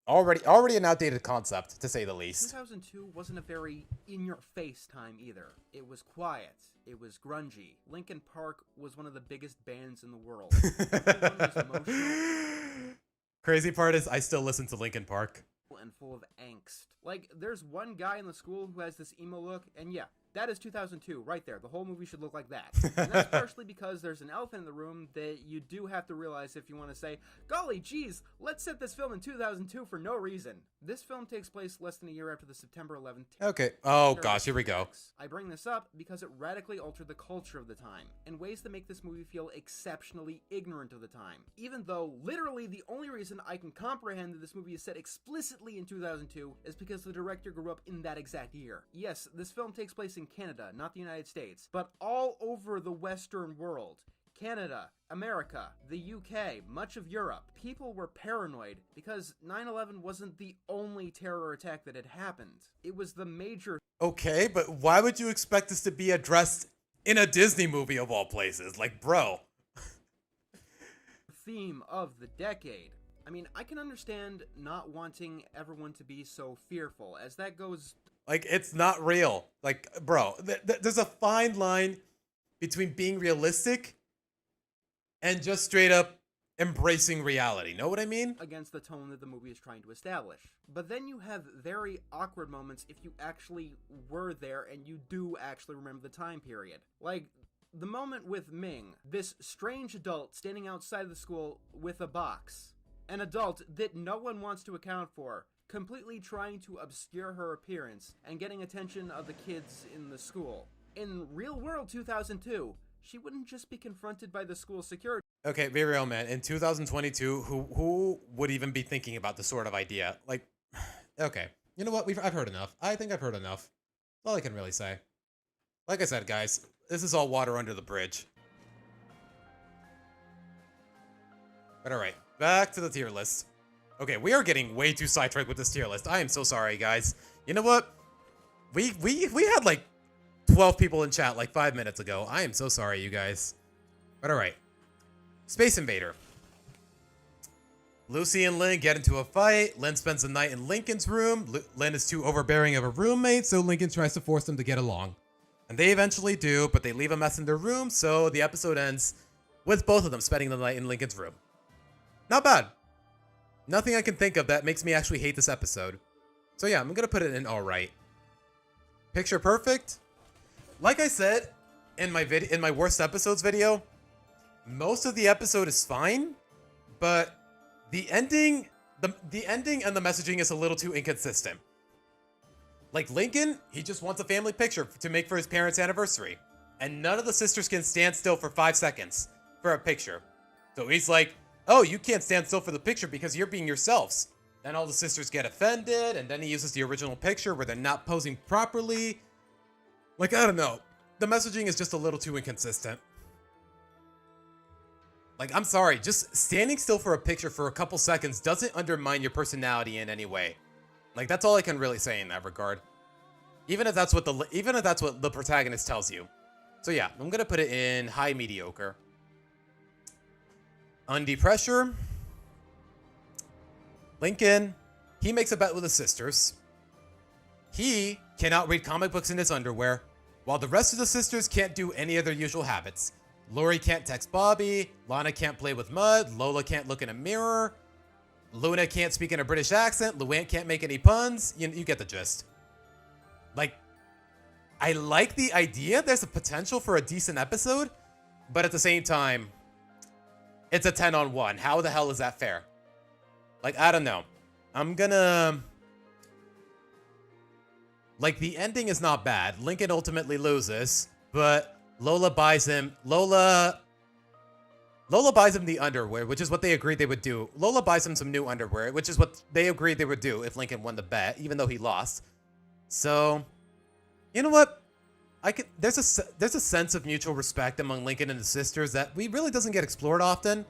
already an outdated concept, to say the least. 2002 wasn't a very in-your-face time either. It was quiet. It was grungy. Linkin Park was one of the biggest bands in the world. Everyone was emotional. Crazy part is I still listen to Linkin Park. And full of angst. Like, there's one guy in the school who has this emo look, and yeah, that is 2002, right there. The whole movie should look like that. And that's partially because there's an elephant in the room that you do have to realize if you want to say, golly, geez, let's set this film in 2002 for no reason. This film takes place less than a year after the September 11th. Okay. Oh, gosh, here we go. I bring this up because it radically altered the culture of the time, in ways that make this movie feel exceptionally ignorant of the time. Even though, literally, the only reason I can comprehend that this movie is set explicitly in 2002 is because the director grew up in that exact year. Yes, this film takes place in Canada, not the United States, but all over the Western world. Canada, America, the UK, much of Europe, people were paranoid because 9/11 wasn't the only terror attack that had happened. It was the major Okay, but why would you expect this to be addressed in a Disney movie of all places? Like, bro. theme of the decade. I mean, I can understand not wanting everyone to be so fearful, as that goes... Like, it's not real. Like, bro, there's a fine line between being realistic and just straight up embracing reality. Know what I mean? Against the tone that the movie is trying to establish. But then you have very awkward moments if you actually were there and you do actually remember the time period. Like, the moment with Ming, this strange adult standing outside the school with a box. An adult that no one wants to account for, completely trying to obscure her appearance and getting attention of the kids in the school. In real world 2002, she wouldn't just be confronted by the school security. Okay, be real, man. In 2022, who would even be thinking about this sort of idea? Like, okay, you know what? I've heard enough. I think I've heard enough. That's all I can really say. Like I said, guys, this is all water under the bridge. But all right, back to the tier list. Okay, we are getting way too sidetracked with this tier list. I am so sorry, guys. You know what? We had like 12 people in chat like 5 minutes ago. I am so sorry, you guys. But all right. Space Invader. Lucy and Lynn get into a fight. Lynn spends the night in Lincoln's room. Lynn is too overbearing of a roommate, so Lincoln tries to force them to get along. And they eventually do, but they leave a mess in their room, so the episode ends with both of them spending the night in Lincoln's room. Not bad. Nothing I can think of that makes me actually hate this episode. So yeah, I'm gonna put it in alright. Picture perfect. Like I said in my worst episodes video, most of the episode is fine, but the ending and the messaging is a little too inconsistent. Like Lincoln, he just wants a family picture to make for his parents' anniversary, and none of the sisters can stand still for 5 seconds for a picture. So he's like, oh, you can't stand still for the picture because you're being yourselves. Then all the sisters get offended, and then he uses the original picture where they're not posing properly. Like, I don't know. The messaging is just a little too inconsistent. Like, I'm sorry, just standing still for a picture for a couple seconds doesn't undermine your personality in any way. Like, that's all I can really say in that regard. Even if that's what the protagonist tells you. So yeah, I'm gonna put it in high mediocre. Undie pressure. Lincoln, he makes a bet with his sisters. He cannot read comic books in his underwear, while the rest of the sisters can't do any of their usual habits. Lori can't text Bobby, Lana can't play with mud, Lola can't look in a mirror, Luna can't speak in a British accent, Luann can't make any puns. You get the gist. Like, I like the idea. There's a potential for a decent episode, but at the same time, it's a 10 on 1. How the hell is that fair? Like, I don't know. I'm gonna... Like, the ending is not bad. Lincoln ultimately loses, but Lola buys him... Lola buys him the underwear, which is what they agreed they would do. Lola buys him some new underwear, which is what they agreed they would do if Lincoln won the bet, even though he lost. So, you know what? There's a sense of mutual respect among Lincoln and his sisters that really doesn't get explored often.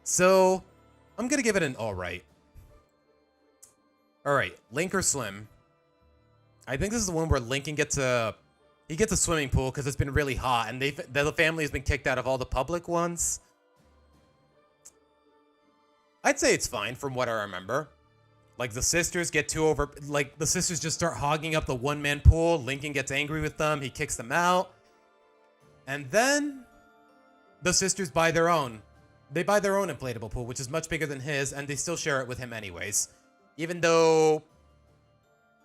So, I'm gonna give it an alright. Alright, Link or Slim. I think this is the one where Lincoln gets a swimming pool because it's been really hot, and the family has been kicked out of all the public ones. I'd say it's fine from what I remember. Like, the sisters get the sisters just start hogging up the one-man pool. Lincoln gets angry with them. He kicks them out. And then the sisters buy their own. They buy their own inflatable pool, which is much bigger than his, and they still share it with him anyways. Even though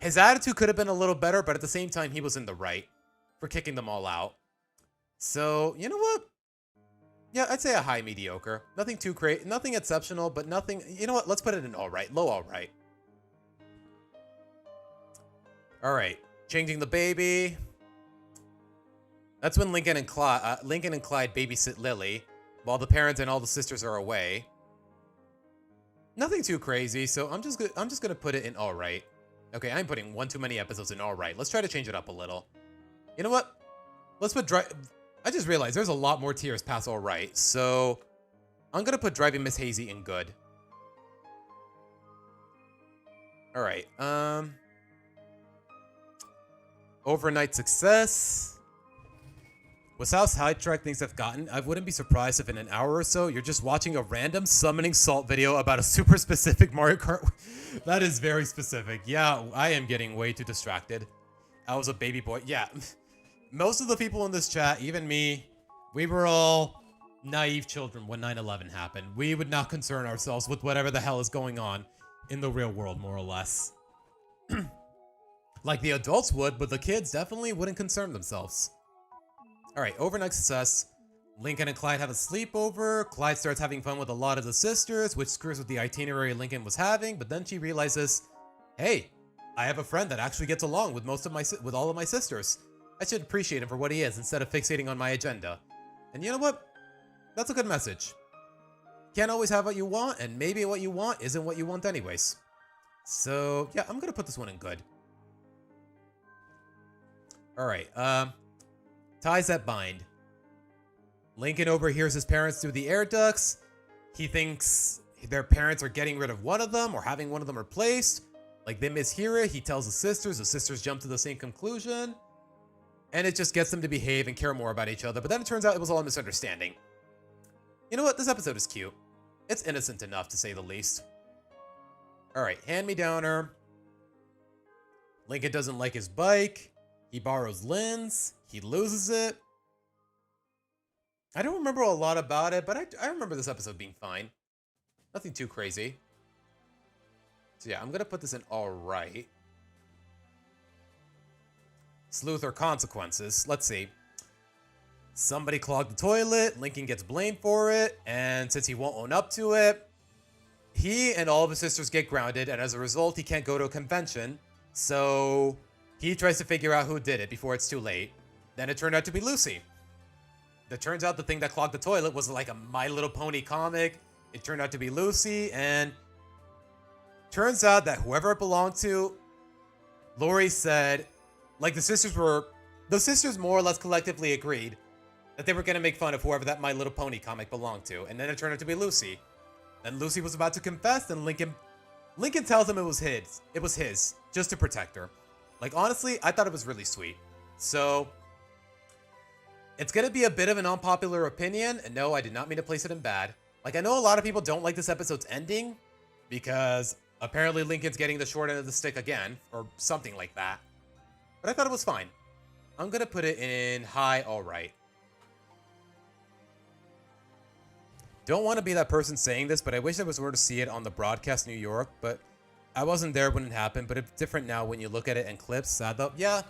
his attitude could have been a little better, but at the same time, he was in the right for kicking them all out. So, you know what? Yeah, I'd say a high mediocre. Nothing too great, nothing exceptional, but nothing... You know what? Let's put it in alright. Low alright. Alright. Changing the baby. That's when Lincoln and Clyde babysit Lily, while the parents and all the sisters are away. Nothing too crazy, so I'm just gonna put it in alright. Okay, I'm putting one too many episodes in alright. Let's try to change it up a little. You know what? Let's put I just realized there's a lot more tiers past all right, so I'm gonna put driving Miss Hazy in good. All right, overnight success. With how sidetracked things have gotten, I wouldn't be surprised if in an hour or so, you're just watching a random summoning salt video about a super specific Mario Kart. That is very specific. Yeah, I am getting way too distracted. I was a baby boy. Yeah, most of the people in this chat, even me, we were all naive children when 9/11 happened. We would not concern ourselves with whatever the hell is going on in the real world, more or less. Like the adults would, but the kids definitely wouldn't concern themselves. Alright, overnight success. Lincoln and Clyde have a sleepover. Clyde starts having fun with a lot of the sisters, which screws with the itinerary Lincoln was having, but then she realizes, hey, I have a friend that actually gets along with with all of my sisters. I should appreciate him for what he is instead of fixating on my agenda. And you know what? That's a good message. Can't always have what you want, and maybe what you want isn't what you want anyways. So, yeah, I'm gonna put this one in good. Alright, ties that bind. Lincoln overhears his parents through the air ducts. He thinks their parents are getting rid of one of them or having one of them replaced. Like, they mishear it. He tells the sisters jump to the same conclusion. And it just gets them to behave and care more about each other. But then it turns out it was all a misunderstanding. You know what? This episode is cute. It's innocent enough, to say the least. Alright, hand-me-downer. Lincoln doesn't like his bike. He borrows Lynn's. He loses it. I don't remember a lot about it, but I remember this episode being fine. Nothing too crazy. So yeah, I'm going to put this in alright. Sleuth or consequences. Let's see. Somebody clogged the toilet. Lincoln gets blamed for it. And since he won't own up to it, he and all of his sisters get grounded. And as a result, he can't go to a convention. So he tries to figure out who did it before it's too late. Then it turned out to be Lucy. It turns out the thing that clogged the toilet was like a My Little Pony comic. It turned out to be Lucy. And turns out that whoever it belonged to, Lori said, like the sisters more or less collectively agreed that they were going to make fun of whoever that My Little Pony comic belonged to. And then it turned out to be Lucy. Then Lucy was about to confess, and Lincoln tells him it was his. It was his, just to protect her. Like, honestly, I thought it was really sweet. So, it's going to be a bit of an unpopular opinion, and no, I did not mean to place it in bad. Like, I know a lot of people don't like this episode's ending, because apparently Lincoln's getting the short end of the stick again, or something like that. But I thought it was fine. I'm going to put it in high alright. Don't want to be that person saying this, but I wish I was were to see it on the broadcast New York, but I wasn't there when it happened, but it's different now when you look at it in clips. Sad though. Yeah.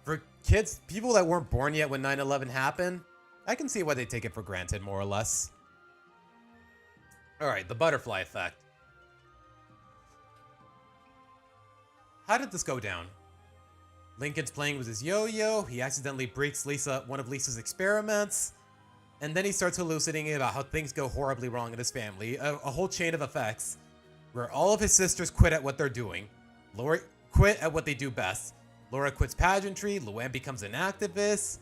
For kids, people that weren't born yet when 9/11 happened, I can see why they take it for granted, more or less. Alright, the butterfly effect. How did this go down? Lincoln's playing with his yo-yo. He accidentally breaks one of Lisa's experiments. And then he starts hallucinating about how things go horribly wrong in his family. A whole chain of effects where all of his sisters quit at what they're doing. Laura quit at what they do best. Laura quits pageantry. Luann becomes an activist.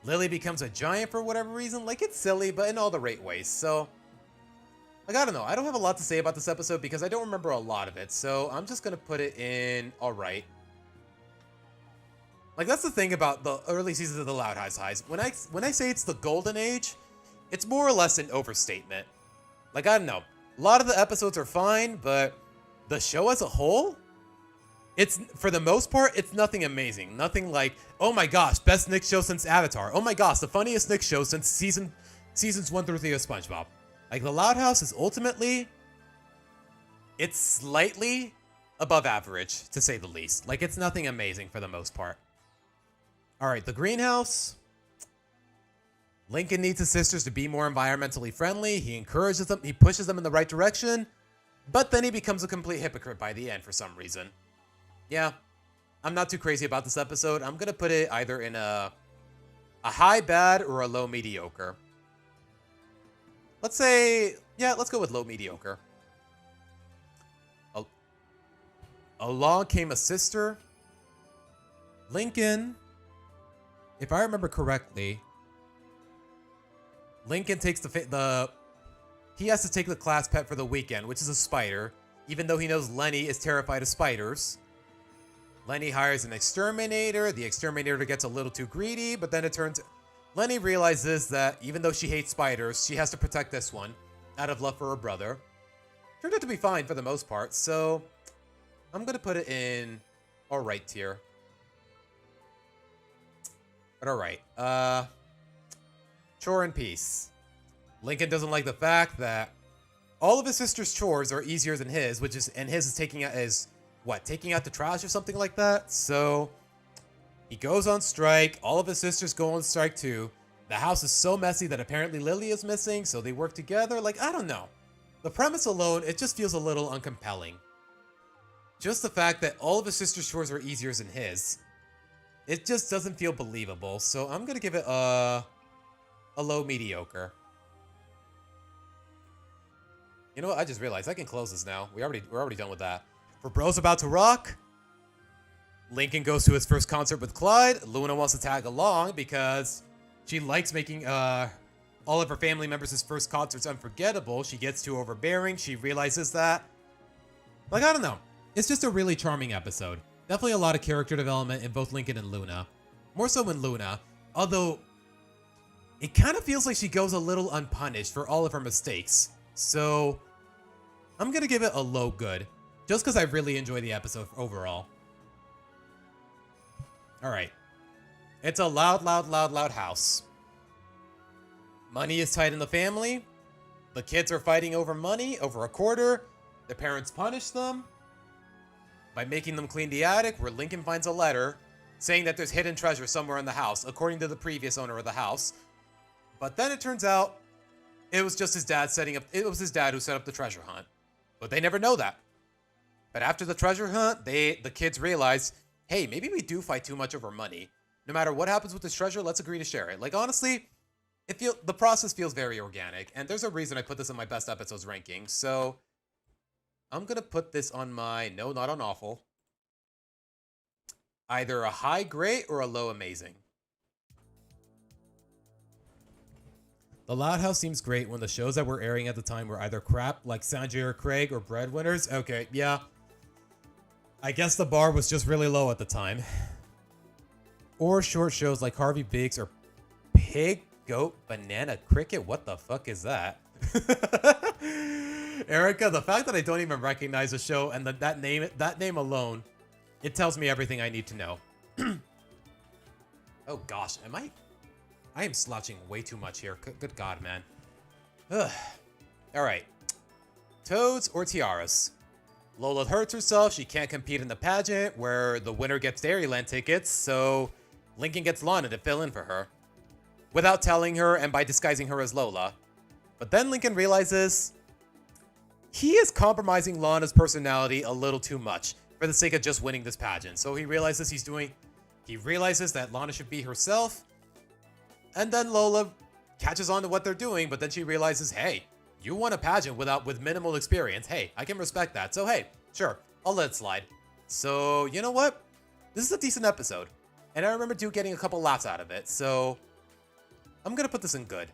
Lily becomes a giant for whatever reason. Like, it's silly, but in all the right ways. So, like, I don't know. I don't have a lot to say about this episode because I don't remember a lot of it. So, I'm just going to put it in alright. Like, that's the thing about the early seasons of the Loud Highs. When I say it's the golden age, it's more or less an overstatement. Like, I don't know. A lot of the episodes are fine, but the show as a whole, it's, for the most part, it's nothing amazing. Nothing like, oh my gosh, best Nick show since Avatar. Oh my gosh, the funniest Nick show since seasons 1 through 3 of SpongeBob. Like, the Loud House is ultimately, it's slightly above average, to say the least. Like, it's nothing amazing for the most part. Alright, the greenhouse. Lincoln needs his sisters to be more environmentally friendly. He encourages them, he pushes them in the right direction, but then he becomes a complete hypocrite by the end for some reason. Yeah, I'm not too crazy about this episode. I'm going to put it either in a high bad or a low mediocre. Let's say, yeah, let's go with low mediocre. Along came a sister. Lincoln if I remember correctly, Lincoln takes he has to take the class pet for the weekend, which is a spider, even though he knows Lenny is terrified of spiders. Lenny hires an exterminator. The exterminator gets a little too greedy, but then Lenny realizes that even though she hates spiders, she has to protect this one out of love for her brother. Turned out to be fine for the most part, so I'm going to put it in alright tier. But alright. Chore and peace. Lincoln doesn't like the fact that all of his sister's chores are easier than his, and his is taking out the trash or something like that. So he goes on strike. All of his sisters go on strike too. The house is so messy that apparently Lily is missing, so they work together. Like, I don't know. The premise alone, it just feels a little uncompelling. Just the fact that all of his sister's chores are easier than his, it just doesn't feel believable. So I'm gonna give it a low mediocre. You know what? I just realized I can close this now. We're already done with that. For Bros About to Rock, Lincoln goes to his first concert with Clyde. Luna wants to tag along because she likes making all of her family members' first concerts unforgettable. She gets too overbearing. She realizes that. Like, I don't know. It's just a really charming episode. Definitely a lot of character development in both Lincoln and Luna. More so in Luna, although it kind of feels like she goes a little unpunished for all of her mistakes. So I'm going to give it a low good, just because I really enjoy the episode overall. Alright. It's a loud house. Money is tight in the family. The kids are fighting over money, over a quarter. The parents punish them by making them clean the attic, where Lincoln finds a letter saying that there's hidden treasure somewhere in the house, according to the previous owner of the house. But then it turns out it was just his dad it was his dad who set up the treasure hunt. But they never know that. But after the treasure hunt, the kids realize, hey, maybe we do fight too much over money. No matter what happens with this treasure, let's agree to share it. Like, honestly, the process feels very organic, and there's a reason I put this in my best episodes ranking. So I'm gonna put this on my no, not on awful. Either a high great or a low amazing. The Loud House seems great when the shows that were airing at the time were either crap, like Sanjay or Craig, or Breadwinners. Okay, yeah. I guess the bar was just really low at the time. Or short shows like Harvey Biggs or Pig, Goat, Banana, Cricket. What the fuck is that? Erica, the fact that I don't even recognize the show and that name alone, it tells me everything I need to know. Oh gosh, I am slouching way too much here. Good God, man. Ugh. All right. Toads or tiaras? Lola hurts herself. She can't compete in the pageant where the winner gets Dairyland tickets, so Lincoln gets Lana to fill in for her without telling her and by disguising her as Lola. But then Lincoln realizes he is compromising Lana's personality a little too much for the sake of just winning this pageant. So he realizes that Lana should be herself. And then Lola catches on to what they're doing, but then she realizes, hey, you won a pageant with minimal experience. Hey, I can respect that. So hey, sure, I'll let it slide. So you know what? This is a decent episode. And I remember Duke getting a couple laughs out of it. So I'm going to put this in good.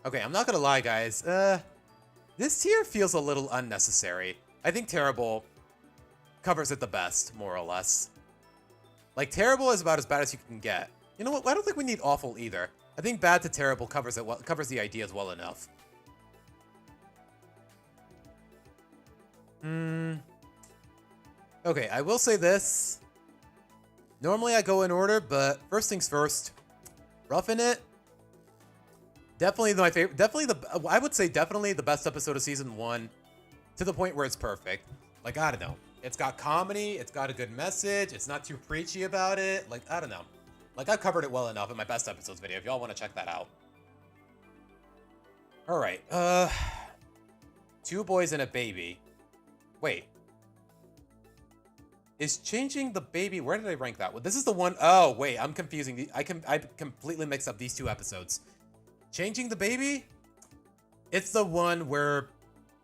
Okay, I'm not going to lie, guys. This tier feels a little unnecessary. I think Terrible covers it the best, more or less. Like, Terrible is about as bad as you can get. You know what? I don't think we need Awful either. I think Bad to Terrible covers the ideas well enough. Okay, I will say this. Normally I go in order, but first things first. Roughing It. Definitely my favorite. I would say definitely the best episode of season 1, to the point where it's perfect. Like, I don't know. It's got comedy. It's got a good message. It's not too preachy about it. Like, I don't know. Like, I've covered it well enough in my best episodes video if y'all want to check that out. All right. 2 Boys and a Baby. Wait. Is Changing the Baby... Where did I rank that one? This is the one... Oh, wait. I'm confusing. I completely mixed up these 2 episodes. Changing the Baby? It's the one where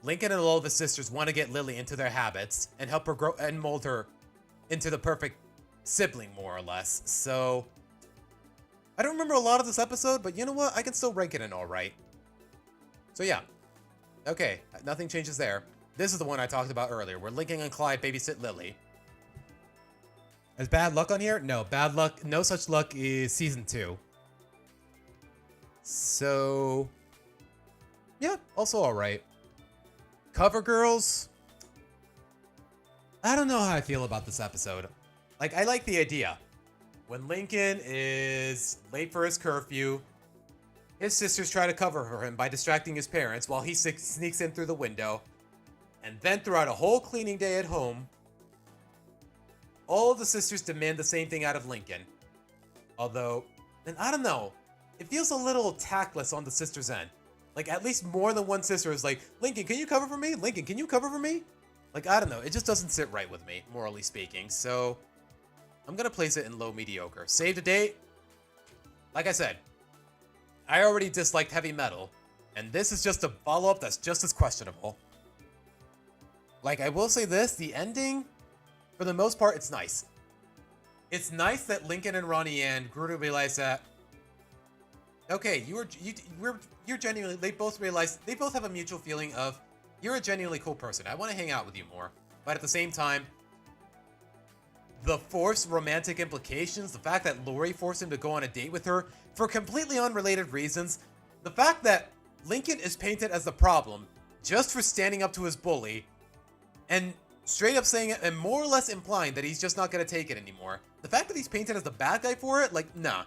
Lincoln and all of his sisters want to get Lily into their habits and help her grow and mold her into the perfect sibling, more or less. So, I don't remember a lot of this episode, but you know what? I can still rank it an alright. So yeah. Okay, nothing changes there. This is the one I talked about earlier, where Lincoln and Clyde babysit Lily. Is bad luck on here? No, bad luck. No such luck is season 2. So, yeah, also alright. Cover Girls. I don't know how I feel about this episode. Like, I like the idea. When Lincoln is late for his curfew, his sisters try to cover for him by distracting his parents while he sneaks in through the window. And then throughout a whole cleaning day at home, all of the sisters demand the same thing out of Lincoln. Although, and I don't know, it feels a little tactless on the sisters' end. Like, at least more than one sister is like, Lincoln, can you cover for me? Lincoln, can you cover for me? Like, I don't know, it just doesn't sit right with me, morally speaking. So, I'm gonna place it in low mediocre. Save the date. Like I said, I already disliked heavy metal, and this is just a follow-up that's just as questionable. Like, I will say this, the ending, for the most part, it's nice. It's nice that Lincoln and Ronnie Ann grew to realize that, okay, you're genuinely, they both realize, they both have a mutual feeling of, you're a genuinely cool person. I want to hang out with you more. But at the same time, the forced romantic implications, the fact that Lori forced him to go on a date with her for completely unrelated reasons, the fact that Lincoln is painted as the problem just for standing up to his bully, and straight up saying it and more or less implying that he's just not going to take it anymore. The fact that he's painted as the bad guy for it, like, nah,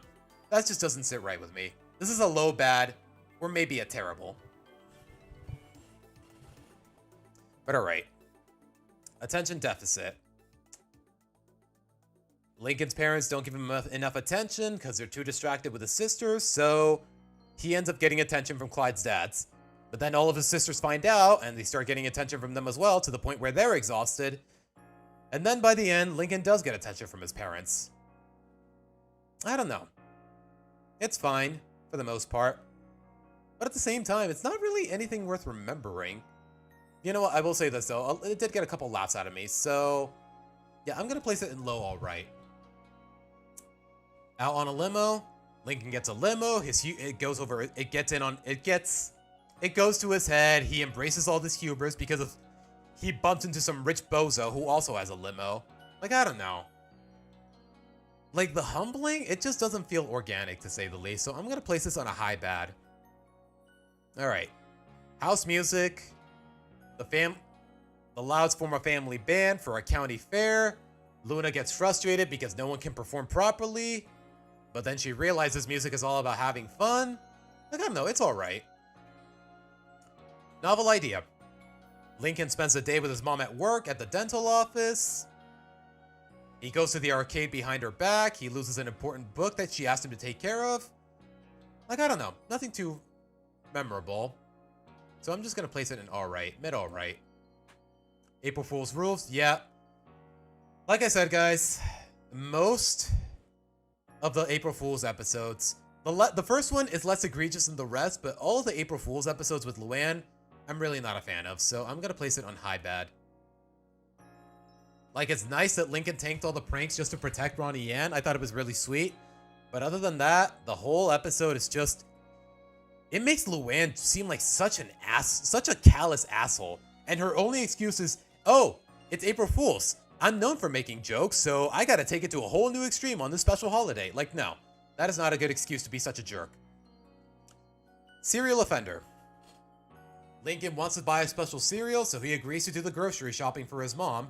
that just doesn't sit right with me. This is a low bad, or maybe a terrible. But alright. Attention deficit. Lincoln's parents don't give him enough attention because they're too distracted with his sisters, so he ends up getting attention from Clyde's dads. But then all of his sisters find out, and they start getting attention from them as well, to the point where they're exhausted. And then by the end, Lincoln does get attention from his parents. I don't know. It's fine, for the most part. But at the same time, it's not really anything worth remembering. You know what, I will say this though, it did get a couple laughs out of me, so yeah, I'm gonna place it in low alright. Out on a limo, Lincoln gets a limo, it goes to his head, he embraces all this hubris because he bumps into some rich bozo who also has a limo. Like, I don't know. Like, the humbling, it just doesn't feel organic to say the least, so I'm gonna place this on a high bad. Alright. House music. The Louds form a family band for a county fair. Luna gets frustrated because no one can perform properly. But then she realizes music is all about having fun. Like, I don't know, it's alright. Novel idea. Lincoln spends the day with his mom at work at the dental office. He goes to the arcade behind her back. He loses an important book that she asked him to take care of. Like, I don't know. Nothing too memorable. So I'm just going to place it in alright. Mid-alright. April Fool's Rules. Yeah. Like I said, guys, most of the April Fool's episodes, the first one is less egregious than the rest, but all of the April Fool's episodes with Luann, I'm really not a fan of, so I'm going to place it on high bad. Like, it's nice that Lincoln tanked all the pranks just to protect Ronnie Ann. I thought it was really sweet. But other than that, the whole episode is just... It makes Luann seem like such a callous asshole. And her only excuse is, oh, it's April Fool's. I'm known for making jokes, so I gotta take it to a whole new extreme on this special holiday. Like, no. That is not a good excuse to be such a jerk. Serial offender. Lincoln wants to buy a special cereal, so he agrees to do the grocery shopping for his mom.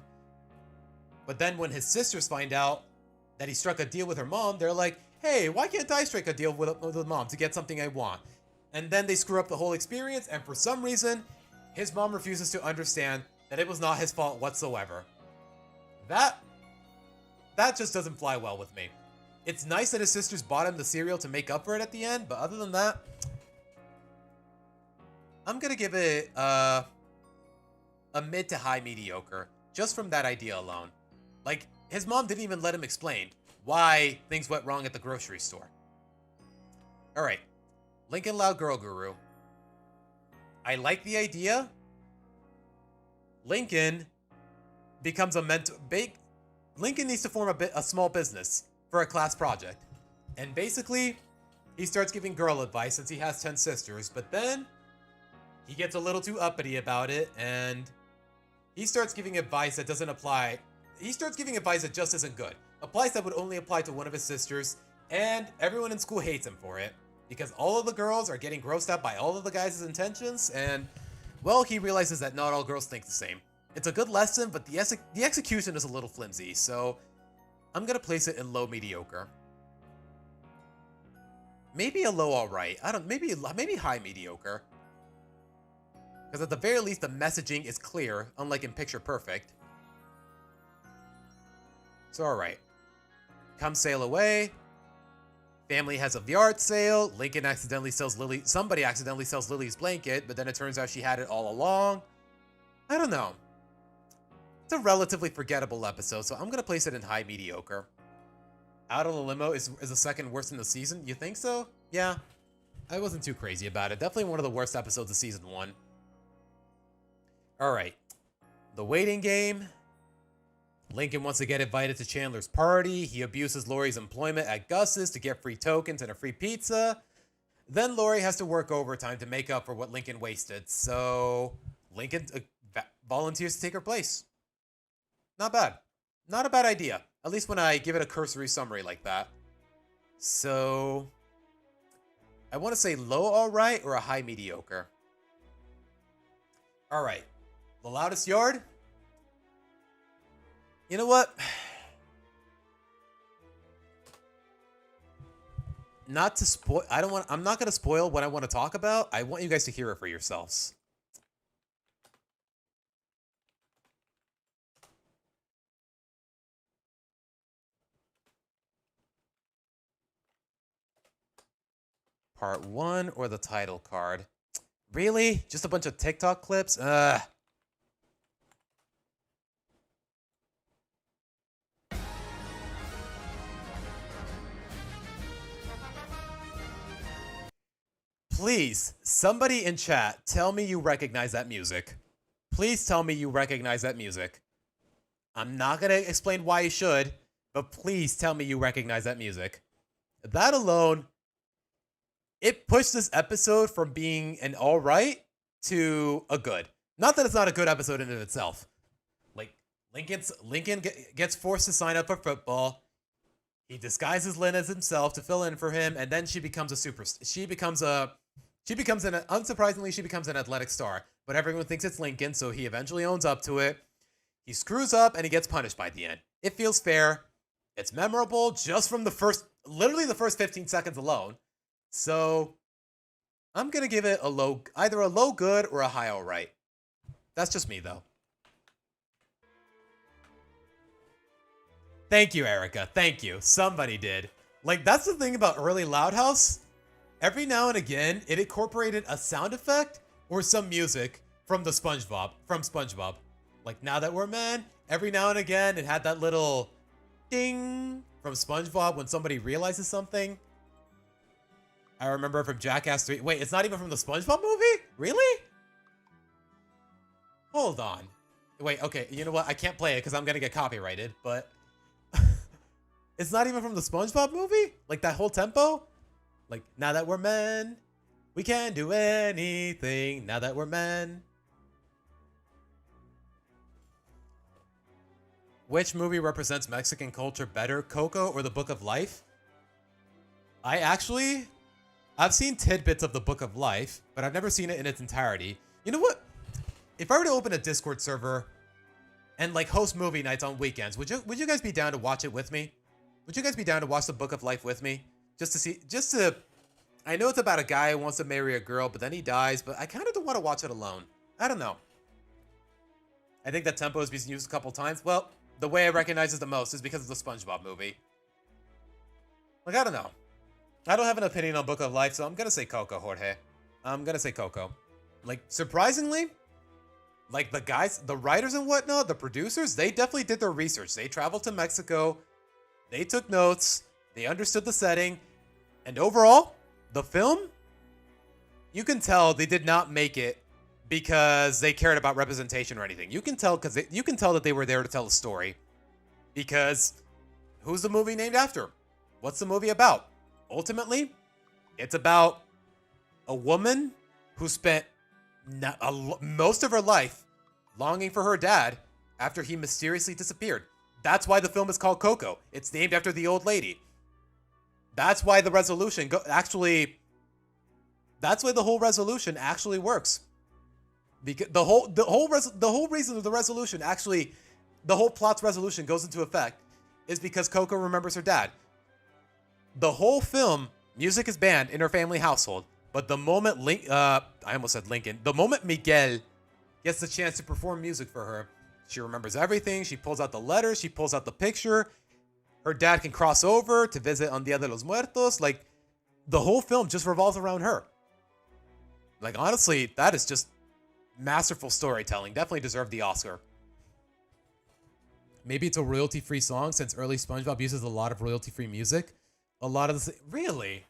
But then when his sisters find out that he struck a deal with her mom, they're like, hey, why can't I strike a deal with mom to get something I want? And then they screw up the whole experience, and for some reason, his mom refuses to understand that it was not his fault whatsoever. That just doesn't fly well with me. It's nice that his sisters bought him the cereal to make up for it at the end, but other than that, I'm gonna give it a mid to high mediocre, just from that idea alone. Like, his mom didn't even let him explain why things went wrong at the grocery store. Alright, Lincoln Loud Girl Guru. I like the idea. Lincoln becomes a mentor. Lincoln needs to form a small business for a class project. And basically, he starts giving girl advice since he has 10 sisters, but then he gets a little too uppity about it, and he starts giving advice that doesn't apply. He starts giving advice that just isn't good. Advice that would only apply to one of his sisters, and everyone in school hates him for it, because all of the girls are getting grossed out by all of the guys' intentions, and, well, he realizes that not all girls think the same. It's a good lesson, but the execution is a little flimsy, so I'm gonna place it in low mediocre. Maybe a low alright. Maybe high mediocre. Because at the very least, the messaging is clear, unlike in Picture Perfect. So alright. Come sail away. Family has a yard sale. Lincoln accidentally sells Lily. Somebody accidentally sells Lily's blanket, but then it turns out she had it all along. I don't know. It's a relatively forgettable episode, so I'm gonna place it in high mediocre. Out of the Limo is the second worst in the season. You think so? Yeah. I wasn't too crazy about it. Definitely one of the worst episodes of season 1. Alright. The waiting game. Lincoln wants to get invited to Chandler's party. He abuses Lori's employment at Gus's to get free tokens and a free pizza. Then Lori has to work overtime to make up for what Lincoln wasted. So Lincoln volunteers to take her place. Not bad. Not a bad idea. At least when I give it a cursory summary like that. So I want to say low alright or a high mediocre. Alright. The Loudest Yard? You know what? Not to spoil, I'm not going to spoil what I want to talk about. I want you guys to hear it for yourselves. Part 1 or the title card? Really? Just a bunch of TikTok clips? Please, somebody in chat, tell me you recognize that music. Please tell me you recognize that music. I'm not going to explain why you should, but please tell me you recognize that music. That alone, it pushed this episode from being an alright to a good. Not that it's not a good episode in and of itself. Like, Lincoln gets forced to sign up for football. He disguises Lynn as himself to fill in for him, and then she becomes unsurprisingly, she becomes an athletic star. But everyone thinks it's Lincoln, so he eventually owns up to it. He screws up, and he gets punished by the end. It feels fair. It's memorable just from literally the first 15 seconds alone. So I'm going to give it either a low good or a high alright. That's just me, though. Thank you, Erica. Thank you. Somebody did. Like, that's the thing about early Loud House. Every now and again, it incorporated a sound effect or some music from SpongeBob. Like, Now That We're Men, every now and again, it had that little ding from SpongeBob when somebody realizes something. I remember from Jackass 3. Wait, it's not even from the SpongeBob movie? Really? Hold on. Wait, okay, you know what? I can't play it because I'm going to get copyrighted, but it's not even from the SpongeBob movie? Like that whole tempo? Like, now that we're men, we can do anything. Now that we're men. Which movie represents Mexican culture better, Coco or The Book of Life? I've seen tidbits of The Book of Life, but I've never seen it in its entirety. You know what? If I were to open a Discord server and like host movie nights on weekends, would you guys be down to watch it with me? Would you guys be down to watch The Book of Life with me? I know it's about a guy who wants to marry a girl, but then he dies, but I kind of don't want to watch it alone. I don't know. I think that tempo has been used a couple times. Well, the way I recognize it the most is because of the SpongeBob movie. Like, I don't know. I don't have an opinion on Book of Life, so I'm going to say Coco, Jorge. I'm going to say Coco. Like, surprisingly, like the writers and whatnot, the producers, they definitely did their research. They traveled to Mexico. They took notes. They understood the setting. And overall, the film, you can tell they did not make it because they cared about representation or anything. You can tell that they were there to tell a story. Because who's the movie named after? What's the movie about? Ultimately, it's about a woman who spent most of her life longing for her dad after he mysteriously disappeared. That's why the film is called Coco. It's named after the old lady. That's why the resolution that's why the whole resolution actually works. Because the whole reason of the resolution actually, the whole plot's resolution goes into effect is because Coco remembers her dad. The whole film, music is banned in her family household, but the moment I almost said Lincoln, the moment Miguel gets the chance to perform music for her, she remembers everything. She pulls out the letters, she pulls out the picture. Her dad can cross over to visit on Dia de los Muertos. Like, the whole film just revolves around her. Like, honestly, that is just masterful storytelling. Definitely deserved the Oscar. Maybe it's a royalty-free song since early SpongeBob uses a lot of royalty-free music. A lot of the... Really?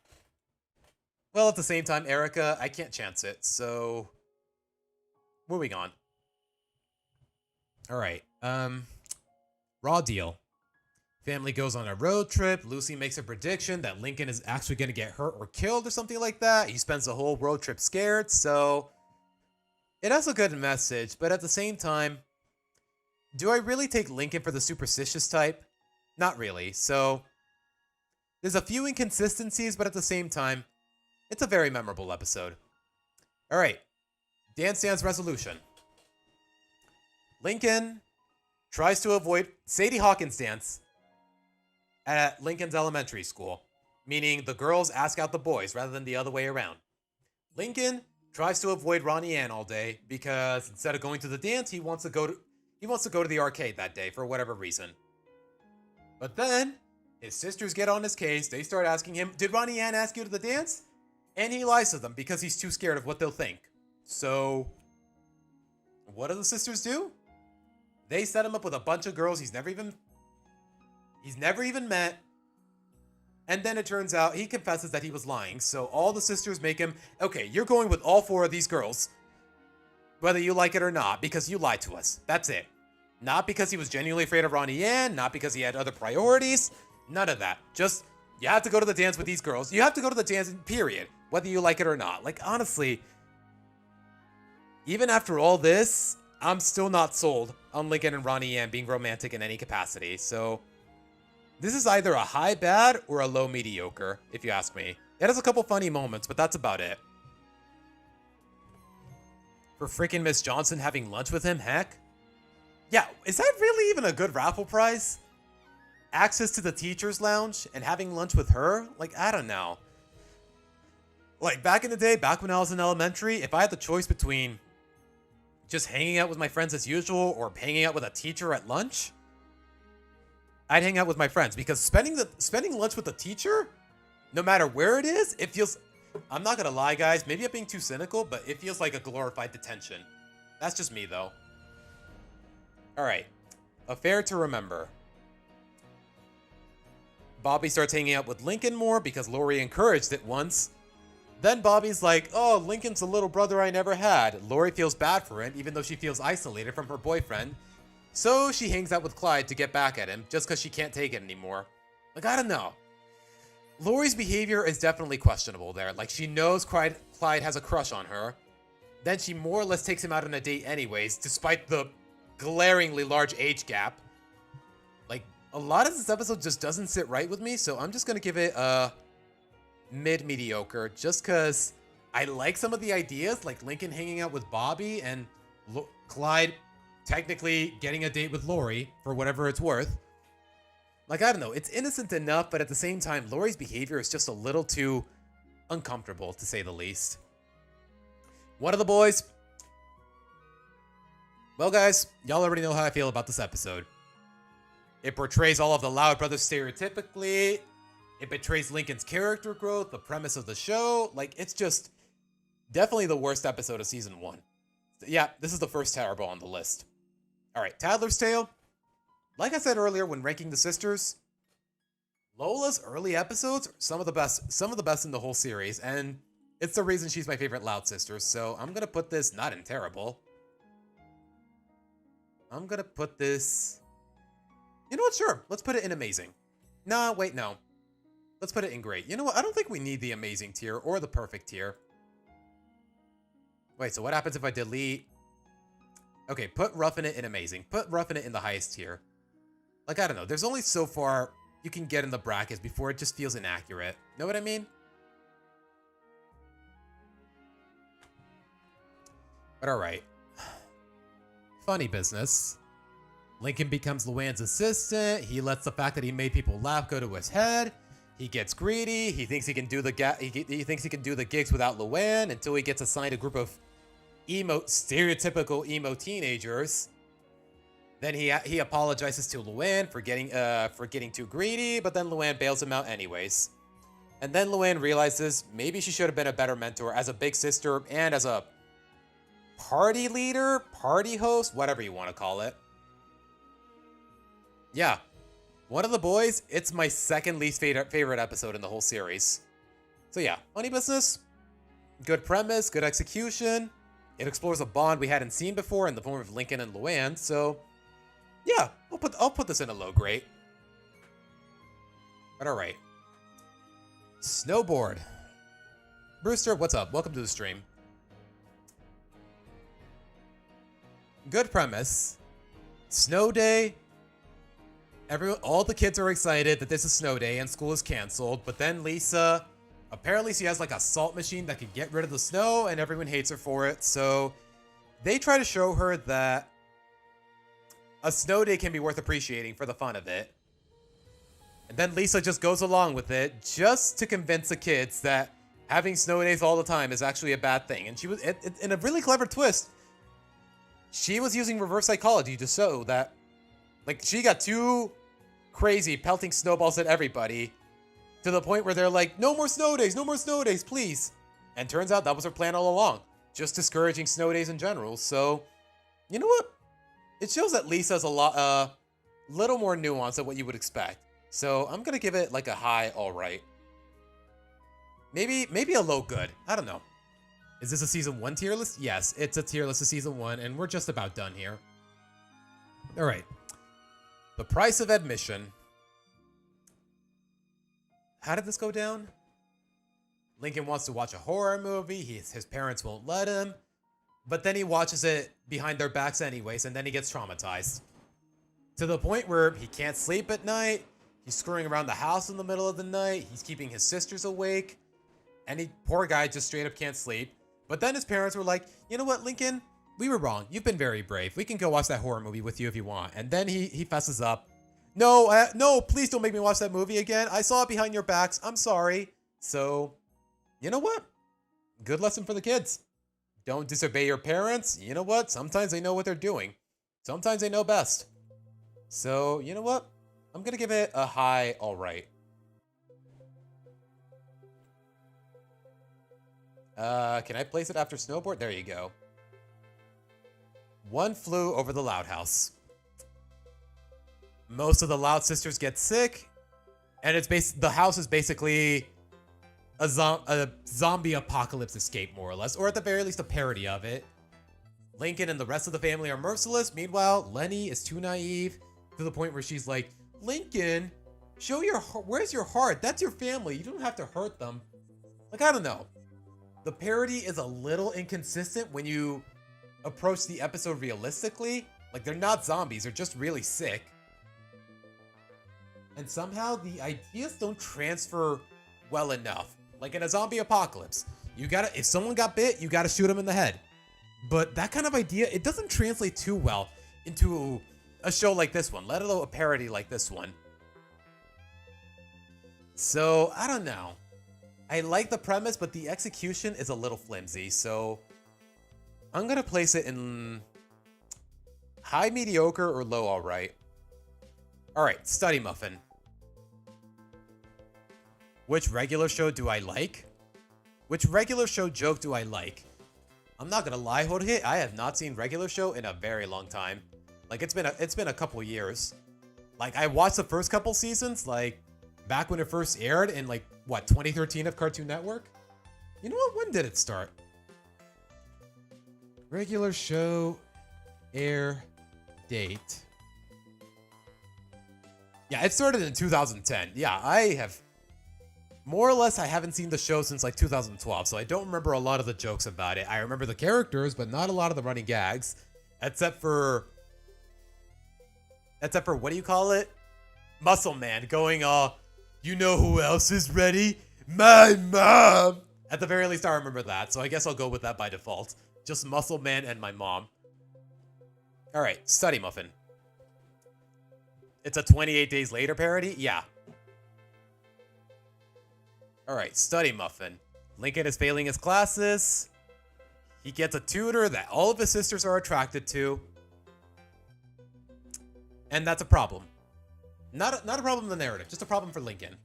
Well, at the same time, Erica, I can't chance it, so... Moving on. Alright, raw deal. Family goes on a road trip. Lucy makes a prediction that Lincoln is actually going to get hurt or killed or something like that. He spends the whole road trip scared, so... It has a good message, but at the same time, do I really take Lincoln for the superstitious type? Not really, so... There's a few inconsistencies, but at the same time, it's a very memorable episode. Alright, Dance Dance resolution. Lincoln tries to avoid Sadie Hawkins' dance at Lincoln's elementary school, meaning the girls ask out the boys rather than the other way around. Lincoln tries to avoid Ronnie Ann all day because instead of going to the dance, he wants to go to the arcade that day for whatever reason. But then his sisters get on his case. They start asking him, "Did Ronnie Ann ask you to the dance?" And he lies to them because he's too scared of what they'll think. So, what do the sisters do? They set him up with a bunch of girls he's never even met. And then it turns out he confesses that he was lying. So all the sisters make him, okay, you're going with all 4 of these girls, whether you like it or not, because you lied to us. That's it. Not because he was genuinely afraid of Ronnie Ann, not because he had other priorities. None of that. Just, you have to go to the dance with these girls. You have to go to the dance, period, whether you like it or not. Like, honestly, even after all this, I'm still not sold on Lincoln and Ronnie Ann being romantic in any capacity. So, this is either a high bad or a low mediocre, if you ask me. It has a couple funny moments, but that's about it. For freaking Miss Johnson having lunch with him, heck? Yeah, is that really even a good raffle prize? Access to the teacher's lounge and having lunch with her? Like, I don't know. Like, back in the day, back when I was in elementary, if I had the choice between just hanging out with my friends as usual or hanging out with a teacher at lunch, I'd hang out with my friends because spending lunch with the teacher, no matter where it is, it feels... I'm not gonna lie, guys. Maybe I'm being too cynical, but it feels like a glorified detention. That's just me, though. Alright. Affair to remember. Bobby starts hanging out with Lincoln more because Lori encouraged it once. Then Bobby's like, oh, Lincoln's the little brother I never had. Lori feels bad for him, even though she feels isolated from her boyfriend. So she hangs out with Clyde to get back at him, just because she can't take it anymore. Like, I don't know. Lori's behavior is definitely questionable there. Like, she knows Clyde has a crush on her. Then she more or less takes him out on a date anyways, despite the glaringly large age gap. Like, a lot of this episode just doesn't sit right with me, so I'm just going to give it a mid-mediocre, just because I like some of the ideas, like Lincoln hanging out with Bobby and Clyde technically getting a date with Lori, for whatever it's worth. Like, I don't know, it's innocent enough, but at the same time, Lori's behavior is just a little too uncomfortable, to say the least. One of the boys. Well, guys, y'all already know how I feel about this episode. It portrays all of the Loud Brothers stereotypically. It betrays Lincoln's character growth, the premise of the show. Like, it's just definitely the worst episode of season 1. Yeah, this is the first terrible on the list. Alright, Tattler's Tale. Like I said earlier when ranking the sisters, Lola's early episodes are some of the best in the whole series, and it's the reason she's my favorite Loud sister, so I'm gonna put this not in terrible. I'm gonna put this You know what? Sure. Let's put it in amazing. Nah, wait, no. Let's put it in great. You know what? I don't think we need the amazing tier or the perfect tier. Wait, so what happens if I delete? Okay, put roughing it in amazing. Put roughing it in the highest tier. Like, I don't know. There's only so far you can get in the brackets before it just feels inaccurate. Know what I mean? But alright. Funny business. Lincoln becomes Luann's assistant. He lets the fact that he made people laugh go to his head. He gets greedy. He thinks he can do the he thinks he can do the gigs without Luann until he gets assigned a group of stereotypical emo teenagers. Then he apologizes to Luann for getting too greedy, but then Luann bails him out anyways. And then Luann realizes maybe she should have been a better mentor as a big sister and as a party leader, party host, whatever you want to call it. Yeah. One of the boys, it's my second least favorite episode in the whole series. So yeah, funny business. Good premise, good execution. It explores a bond we hadn't seen before in the form of Lincoln and Luann, so yeah, I'll put this in a low grade. But alright. Snowboard. Brewster, what's up? Welcome to the stream. Good premise. Snow day. All the kids are excited that this is snow day and school is canceled, but then Lisa, apparently she has like a salt machine that can get rid of the snow and everyone hates her for it. So they try to show her that a snow day can be worth appreciating for the fun of it. And then Lisa just goes along with it just to convince the kids that having snow days all the time is actually a bad thing. And she was, in a really clever twist, she was using reverse psychology to show that, like, she got too crazy pelting snowballs at everybody to the point where they're like, no more snow days, please. And turns out that was her plan all along, just discouraging snow days in general. So, you know what? It shows that Lisa's a little more nuanced than what you would expect. So I'm gonna give it like a high, all right. Maybe a low good. I don't know. Is this a season 1 tier list? Yes, it's a tier list of season 1, and we're just about done here. All right. The price of admission. How did this go down? Lincoln wants to watch a horror movie. His parents won't let him. But then he watches it behind their backs anyways, and then he gets traumatized. To the point where he can't sleep at night. He's screwing around the house in the middle of the night. He's keeping his sisters awake. And poor guy just straight up can't sleep. But then his parents were like, you know what, Lincoln? We were wrong. You've been very brave. We can go watch that horror movie with you if you want. And then he fesses up. No, please don't make me watch that movie again. I saw it behind your backs. I'm sorry. So, you know what? Good lesson for the kids. Don't disobey your parents. You know what? Sometimes they know what they're doing. Sometimes they know best. So, you know what? I'm going to give it a high all right. Can I place it after snowboard? There you go. One flew over the Loud House. Most of the Loud sisters get sick, and the house is basically a zombie apocalypse escape, more or less, or at the very least a parody of it. Lincoln and the rest of the family are merciless. Meanwhile, Lenny is too naive to the point where she's like, Lincoln, where's your heart? That's your family. You don't have to hurt them. Like, I don't know. The parody is a little inconsistent when you approach the episode realistically. Like, they're not zombies, they're just really sick. And somehow the ideas don't transfer well enough. Like in a zombie apocalypse, if someone got bit, you gotta shoot them in the head. But that kind of idea, it doesn't translate too well into a show like this one, let alone a parody like this one. So, I don't know. I like the premise, but the execution is a little flimsy, so I'm gonna place it in high mediocre or low alright. Alright, Study Muffin. Which regular show do I like? Which regular show joke do I like? I'm not gonna lie, Jorge, I have not seen regular show in a very long time. Like, it's been a couple years. Like, I watched the first couple seasons, like, back when it first aired in, like, what, 2013 of Cartoon Network? You know what? When did it start? Regular show air date. Yeah, it started in 2010. Yeah, I have more or less I haven't seen the show since like 2012, so I don't remember a lot of the jokes about it. I remember the characters, but not a lot of the running gags, except for what do you call it? Muscle Man going, you know who else is ready? My mom! At the very least, I remember that, so I guess I'll go with that by default. Just Muscle Man and my mom. Alright, Study Muffin. It's a 28 Days Later parody? Yeah. Alright, Study Muffin. Lincoln is failing his classes. He gets a tutor that all of his sisters are attracted to. And that's a problem. Not a problem in the narrative, just a problem for Lincoln.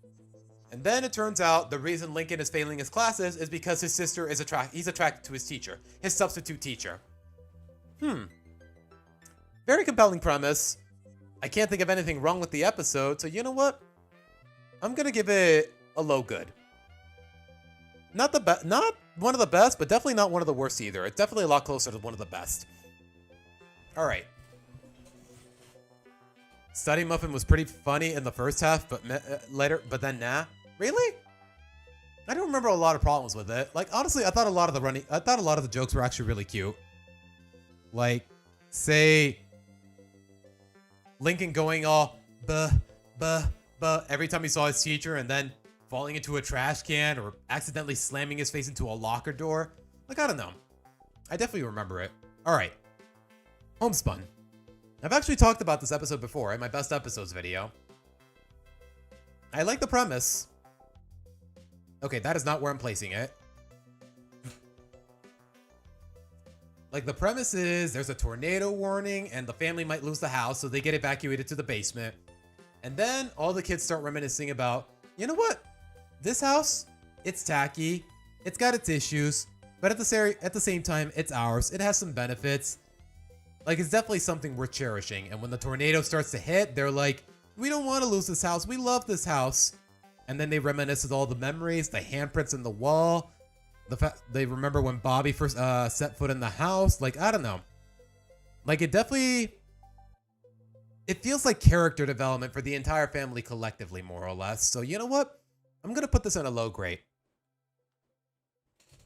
And then it turns out the reason Lincoln is failing his classes is because his sister is he's attracted to his teacher, his substitute teacher. Very compelling premise. I can't think of anything wrong with the episode, so you know what? I'm gonna give it a low good. Not one of the best, but definitely not one of the worst either. It's definitely a lot closer to one of the best. All right. Study Muffin was pretty funny in the first half, but but then nah. Really? I don't remember a lot of problems with it. Like honestly, I thought a lot of the jokes were actually really cute. Like, say, Lincoln going all buh every time he saw his teacher, and then falling into a trash can or accidentally slamming his face into a locker door. Like, I don't know. I definitely remember it. All right. Homespun. I've actually talked about this episode before in my best episodes video. I like the premise. Okay, that is not where I'm placing it. Like, the premise is there's a tornado warning and the family might lose the house, so they get evacuated to the basement. And then all the kids start reminiscing about, you know what? This house, it's tacky. It's got its issues, but at the same time, it's ours. It has some benefits. Like, it's definitely something worth cherishing. And when the tornado starts to hit, they're like, we don't want to lose this house. We love this house. And then they reminisce with all the memories, the handprints in the wall. They remember when Bobby first set foot in the house. Like, I don't know. Like, it feels like character development for the entire family collectively, more or less. So, you know what? I'm going to put this in a low grade.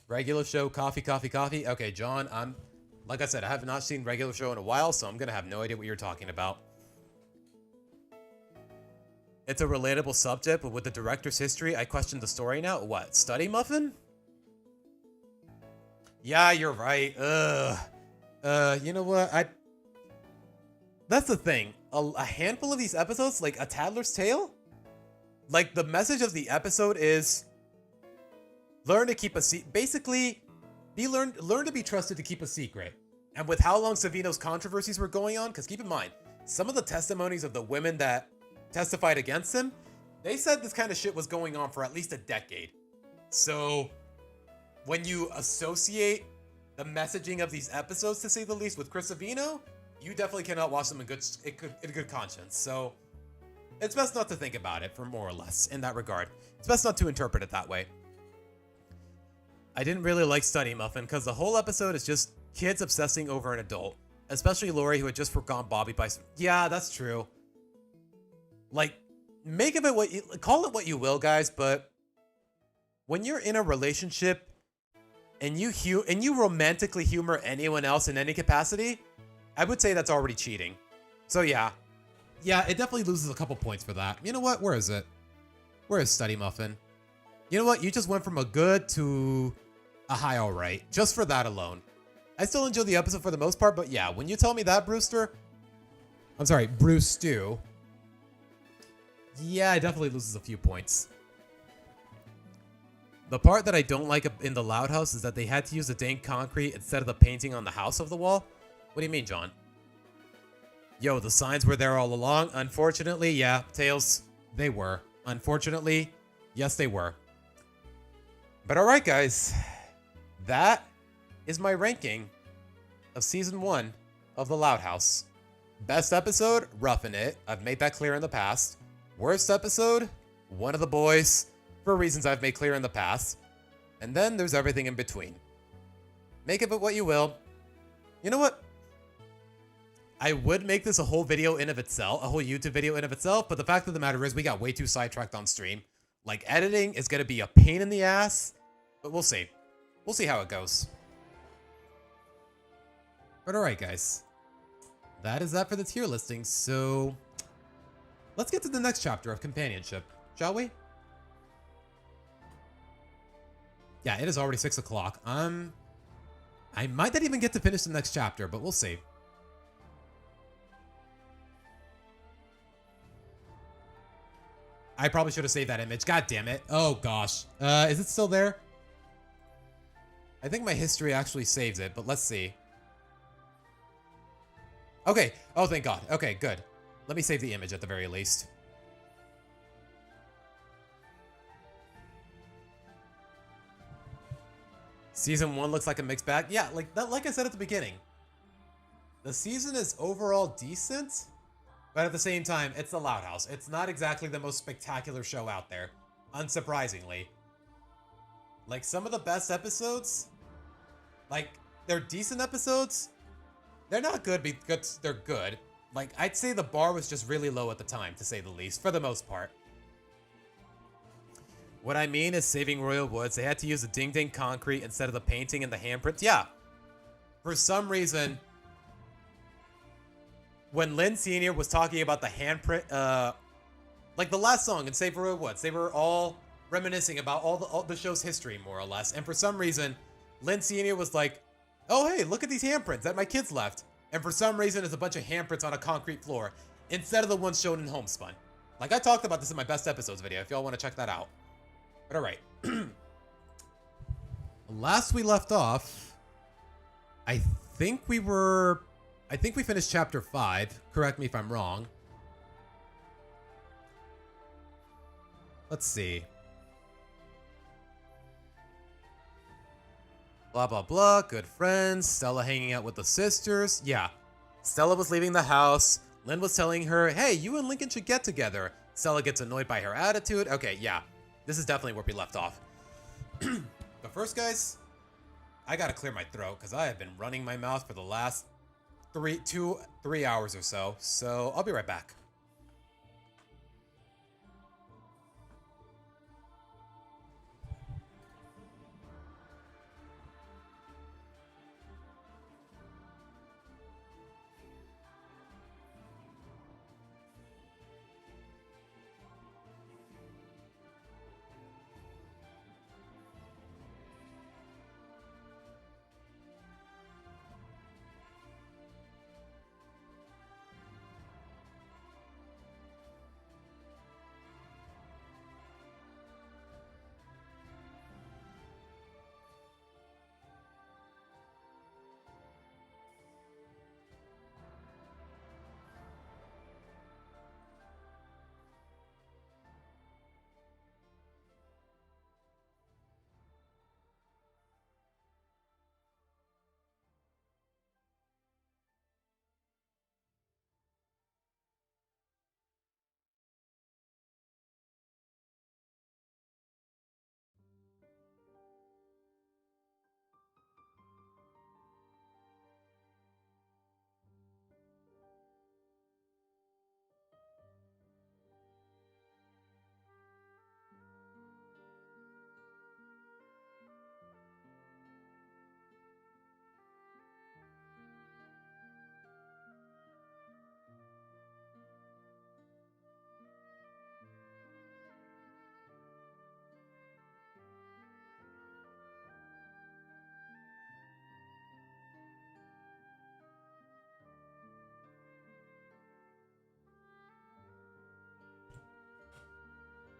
Regular show, coffee. Okay, John, like I said, I have not seen Regular Show in a while, so I'm going to have no idea what you're talking about. It's a relatable subject, but with the director's history, I question the story now. What, Study Muffin? Yeah, you're right. You know what? That's the thing. A handful of these episodes, like A Tattler's Tale, like the message of the episode is learn to keep a secret. Basically, learn to be trusted to keep a secret. And with how long Savino's controversies were going on, because keep in mind, some of the testimonies of the women that testified against him, they said this kind of shit was going on for at least a decade. So when you associate the messaging of these episodes, to say the least, with Chris Savino, you definitely cannot watch them in good conscience. So it's best not to think about it, for more or less, in that regard. It's best not to interpret it that way. I didn't really like Study Muffin because the whole episode is just kids obsessing over an adult, especially Lori, who had just forgone Bobby by some... Yeah, that's true. Like, make of it call it what you will, guys, but when you're in a relationship and you romantically humor anyone else in any capacity, I would say that's already cheating. So yeah, it definitely loses a couple points for that. You know what? Where is it? Where is Study Muffin? You know what? You just went from a good to a high all right, just for that alone. I still enjoyed the episode for the most part, but yeah, when you tell me that, Bruce Stew, yeah, it definitely loses a few points. The part that I don't like in the Loud House is that they had to use the dank concrete instead of the painting on the house of the wall. What do you mean, John? Yo, the signs were there all along. Unfortunately, yeah, Tails, they were. Unfortunately, yes, they were. But all right, guys, that is my ranking of Season 1 of The Loud House. Best episode, Roughing It. I've made that clear in the past. Worst episode, One of the Boys, for reasons I've made clear in the past. And then there's everything in between. Make of it what you will. You know what? I would make this a whole video in of itself, a whole YouTube video in of itself, but the fact of the matter is we got way too sidetracked on stream. Like, editing is going to be a pain in the ass, but we'll see. We'll see how it goes. But alright, guys. That is that for the tier listing, so let's get to the next chapter of companionship, shall we? Yeah, it is already 6 o'clock. I might not even get to finish the next chapter, but we'll see. I probably should have saved that image. God damn it. Oh, gosh. Is it still there? I think my history actually saves it, but let's see. Okay. Oh, thank God. Okay, good. Let me save the image at the very least. Season 1 looks like a mixed bag. Yeah, like I said at the beginning. The season is overall decent, but at the same time, it's the Loud House. It's not exactly the most spectacular show out there, unsurprisingly. Like, some of the best episodes, like, they're decent episodes. They're not good because they're good. Like, I'd say the bar was just really low at the time, to say the least, for the most part. What I mean is Saving Royal Woods, they had to use the ding-ding concrete instead of the painting and the handprints. Yeah. For some reason, when Lynn Sr. was talking about the handprint, like the last song in Saving Royal Woods, they were all reminiscing about all the show's history, more or less. And for some reason, Lynn Sr. was like, oh, hey, look at these handprints that my kids left. And for some reason, it's a bunch of handprints on a concrete floor instead of the ones shown in Homespun. Like, I talked about this in my best episodes video, if y'all want to check that out. But all right. Last we left off, I think we finished chapter 5. Correct me if I'm wrong. Let's see. Blah, blah, blah. Good friends. Stella hanging out with the sisters. Yeah. Stella was leaving the house. Lynn was telling her, hey, you and Lincoln should get together. Stella gets annoyed by her attitude. Okay, yeah. This is definitely where we left off. But first, guys, I gotta clear my throat because I have been running my mouth for the last 3 hours or so. So I'll be right back.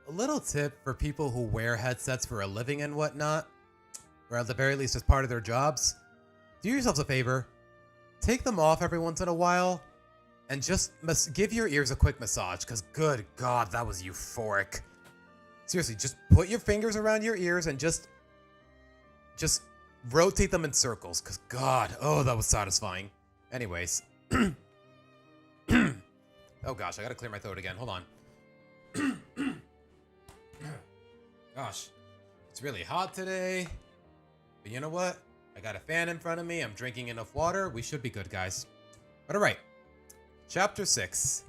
A little tip for people who wear headsets for a living and whatnot, or at the very least as part of their jobs, do yourselves a favor, take them off every once in a while, and just give your ears a quick massage, because good God, that was euphoric. Seriously, just put your fingers around your ears and just rotate them in circles, because God, oh, that was satisfying. Anyways. Oh gosh, I gotta clear my throat again, hold on. Gosh, it's really hot today, but you know what? I got a fan in front of me, I'm drinking enough water, we should be good, guys. But alright, Chapter 6.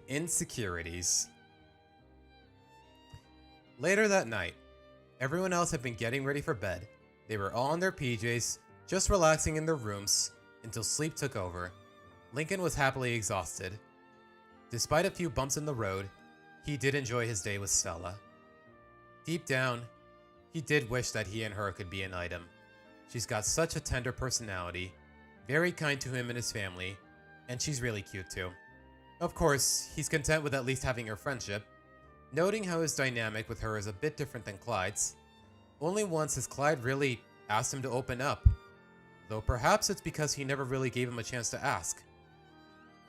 Insecurities. Later that night, everyone else had been getting ready for bed. They were all in their PJs, just relaxing in their rooms, until sleep took over. Lincoln was happily exhausted. Despite a few bumps in the road, he did enjoy his day with Stella. Deep down, he did wish that he and her could be an item. She's got such a tender personality, very kind to him and his family, and she's really cute too. Of course, he's content with at least having her friendship, noting how his dynamic with her is a bit different than Clyde's. Only once has Clyde really asked him to open up, though perhaps it's because he never really gave him a chance to ask.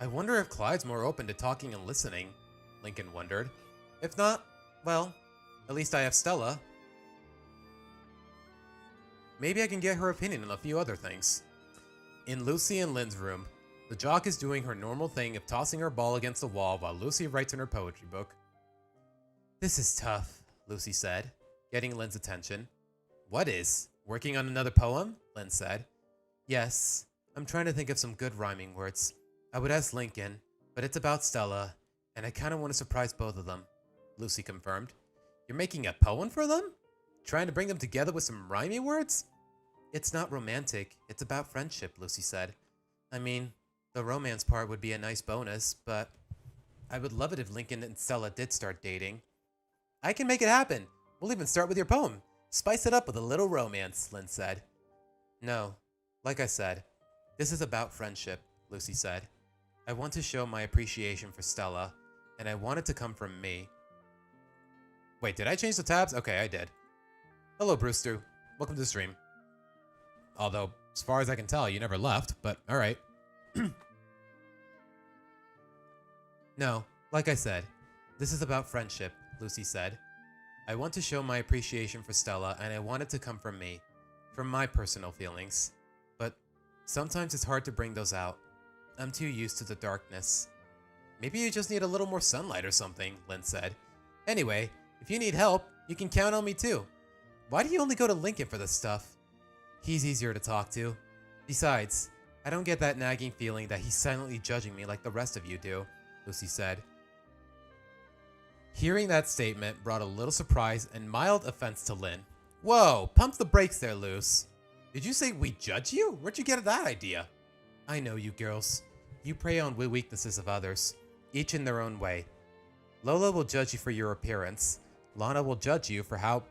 I wonder if Clyde's more open to talking and listening, Lincoln wondered. If not, well, at least I have Stella. Maybe I can get her opinion on a few other things. In Lucy and Lynn's room, the jock is doing her normal thing of tossing her ball against the wall while Lucy writes in her poetry book. This is tough, Lucy said, getting Lynn's attention. What is? Working on another poem? Lynn said. Yes, I'm trying to think of some good rhyming words. I would ask Lincoln, but it's about Stella, and I kind of want to surprise both of them, Lucy confirmed. You're making a poem for them? Trying to bring them together with some rhyming words? It's not romantic, it's about friendship, Lucy said. I mean, the romance part would be a nice bonus, but I would love it if Lincoln and Stella did start dating. I can make it happen. We'll even start with your poem. Spice it up with a little romance, Lynn said. No, like I said, this is about friendship, Lucy said. I want to show my appreciation for Stella, and I want it to come from me. Wait, did I change the tabs? Okay, I did. Hello, Brewster. Welcome to the stream. Although, as far as I can tell, you never left, but alright. No, like I said, this is about friendship, Lucy said. I want to show my appreciation for Stella, and I want it to come from me, from my personal feelings. But sometimes it's hard to bring those out. I'm too used to the darkness. Maybe you just need a little more sunlight or something, Lynn said. Anyway, if you need help, you can count on me too. Why do you only go to Lincoln for this stuff? He's easier to talk to. Besides, I don't get that nagging feeling that he's silently judging me like the rest of you do, Lucy said. Hearing that statement brought a little surprise and mild offense to Lynn. Whoa, pump the brakes there, Luce. Did you say we judge you? Where'd you get that idea? I know you girls. You prey on the weaknesses of others, each in their own way. Lola will judge you for your appearance. Lana will judge you for how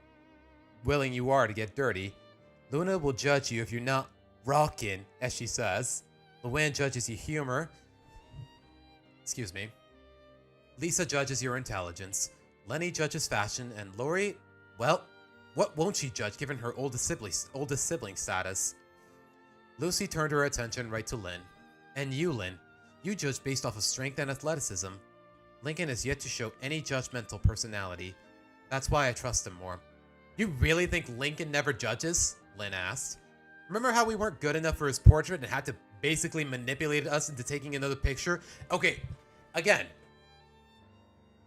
willing you are to get dirty. Luna will judge you if you're not rockin', as she says. Luann judges your humor. Excuse me. Lisa judges your intelligence. Lenny judges fashion, and Lori, well, what won't she judge given her oldest sibling status? Lucy turned her attention right to Lynn. And you, Lynn, you judge based off of strength and athleticism. Lincoln has yet to show any judgmental personality. That's why I trust him more. You really think Lincoln never judges? Lynn asked. Remember how we weren't good enough for his portrait and had to basically manipulate us into taking another picture? Okay, again.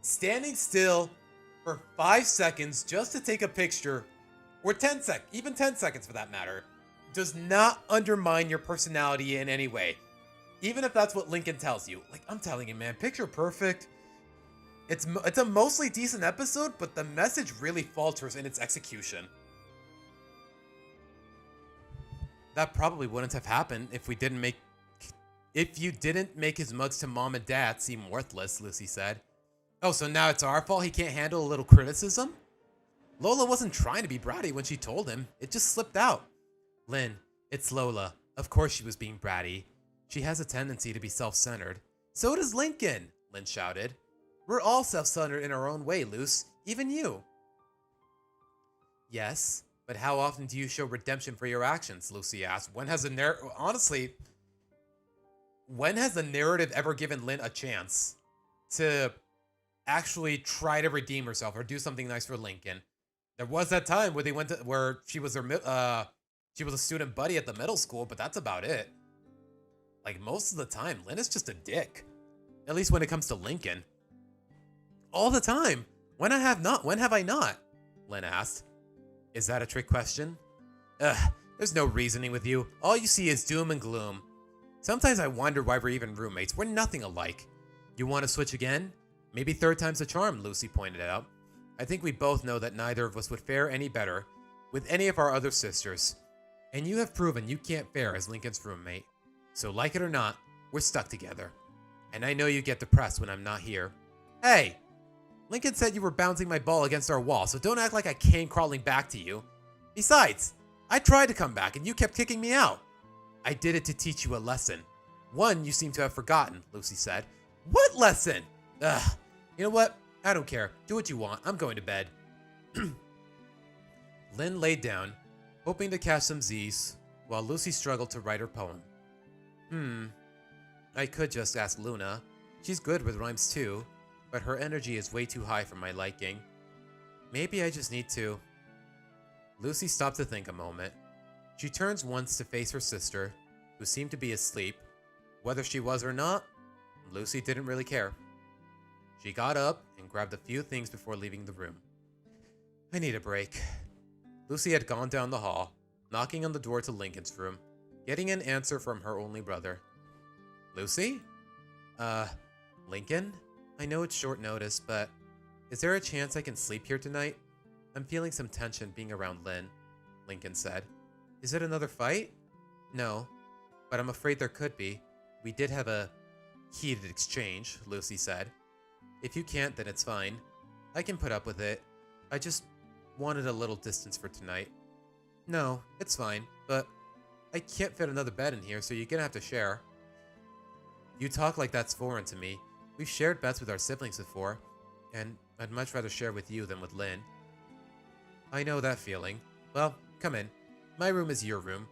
Standing still for 5 seconds just to take a picture, or 10 seconds, even 10 seconds for that matter, does not undermine your personality in any way. Even if that's what Lincoln tells you. Like, I'm telling you, man, picture perfect. It's a mostly decent episode, but the message really falters in its execution. That probably wouldn't have happened if you didn't make his mugs to mom and dad seem worthless, Lucy said. Oh, so now it's our fault he can't handle a little criticism? Lola wasn't trying to be bratty when she told him. It just slipped out. Lynn, it's Lola. Of course she was being bratty. She has a tendency to be self-centered. So does Lincoln, Lynn shouted. We're all self-centered in our own way, Luce. Even you. Yes, but how often do you show redemption for your actions? Lucy asked. When has the narrative ever given Lynn a chance to actually try to redeem herself or do something nice for Lincoln? There was that time where she was a student buddy at the middle school, but that's about it. Like, most of the time, Lynn is just a dick. At least when it comes to Lincoln. All the time. When have I not? Lynn asked. Is that a trick question? Ugh, there's no reasoning with you. All you see is doom and gloom. Sometimes I wonder why we're even roommates. We're nothing alike. You want to switch again? Maybe third time's the charm, Lucy pointed out. I think we both know that neither of us would fare any better with any of our other sisters. And you have proven you can't fare as Lincoln's roommate. So like it or not, we're stuck together. And I know you get depressed when I'm not here. Hey! Lincoln said you were bouncing my ball against our wall, so don't act like I came crawling back to you. Besides, I tried to come back and you kept kicking me out. I did it to teach you a lesson. One you seem to have forgotten, Lucy said. What lesson? Ugh. You know what? I don't care. Do what you want. I'm going to bed. Lynn laid down, hoping to catch some Z's, while Lucy struggled to write her poem. I could just ask Luna. She's good with rhymes too, but her energy is way too high for my liking. Maybe I just need to. Lucy stopped to think a moment. She turns once to face her sister, who seemed to be asleep. Whether she was or not, Lucy didn't really care. She got up and grabbed a few things before leaving the room. I need a break. Lucy had gone down the hall, knocking on the door to Lincoln's room, getting an answer from her only brother. Lucy? Lincoln? I know it's short notice, but is there a chance I can sleep here tonight? I'm feeling some tension being around Lynn, Lincoln said. Is it another fight? No, but I'm afraid there could be. We did have a heated exchange, Lucy said. If you can't, then it's fine. I can put up with it. I just wanted a little distance for tonight. No, it's fine, but I can't fit another bed in here, so you're gonna have to share. You talk like that's foreign to me. We've shared beds with our siblings before, and I'd much rather share with you than with Lynn. I know that feeling. Well, come in. My room is your room.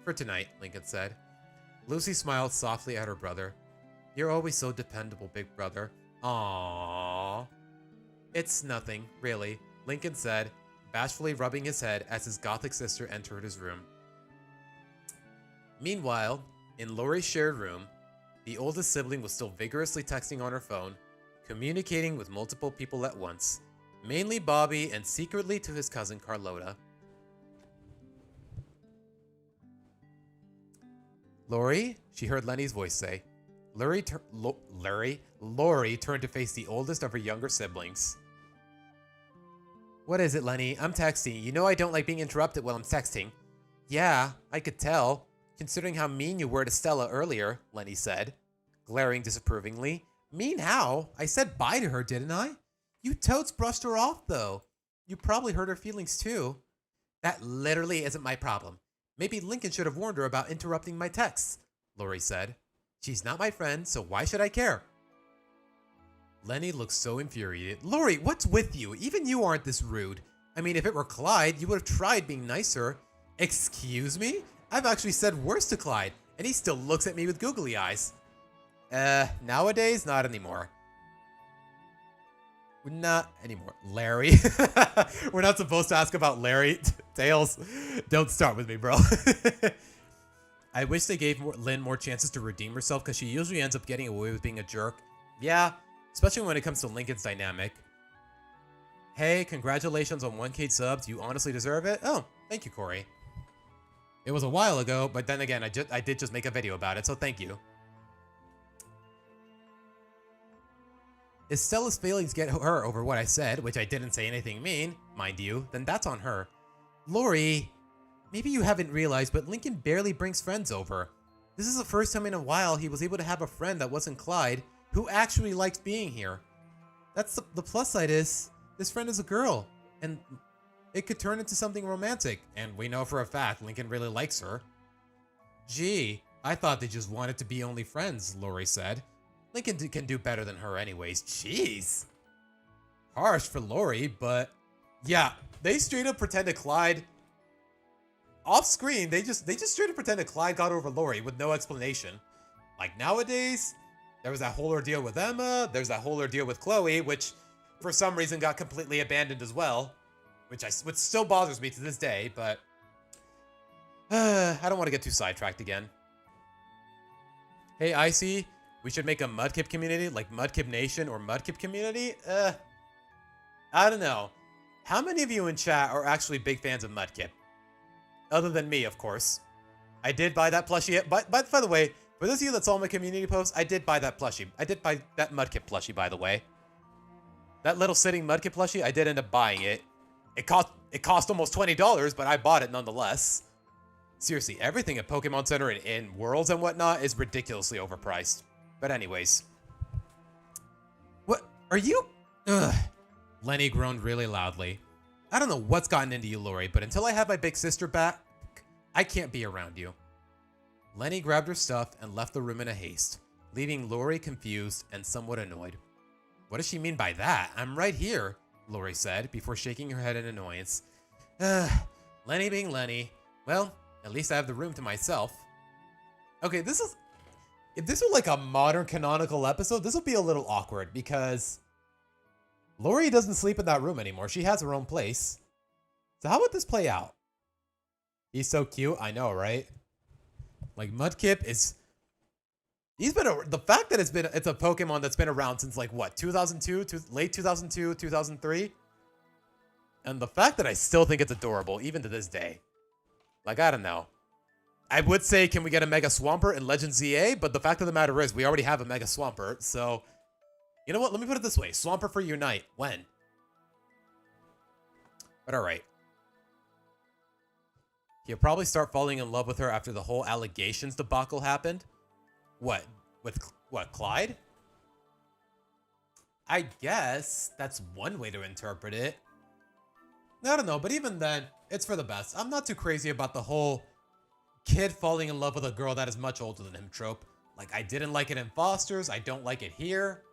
For tonight, Lincoln said. Lucy smiled softly at her brother. You're always so dependable, big brother. Aww. It's nothing, really, Lincoln said, bashfully rubbing his head as his gothic sister entered his room. Meanwhile, in Lori's shared room, the oldest sibling was still vigorously texting on her phone, communicating with multiple people at once, mainly Bobby and secretly to his cousin Carlota. Lori? She heard Lenny's voice say. Lori turned to face the oldest of her younger siblings. What is it, Lenny? I'm texting. You know I don't like being interrupted while I'm texting. Yeah, I could tell, considering how mean you were to Stella earlier, Lenny said, glaring disapprovingly. Mean how? I said bye to her, didn't I? You totes brushed her off, though. You probably hurt her feelings, too. That literally isn't my problem. Maybe Lincoln should have warned her about interrupting my texts, Lori said. She's not my friend, so why should I care? Lenny looked so infuriated. Lori, what's with you? Even you aren't this rude. I mean, if it were Clyde, you would have tried being nicer. Excuse me? I've actually said worse to Clyde, and he still looks at me with googly eyes. Nowadays, not anymore. Not anymore. Larry? We're not supposed to ask about Larry. Tails, don't start with me, bro. I wish they gave Lynn more chances to redeem herself because she usually ends up getting away with being a jerk. Yeah, especially when it comes to Lincoln's dynamic. Hey, congratulations on 1K subs. You honestly deserve it. Oh, thank you, Corey. It was a while ago, but then again, I did just make a video about it, so thank you. If Stella's feelings get her over what I said, which I didn't say anything mean, mind you, then that's on her. Lori, maybe you haven't realized, but Lincoln barely brings friends over. This is the first time in a while he was able to have a friend that wasn't Clyde, who actually likes being here. That's the plus side is, this friend is a girl, and it could turn into something romantic, and we know for a fact Lincoln really likes her. Gee, I thought they just wanted to be only friends, Lori said. Lincoln can do better than her anyways. Jeez. Harsh for Lori, but yeah, they straight up pretended Clyde off screen. They just straight up pretended Clyde got over Lori with no explanation. Like nowadays, there was that whole ordeal with Emma. There's that whole ordeal with Chloe, which for some reason got completely abandoned as well, which still bothers me to this day. But I don't want to get too sidetracked again. Hey, Icy. We should make a Mudkip community, like Mudkip Nation or Mudkip Community? I don't know. How many of you in chat are actually big fans of Mudkip? Other than me, of course. I did buy that plushie, but by the way, For those of you that saw my community post, I did buy that plushie. I did buy that Mudkip plushie, by the way. That little sitting Mudkip plushie, I did end up buying it. It cost almost $20, but I bought it nonetheless. Seriously, everything at Pokemon Center and in Worlds and whatnot is ridiculously overpriced. But anyways. What? Are you? Ugh. Lenny groaned really loudly. I don't know what's gotten into you, Lori, but until I have my big sister back, I can't be around you. Lenny grabbed her stuff and left the room in a haste, leaving Lori confused and somewhat annoyed. What does she mean by that? I'm right here, Lori said, before shaking her head in annoyance. Lenny being Lenny. Well, at least I have the room to myself. Okay, if this were like a modern canonical episode, this would be a little awkward because Lori doesn't sleep in that room anymore. She has her own place. So how would this play out? He's so cute. I know, right? Like Mudkip is... the fact that it's a Pokemon that's been around since like what, 2002, late 2002, 2003? And the fact that I still think it's adorable, even to this day. Like, I don't know. I would say, can we get a Mega Swampert in Legend ZA? But the fact of the matter is, we already have a Mega Swampert, so... You know what? Let me put it this way. Swampert for Unite. When? But alright. He'll probably start falling in love with her after the whole allegations debacle happened. What? With what, Clyde? I guess that's one way to interpret it. I don't know, but even then, it's for the best. I'm not too crazy about the whole kid falling in love with a girl that is much older than him trope. Like, I didn't like it in Foster's, I don't like it here.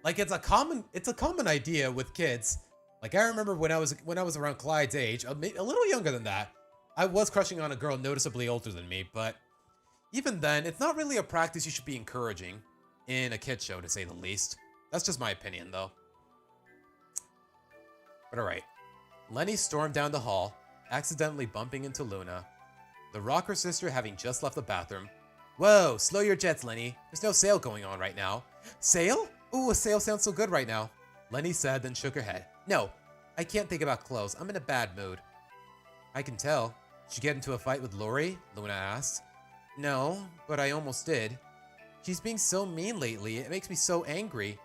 Like, it's a common idea with kids. Like, I remember when I was around Clyde's age, a little younger than that, I was crushing on a girl noticeably older than me, but even then, it's not really a practice you should be encouraging in a kid's show, to say the least. That's just my opinion, though. But alright. Lenny stormed down the hall, accidentally bumping into Luna, the rocker sister having just left the bathroom. Whoa, slow your jets, Lenny. There's no sale going on right now. Sale? Ooh, a sale sounds so good right now, Lenny said, then shook her head. No, I can't think about clothes. I'm in a bad mood. I can tell. Did you get into a fight with Lori? Luna asked. No, but I almost did. She's being so mean lately. It makes me so angry.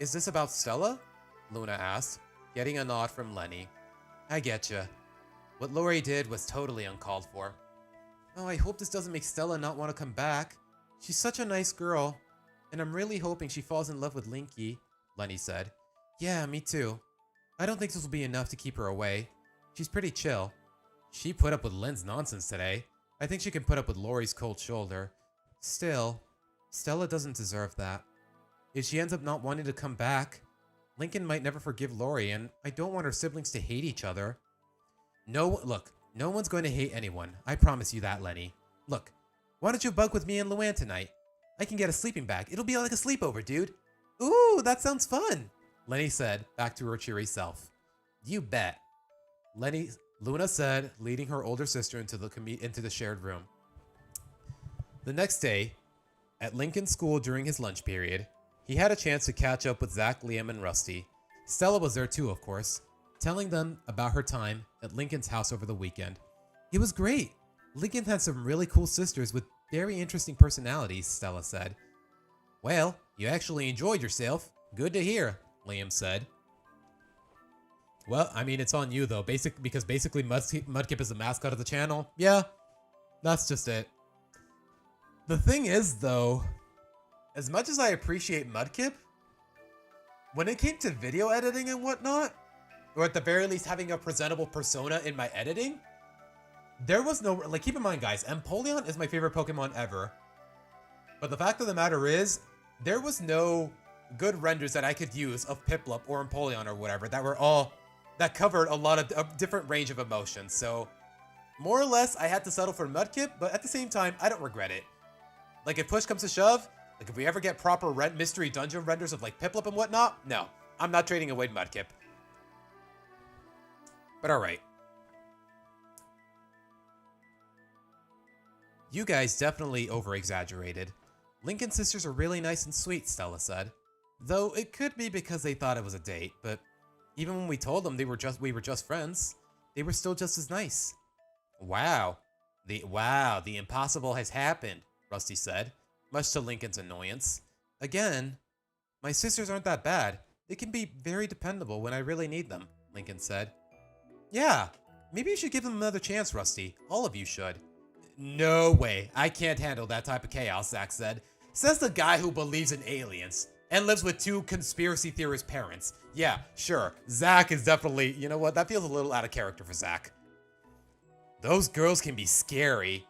Is this about Stella? Luna asked, getting a nod from Lenny. I getcha. What Lori did was totally uncalled for. Oh, I hope this doesn't make Stella not want to come back. She's such a nice girl. And I'm really hoping she falls in love with Linky, Lenny said. Yeah, me too. I don't think this will be enough to keep her away. She's pretty chill. She put up with Lynn's nonsense today. I think she can put up with Lori's cold shoulder. Still, Stella doesn't deserve that. If she ends up not wanting to come back, Lincoln might never forgive Lori, and I don't want her siblings to hate each other. Look, no one's going to hate anyone. I promise you that, Lenny. Look, why don't you bunk with me and Luann tonight? I can get a sleeping bag. It'll be like a sleepover, dude. Ooh, that sounds fun, Lenny said, back to her cheery self. You bet, Luna said, leading her older sister into the shared room. The next day, at Lincoln's school during his lunch period, he had a chance to catch up with Zach, Liam, and Rusty. Stella was there too, of course, telling them about her time at Lincoln's house over the weekend. It was great. Lincoln had some really cool sisters with very interesting personalities, Stella said. Well, you actually enjoyed yourself. Good to hear, Liam said. Well, I mean, it's on you, though, because basically Mudkip is the mascot of the channel. Yeah, that's just it. The thing is, though, as much as I appreciate Mudkip, when it came to video editing and whatnot, or at the very least having a presentable persona in my editing, there was no... Like, keep in mind, guys, Empoleon is my favorite Pokemon ever. But the fact of the matter is, there was no good renders that I could use of Piplup or Empoleon or whatever that covered a lot of different range of emotions. So, more or less, I had to settle for Mudkip, but at the same time, I don't regret it. Like, if push comes to shove, like, if we ever get proper mystery dungeon renders of, like, Piplup and whatnot, no. I'm not trading away Mudkip. But alright. You guys definitely over-exaggerated. Lincoln's sisters are really nice and sweet, Stella said. Though it could be because they thought it was a date, but even when we told them we were just friends, they were still just as nice. Wow. The impossible has happened, Rusty said, much to Lincoln's annoyance. Again, my sisters aren't that bad. They can be very dependable when I really need them, Lincoln said. Yeah, maybe you should give them another chance, Rusty. All of you should. No way. I can't handle that type of chaos, Zack said. Says the guy who believes in aliens and lives with 2 conspiracy theorist parents. Yeah, sure. Zack is definitely, you know what? That feels a little out of character for Zack. Those girls can be scary.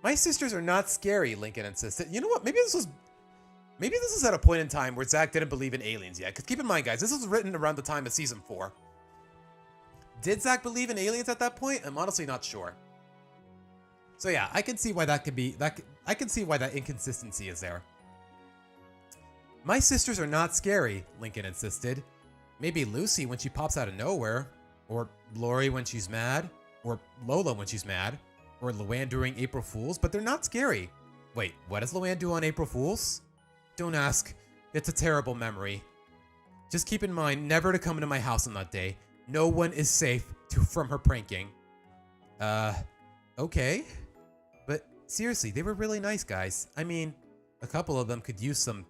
My sisters are not scary, Lincoln insisted. You know what? Maybe this was at a point in time where Zack didn't believe in aliens yet. Because keep in mind, guys, this was written around the time of season 4. Did Zack believe in aliens at that point? I'm honestly not sure. So yeah, I can see why that could be I can see why that inconsistency is there. My sisters are not scary, Lincoln insisted. Maybe Lucy when she pops out of nowhere, or Lori when she's mad, or Lola when she's mad, or Luann during April Fools, but they're not scary. Wait, what does Luann do on April Fools? Don't ask. It's a terrible memory. Just keep in mind never to come into my house on that day. No one is safe from her pranking. Okay. But seriously, they were really nice guys. I mean, a couple of them could use some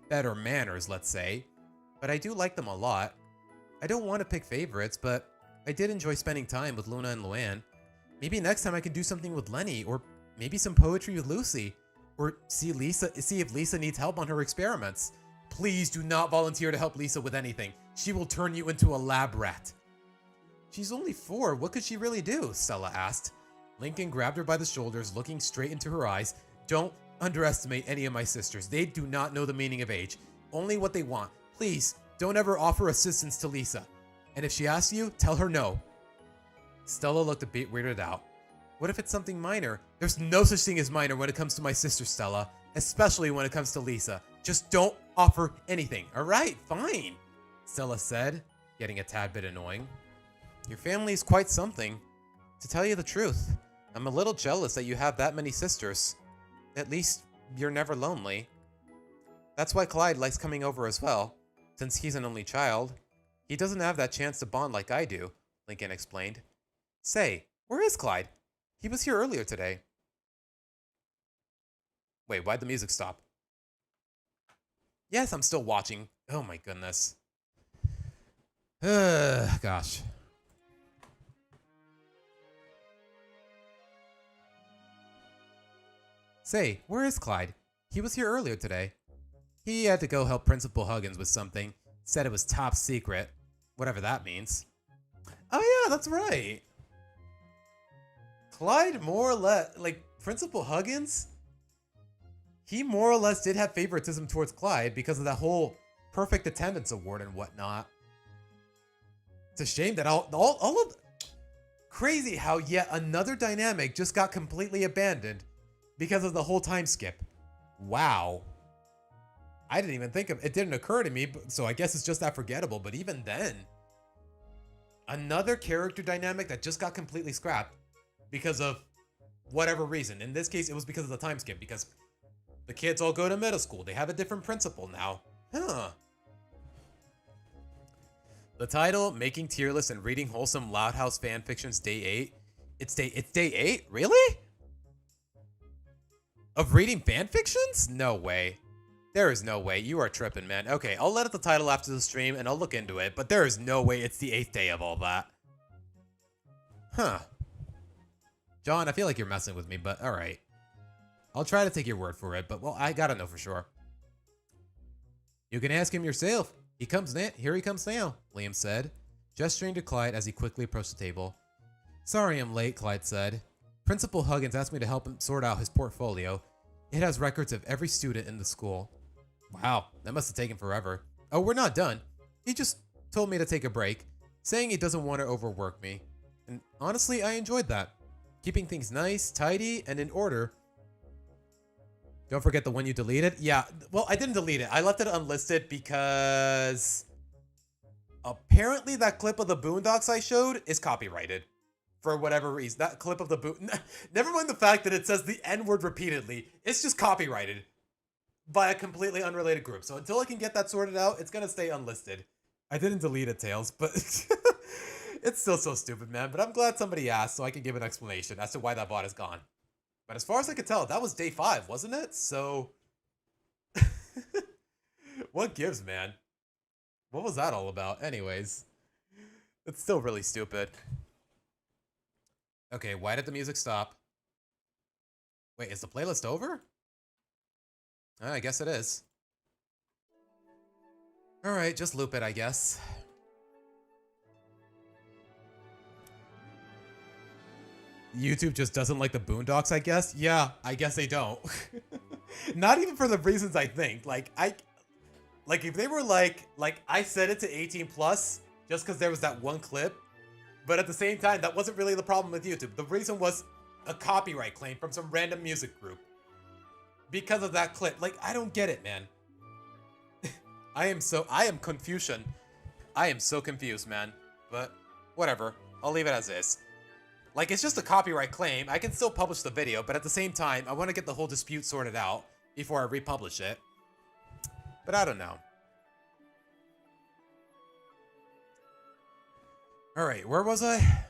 better manners, let's say. But I do like them a lot. I don't want to pick favorites, but I did enjoy spending time with Luna and Luann. Maybe next time I can do something with Lenny, or maybe some poetry with Lucy. Or see if Lisa needs help on her experiments. Please do not volunteer to help Lisa with anything. She will turn you into a lab rat. She's only 4. What could she really do? Stella asked. Lincoln grabbed her by the shoulders, looking straight into her eyes. Don't underestimate any of my sisters. They do not know the meaning of age. Only what they want. Please, don't ever offer assistance to Lisa. And if she asks you, tell her no. Stella looked a bit weirded out. What if it's something minor? There's no such thing as minor when it comes to my sister, Stella. Especially when it comes to Lisa. Just don't offer anything. Alright, fine. Stella said, getting a tad bit annoying. Your family is quite something. To tell you the truth, I'm a little jealous that you have that many sisters. At least, you're never lonely. That's why Clyde likes coming over as well. Since he's an only child. He doesn't have that chance to bond like I do, Lincoln explained. Say, where is Clyde? He was here earlier today. Wait, why'd the music stop? Yes, I'm still watching. Oh my goodness. Gosh. Say, where is Clyde? He was here earlier today. He had to go help Principal Huggins with something. Said it was top secret. Whatever that means. Oh yeah, that's right. Clyde more or less, like, Principal Huggins? He more or less did have favoritism towards Clyde because of that whole perfect attendance award and whatnot. It's a shame that all of... Crazy how yet another dynamic just got completely abandoned because of the whole time skip. Wow. I didn't even think of it. Didn't occur to me, so I guess it's just that forgettable. But even then, another character dynamic that just got completely scrapped because of whatever reason. In this case, it was because of the time skip, because the kids all go to middle school. They have a different principal now. Huh. The title, Making Tier List and Reading Wholesome Loud House Fanfictions Day 8. It's day 8? Really? Of reading fanfictions? No way. There is no way. You are tripping, man. Okay, I'll let it the title after the stream and I'll look into it, but there is no way it's the 8th day of all that. Huh. John, I feel like you're messing with me, but alright. I'll try to take your word for it, but well, I gotta know for sure. You can ask him yourself. Here he comes now, Liam said, gesturing to Clyde as he quickly approached the table. Sorry I'm late, Clyde said. Principal Huggins asked me to help him sort out his portfolio. It has records of every student in the school. Wow, that must have taken forever. Oh, we're not done. He just told me to take a break, saying he doesn't want to overwork me. And honestly, I enjoyed that. Keeping things nice, tidy, and in order. Don't forget the one you deleted. Yeah, well, I didn't delete it. I left it unlisted because apparently that clip of the Boondocks I showed is copyrighted. For whatever reason. That clip of the never mind the fact that it says the N-word repeatedly. It's just copyrighted by a completely unrelated group. So until I can get that sorted out, it's going to stay unlisted. I didn't delete it, Tails, but it's still so stupid, man. But I'm glad somebody asked so I can give an explanation as to why that bot is gone. But as far as I could tell, that was day 5, wasn't it? So, what gives, man? What was that all about? Anyways, it's still really stupid. Okay, why did the music stop? Wait, is the playlist over? I guess it is. Alright, just loop it, I guess. YouTube just doesn't like the Boondocks, I guess? Yeah, I guess they don't. Not even for the reasons I think. Like, if they were like I said it to 18 plus just because there was that one clip, but at the same time, that wasn't really the problem with YouTube. The reason was a copyright claim from some random music group. Because of that clip. Like, I don't get it, man. I am Confucian. I am so confused, man. But, whatever. I'll leave it as is. Like, it's just a copyright claim. I can still publish the video, but at the same time, I want to get the whole dispute sorted out before I republish it. But I don't know. Alright, where was I?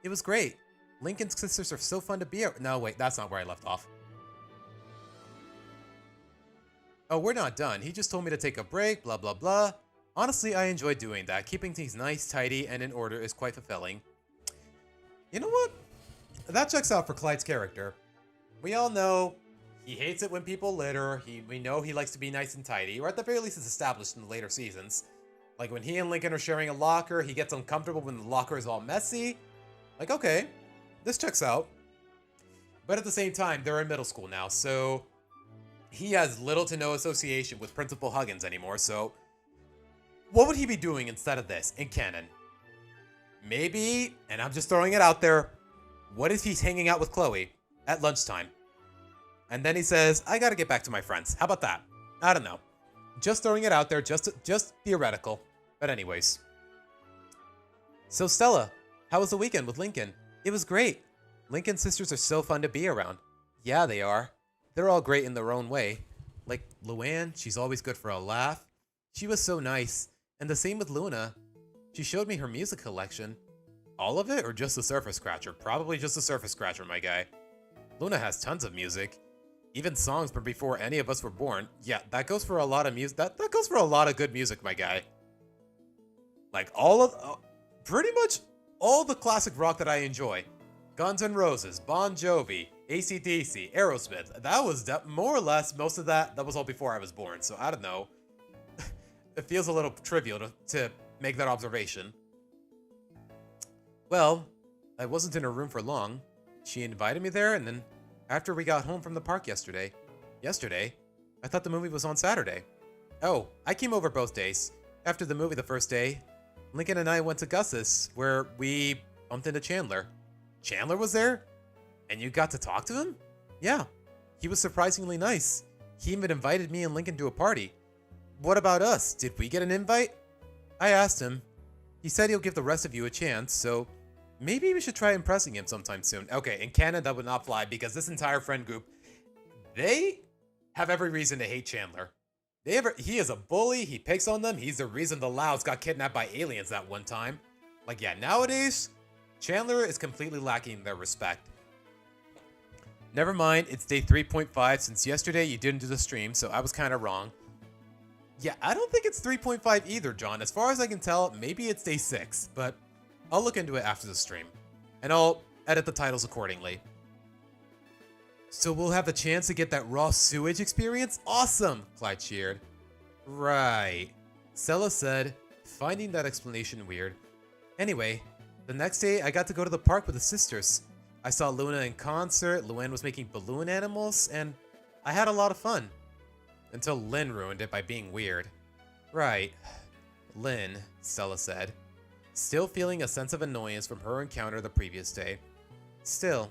It was great. Lincoln's sisters are so fun to be around. No, wait, that's not where I left off. Oh, we're not done. He just told me to take a break, blah, blah, blah. Honestly, I enjoy doing that. Keeping things nice, tidy, and in order is quite fulfilling. You know what? That checks out for Clyde's character. We all know he hates it when people litter. We know he likes to be nice and tidy, or at the very least it's established in the later seasons. Like when he and Lincoln are sharing a locker, he gets uncomfortable when the locker is all messy. Like, okay, this checks out. But at the same time, they're in middle school now, so he has little to no association with Principal Huggins anymore, so what would he be doing instead of this in canon? Maybe, and I'm just throwing it out there, what if he's hanging out with Chloe at lunchtime? And then he says, I gotta get back to my friends. How about that? I don't know. Just throwing it out there, just theoretical. But anyways. So Stella, how was the weekend with Lincoln? It was great. Lincoln's sisters are so fun to be around. Yeah, they are. They're all great in their own way. Like Luann, she's always good for a laugh. She was so nice. And the same with Luna. She showed me her music collection. All of it or just the surface scratcher? Probably just the surface scratcher, my guy. Luna has tons of music. Even songs from before any of us were born. Yeah, that goes for a lot of music. That goes for a lot of good music, my guy. Like pretty much all the classic rock that I enjoy. Guns N' Roses, Bon Jovi, AC/DC, Aerosmith. That was more or less most of that. That was all before I was born, so I don't know. It feels a little trivial to make that observation. Well, I wasn't in her room for long. She invited me there, and then after we got home from the park yesterday, I thought the movie was on Saturday. Oh, I came over both days. After the movie the first day, Lincoln and I went to Gus's, where we bumped into Chandler. Chandler was there? And you got to talk to him? Yeah, he was surprisingly nice. He even invited me and Lincoln to a party. What about us? Did we get an invite? I asked him. He said he'll give the rest of you a chance, so maybe we should try impressing him sometime soon. Okay, in canon that would not fly because this entire friend group, they have every reason to hate Chandler. He is a bully, he picks on them, he's the reason the Louds got kidnapped by aliens that one time. Like, yeah, nowadays, Chandler is completely lacking their respect. Never mind, it's day 3.5 since yesterday you didn't do the stream, so I was kind of wrong. Yeah, I don't think it's 3.5 either, John. As far as I can tell, maybe it's day 6, but I'll look into it after the stream. And I'll edit the titles accordingly. So we'll have the chance to get that raw sewage experience? Awesome! Clyde cheered. Right. Stella said, finding that explanation weird. Anyway, the next day I got to go to the park with the sisters. I saw Luna in concert, Luann was making balloon animals, and I had a lot of fun. Until Lynn ruined it by being weird. Right. Lynn, Stella said, still feeling a sense of annoyance from her encounter the previous day. Still,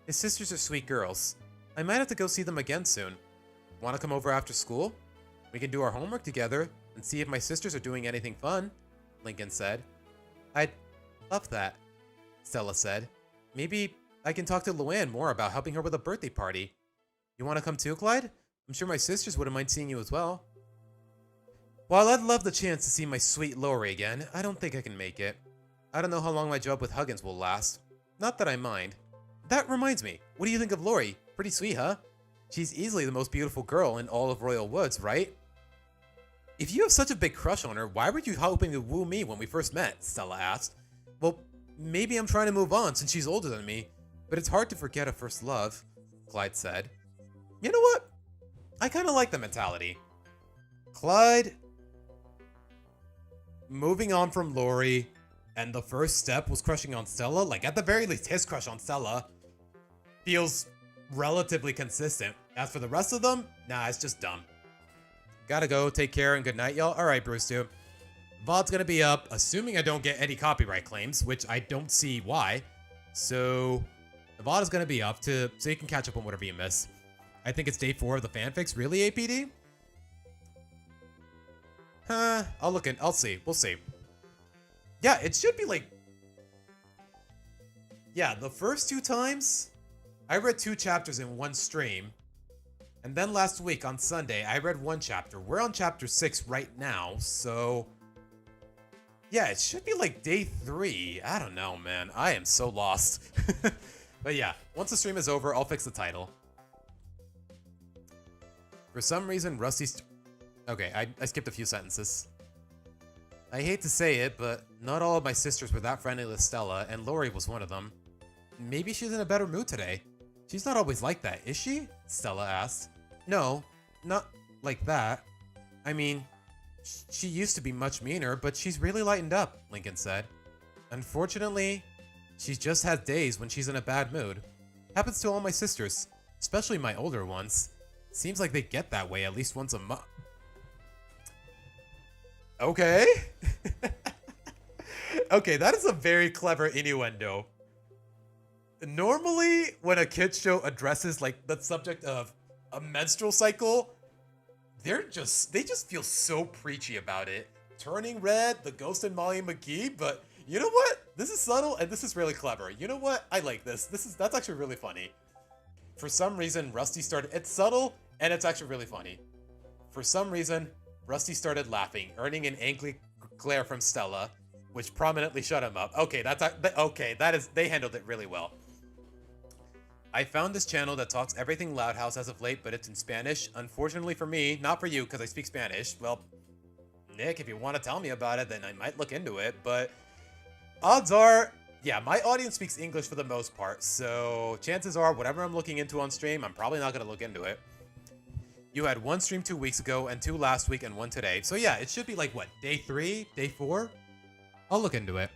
his sisters are sweet girls. I might have to go see them again soon. Want to come over after school? We can do our homework together and see if my sisters are doing anything fun, Lincoln said. I'd love that, Stella said. Maybe I can talk to Luann more about helping her with a birthday party. You want to come too, Clyde? I'm sure my sisters wouldn't mind seeing you as well. While I'd love the chance to see my sweet Lori again, I don't think I can make it. I don't know how long my job with Huggins will last. Not that I mind. that reminds me. What do you think of Lori? Pretty sweet, huh? She's easily the most beautiful girl in all of Royal Woods, right? If you have such a big crush on her, why were you hoping to woo me when we first met? Stella asked. Well, maybe I'm trying to move on since she's older than me, but it's hard to forget a first love, Clyde said. You know what? I kind of like the mentality. Clyde moving on from Lori, and the first step was crushing on Stella. Like, at the very least, his crush on Stella feels relatively consistent. As for the rest of them, nah, it's just dumb. Gotta go. Take care and good night, y'all. All right, Bruce, too. VOD's gonna be up, assuming I don't get any copyright claims, which I don't see why. So the VOD is gonna be up so you can catch up on whatever you miss. I think it's day 4 of the fanfics. Really, APD? I'll see. We'll see. Yeah, it should be like... Yeah, the first 2 times, I read 2 chapters in one stream. And then last week on Sunday, I read 1 chapter. We're on chapter 6 right now, so... Yeah, it should be like day 3. I don't know, man. I am so lost. But yeah, once the stream is over, I'll fix the title. For some reason, Rusty's... Okay, I skipped a few sentences. I hate to say it, but not all of my sisters were that friendly with Stella, and Lori was one of them. Maybe she's in a better mood today. She's not always like that, is she? Stella asked. No, not like that. I mean, she used to be much meaner, but she's really lightened up, Lincoln said. Unfortunately, she just has days when she's in a bad mood. Happens to all my sisters, especially my older ones. Seems like they get that way at least once a month. Okay. Okay, that is a very clever innuendo. Normally, when a kids show addresses like the subject of a menstrual cycle, they just feel so preachy about it. Turning red, the ghost and Molly McGee, but you know what? This is subtle and this is really clever. You know what? I like this. That's actually really funny. For some reason, Rusty started... It's subtle and it's actually really funny. For some reason, Rusty started laughing, earning an angry glare from Stella, which prominently shut him up. Okay, they handled it really well. I found this channel that talks everything Loud House as of late, but it's in Spanish. Unfortunately for me, not for you, because I speak Spanish. Well, Nick, if you want to tell me about it, then I might look into it, but odds are, yeah, my audience speaks English for the most part, so chances are, whatever I'm looking into on stream, I'm probably not going to look into it. You had 1 stream 2 weeks ago, and 2 last week, and 1 today. So yeah, it should be like, what, day 3? Day 4? I'll look into it.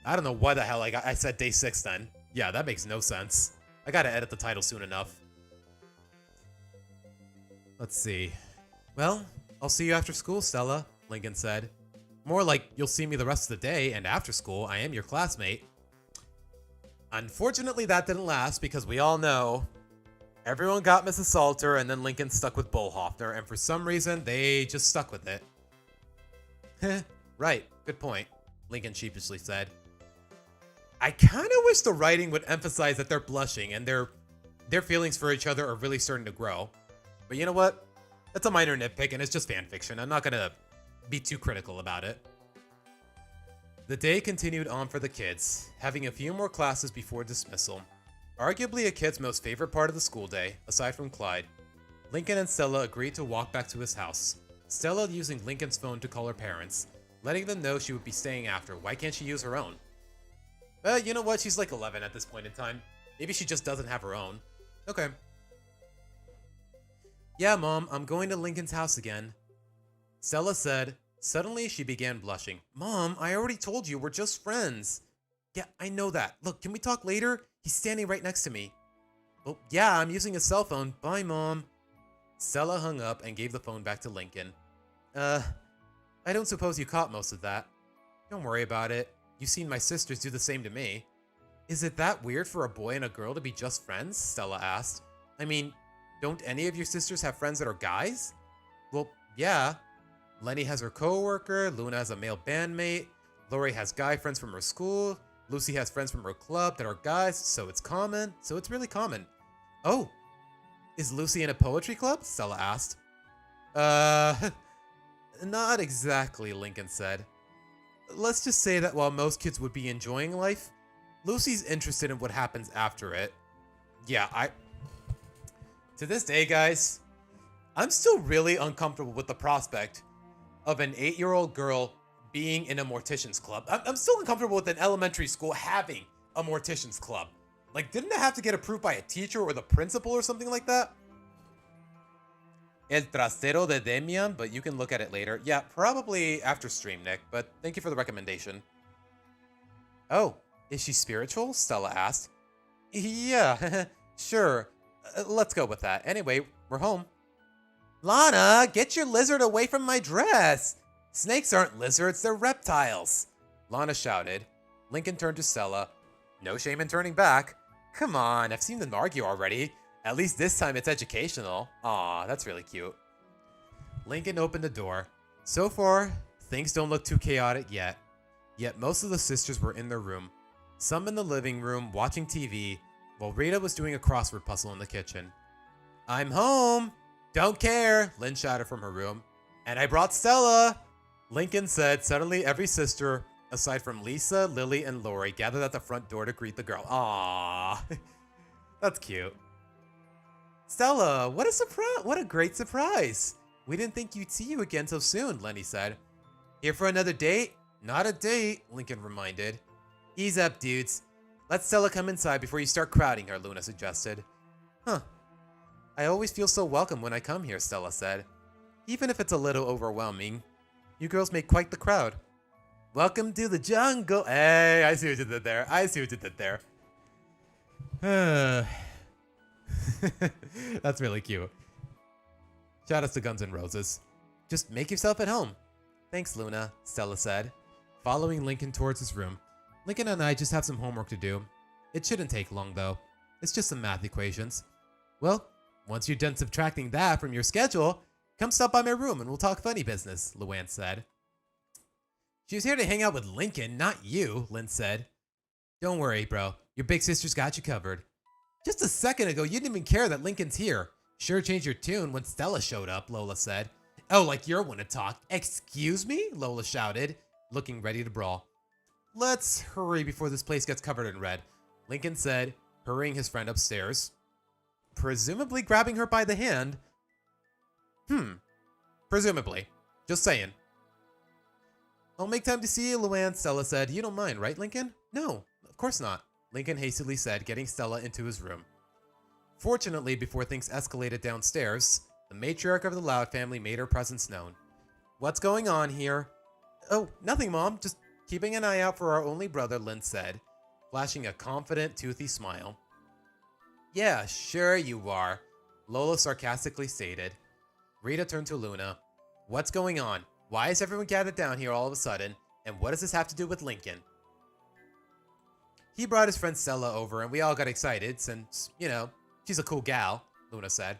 I don't know why the hell I said day 6 then. Yeah, that makes no sense. I gotta edit the title soon enough. Let's see. Well, I'll see you after school, Stella, Lincoln said. More like, you'll see me the rest of the day, and after school, I am your classmate. Unfortunately, that didn't last, because we all know everyone got Mrs. Salter, and then Lincoln stuck with Bullhoffner, and for some reason, they just stuck with it. Heh, right, good point, Lincoln sheepishly said. I kind of wish the writing would emphasize that they're blushing and their feelings for each other are really starting to grow. But you know what? That's a minor nitpick and it's just fanfiction. I'm not going to be too critical about it. The day continued on for the kids, having a few more classes before dismissal. Arguably a kid's most favorite part of the school day, aside from Clyde. Lincoln and Stella agreed to walk back to his house. Stella using Lincoln's phone to call her parents, letting them know she would be staying after. Why can't she use her own? You know what? She's like 11 at this point in time. Maybe she just doesn't have her own. Okay. Yeah, Mom, I'm going to Lincoln's house again. Stella said. Suddenly, she began blushing. Mom, I already told you, we're just friends. Yeah, I know that. Look, can we talk later? He's standing right next to me. Well, yeah, I'm using his cell phone. Bye, Mom. Stella hung up and gave the phone back to Lincoln. I don't suppose you caught most of that. Don't worry about it. You've seen my sisters do the same to me. Is it that weird for a boy and a girl to be just friends? Stella asked. I mean, don't any of your sisters have friends that are guys? Well, yeah. Lenny has her coworker, Luna has a male bandmate, Lori has guy friends from her school, Lucy has friends from her club that are guys, so it's common. So it's really common. Oh, is Lucy in a poetry club? Stella asked. Not exactly, Lincoln said. Let's just say that while most kids would be enjoying life, Lucy's interested in what happens after it. Yeah, to this day, guys, I'm still really uncomfortable with the prospect of an 8-year-old girl being in a mortician's club. I'm still uncomfortable with an elementary school having a mortician's club. Like, didn't it have to get approved by a teacher or the principal or something like that? El trasero de Demian, but you can look at it later. Yeah, probably after stream, Nick, but thank you for the recommendation. Oh, is she spiritual? Stella asked. Yeah, sure. Let's go with that. Anyway, we're home. Lana, get your lizard away from my dress! Snakes aren't lizards, they're reptiles! Lana shouted. Lincoln turned to Stella. No shame in turning back. Come on, I've seen them argue already. At least this time it's educational. Aw, that's really cute. Lincoln opened the door. So far, things don't look too chaotic yet. Yet most of the sisters were in their room. Some in the living room watching TV, while Rita was doing a crossword puzzle in the kitchen. I'm home! Don't care, Lynn shouted from her room. And I brought Stella! Lincoln said. Suddenly every sister, aside from Lisa, Lily, and Lori, gathered at the front door to greet the girl. Aww. That's cute. Stella, what a surprise! What a great surprise! We didn't think we'd see you again so soon, Lenny said. Here for another date? Not a date, Lincoln reminded. Ease up, dudes. Let Stella come inside before you start crowding her, Luna suggested. Huh. I always feel so welcome when I come here, Stella said. Even if it's a little overwhelming. You girls make quite the crowd. Welcome to the jungle. Hey, I see what you did there. I see what you did there. That's really cute. Shout outs to Guns N' Roses. Just make yourself at home. Thanks, Luna, Stella said, following Lincoln towards his room. Lincoln and I just have some homework to do. It shouldn't take long, though. It's just some math equations. Well, once you're done subtracting that from your schedule, come stop by my room and we'll talk funny business, Luann said. She was here to hang out with Lincoln, not you, Lynn said. Don't worry, bro. Your big sister's got you covered. Just a second ago, you didn't even care that Lincoln's here. Sure changed your tune when Stella showed up, Lola said. Oh, like you're one to talk. Excuse me? Lola shouted, looking ready to brawl. Let's hurry before this place gets covered in red, Lincoln said, hurrying his friend upstairs. Presumably grabbing her by the hand. Presumably. Just saying. I'll make time to see you, Luann, Stella said. You don't mind, right, Lincoln? No, of course not, Lincoln hastily said, getting Stella into his room. Fortunately, before things escalated downstairs, the matriarch of the Loud family made her presence known. What's going on here? Oh, nothing, Mom. Just keeping an eye out for our only brother, Lynn said, flashing a confident, toothy smile. Yeah, sure you are, Lola sarcastically stated. Rita turned to Luna. What's going on? Why is everyone gathered down here all of a sudden? And what does this have to do with Lincoln? He brought his friend Stella over and we all got excited since, you know, she's a cool gal, Luna said.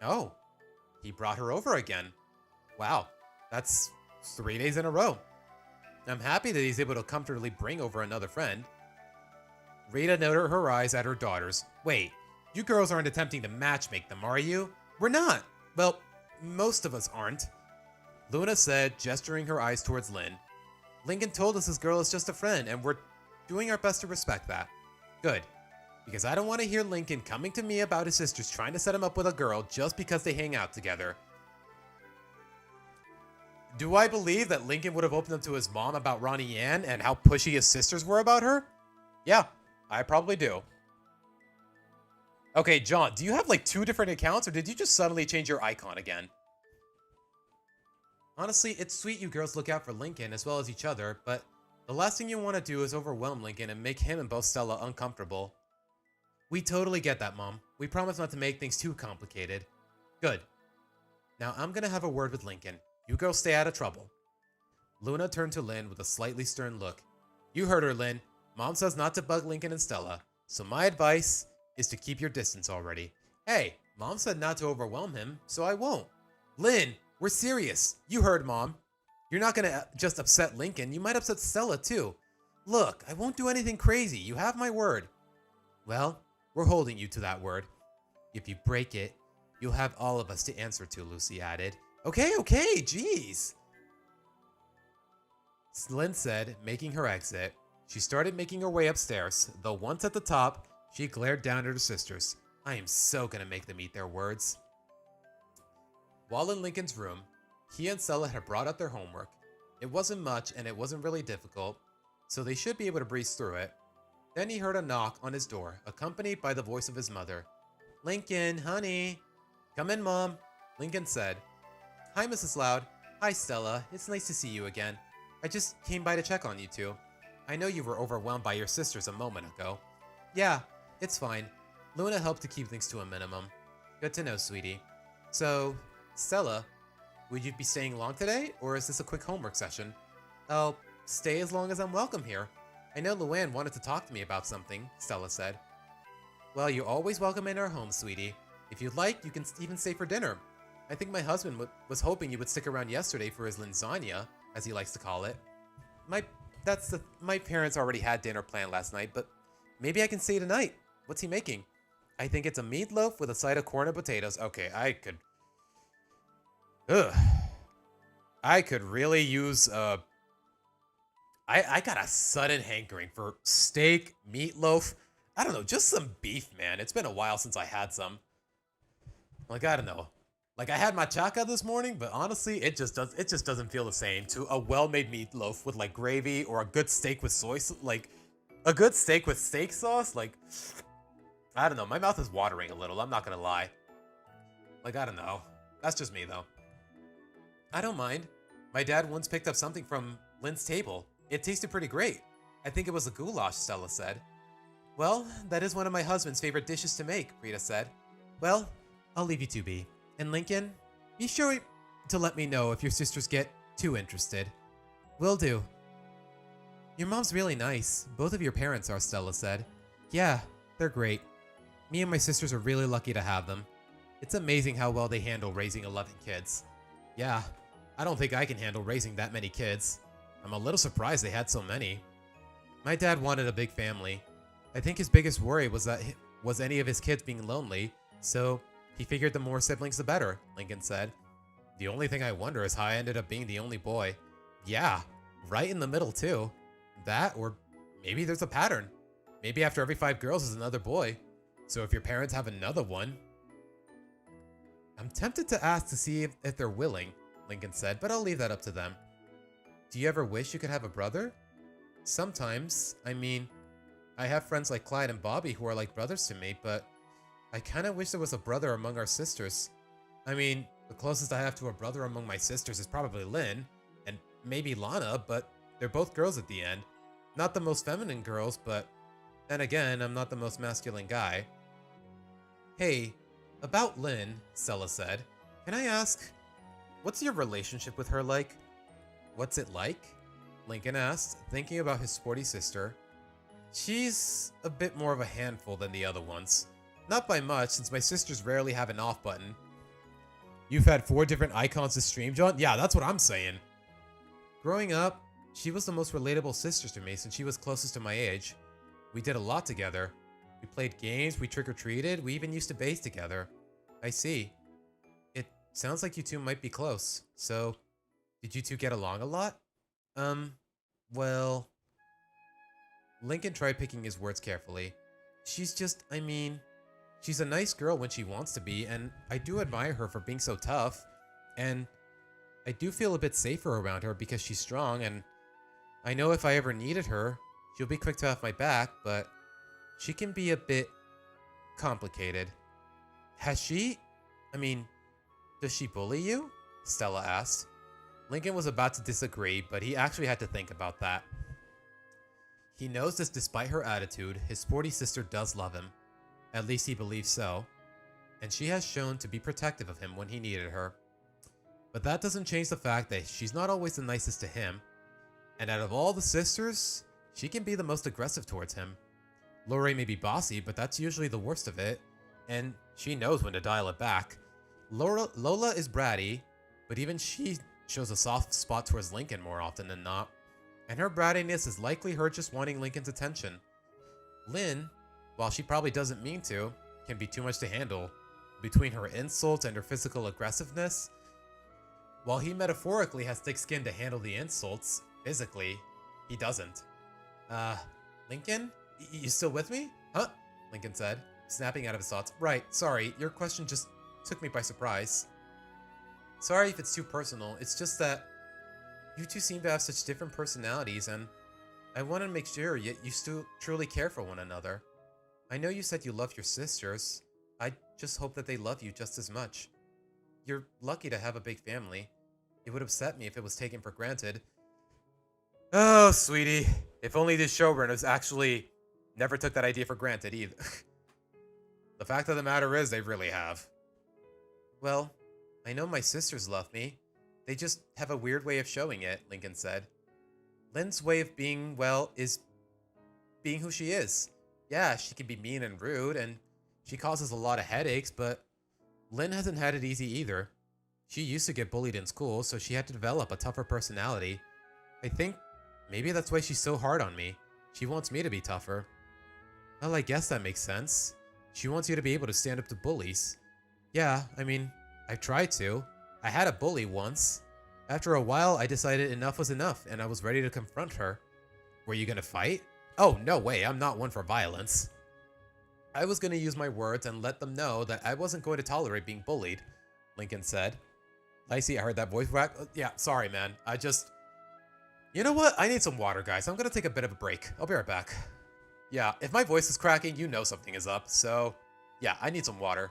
Oh, he brought her over again. Wow, that's 3 days in a row. I'm happy that he's able to comfortably bring over another friend. Rita noted her eyes at her daughters. Wait, you girls aren't attempting to matchmake them, are you? We're not. Well, most of us aren't. Luna said, gesturing her eyes towards Lynn. Lincoln told us this girl is just a friend, and we're doing our best to respect that. Good. Because I don't want to hear Lincoln coming to me about his sisters trying to set him up with a girl just because they hang out together. Do I believe that Lincoln would have opened up to his mom about Ronnie Ann and how pushy his sisters were about her? Yeah, I probably do. Okay, John, do you have like 2 different accounts or did you just suddenly change your icon again? Honestly, it's sweet you girls look out for Lincoln as well as each other, but the last thing you want to do is overwhelm Lincoln and make him and both Stella uncomfortable. We totally get that, Mom. We promise not to make things too complicated. Good. Now I'm gonna have a word with Lincoln. You girls stay out of trouble. Luna turned to Lynn with a slightly stern look. You heard her, Lynn. Mom says not to bug Lincoln and Stella, so my advice is to keep your distance already. Hey, Mom said not to overwhelm him, so I won't. Lynn, we're serious. You heard, Mom. You're not gonna just upset Lincoln. You might upset Stella, too. Look, I won't do anything crazy. You have my word. Well, we're holding you to that word. If you break it, you'll have all of us to answer to, Lucy added. Okay, jeez. Lynn said, making her exit. She started making her way upstairs, though once at the top, she glared down at her sisters. I am so gonna make them eat their words. While in Lincoln's room, he and Stella had brought out their homework. It wasn't much and it wasn't really difficult, so they should be able to breeze through it. Then he heard a knock on his door, accompanied by the voice of his mother. "Lincoln, honey." "Come in, Mom," Lincoln said. "Hi, Mrs. Loud." "Hi, Stella. It's nice to see you again. I just came by to check on you two. I know you were overwhelmed by your sisters a moment ago." "Yeah, it's fine. Luna helped to keep things to a minimum." "Good to know, sweetie. So, Stella, would you be staying long today, or is this a quick homework session?" "I'll stay as long as I'm welcome here. I know Luann wanted to talk to me about something," Stella said. "Well, you're always welcome in our home, sweetie. If you'd like, you can even stay for dinner. I think my husband was hoping you would stick around yesterday for his lasagna, as he likes to call it. My parents already had dinner planned last night, but maybe I can stay tonight. What's he making?" "I think it's a meatloaf with a side of corn and potatoes." Okay, I could really use I got a sudden hankering for steak, meatloaf. I don't know, just some beef, man. It's been a while since I had some. Like, I don't know. Like, I had machaca this morning, but honestly, it just doesn't feel the same to a well-made meatloaf with like gravy, or a good steak with soy, like a good steak with steak sauce. Like, I don't know. My mouth is watering a little. I'm not gonna lie. Like, I don't know. That's just me though. "I don't mind. My dad once picked up something from Lynn's table. It tasted pretty great. I think it was a goulash," Stella said. "Well, that is one of my husband's favorite dishes to make," Rita said. "Well, I'll leave you to be. And Lincoln, be sure to let me know if your sisters get too interested." "Will do." "Your mom's really nice. Both of your parents are," Stella said. "Yeah, they're great. Me and my sisters are really lucky to have them. It's amazing how well they handle raising 11 kids. Yeah, I don't think I can handle raising that many kids. I'm a little surprised they had so many. My dad wanted a big family. I think his biggest worry was any of his kids being lonely, so he figured the more siblings the better," Lincoln said. "The only thing I wonder is how I ended up being the only boy." "Yeah, right in the middle too. That, or maybe there's a pattern. Maybe after every 5 girls is another boy. So if your parents have another one..." "I'm tempted to ask to see if they're willing," Lincoln said, "but I'll leave that up to them." "Do you ever wish you could have a brother?" "Sometimes. I mean, I have friends like Clyde and Bobby who are like brothers to me, but I kind of wish there was a brother among our sisters. I mean, the closest I have to a brother among my sisters is probably Lynn, and maybe Lana, but they're both girls at the end. Not the most feminine girls, but then again, I'm not the most masculine guy." "Hey, about Lynn," Stella said, "can I ask, what's your relationship with her like?" "What's it like?" Lincoln asked, thinking about his sporty sister. "She's a bit more of a handful than the other ones. Not by much, since my sisters rarely have an off button." "You've had 4 different icons to stream, John?" "Yeah, that's what I'm saying." "Growing up, she was the most relatable sister to me since she was closest to my age. We did a lot together. We played games, we trick-or-treated, we even used to bathe together." "I see. It sounds like you two might be close. So, did you two get along a lot?" Well..." Lincoln tried picking his words carefully. She's a nice girl when she wants to be, and I do admire her for being so tough, and I do feel a bit safer around her because she's strong, and I know if I ever needed her, she'll be quick to have my back, but she can be a bit complicated." Does she bully you?" Stella asked. Lincoln was about to disagree, but he actually had to think about that. He knows that despite her attitude, his sporty sister does love him. At least he believes so. And she has shown to be protective of him when he needed her. But that doesn't change the fact that she's not always the nicest to him. And out of all the sisters, she can be the most aggressive towards him. Lori may be bossy, but that's usually the worst of it. And she knows when to dial it back. Lola is bratty, but even she shows a soft spot towards Lincoln more often than not. And her brattiness is likely her just wanting Lincoln's attention. Lynn, while she probably doesn't mean to, can be too much to handle. Between her insults and her physical aggressiveness, while he metaphorically has thick skin to handle the insults, physically, he doesn't. Lincoln? You still with me? Huh? Lincoln said. snapping out of his thoughts. Right, sorry, your question just took me by surprise. Sorry if it's too personal, it's just that you two seem to have such different personalities, and I want to make sure you still truly care for one another. I know you said you love your sisters. I just hope that they love you just as much. You're lucky to have a big family. It would upset me if it was taken for granted. Oh, sweetie. If only the showrunners actually never took that idea for granted either. The fact of the matter is, they really have. Well, I know my sisters love me. They just have a weird way of showing it, Lincoln said. Lynn's way of being, well, is being who she is. Yeah, she can be mean and rude, and she causes a lot of headaches, but Lynn hasn't had it easy either. She used to get bullied in school, so she had to develop a tougher personality. I think maybe that's why she's so hard on me. She wants me to be tougher. Well, I guess that makes sense. She wants you to be able to stand up to bullies. Yeah, I mean, I tried to. I had a bully once. After a while, I decided enough was enough, and I was ready to confront her. Were you gonna fight? Oh, no way, I'm not one for violence. I was gonna use my words and let them know that I wasn't going to tolerate being bullied, Lincoln said. Lacey, I heard that voice crack. Yeah, sorry, man. You know what? I need some water, guys. I'm gonna take a bit of a break. I'll be right back. Yeah, if my voice is cracking, you know something is up, so yeah, I need some water.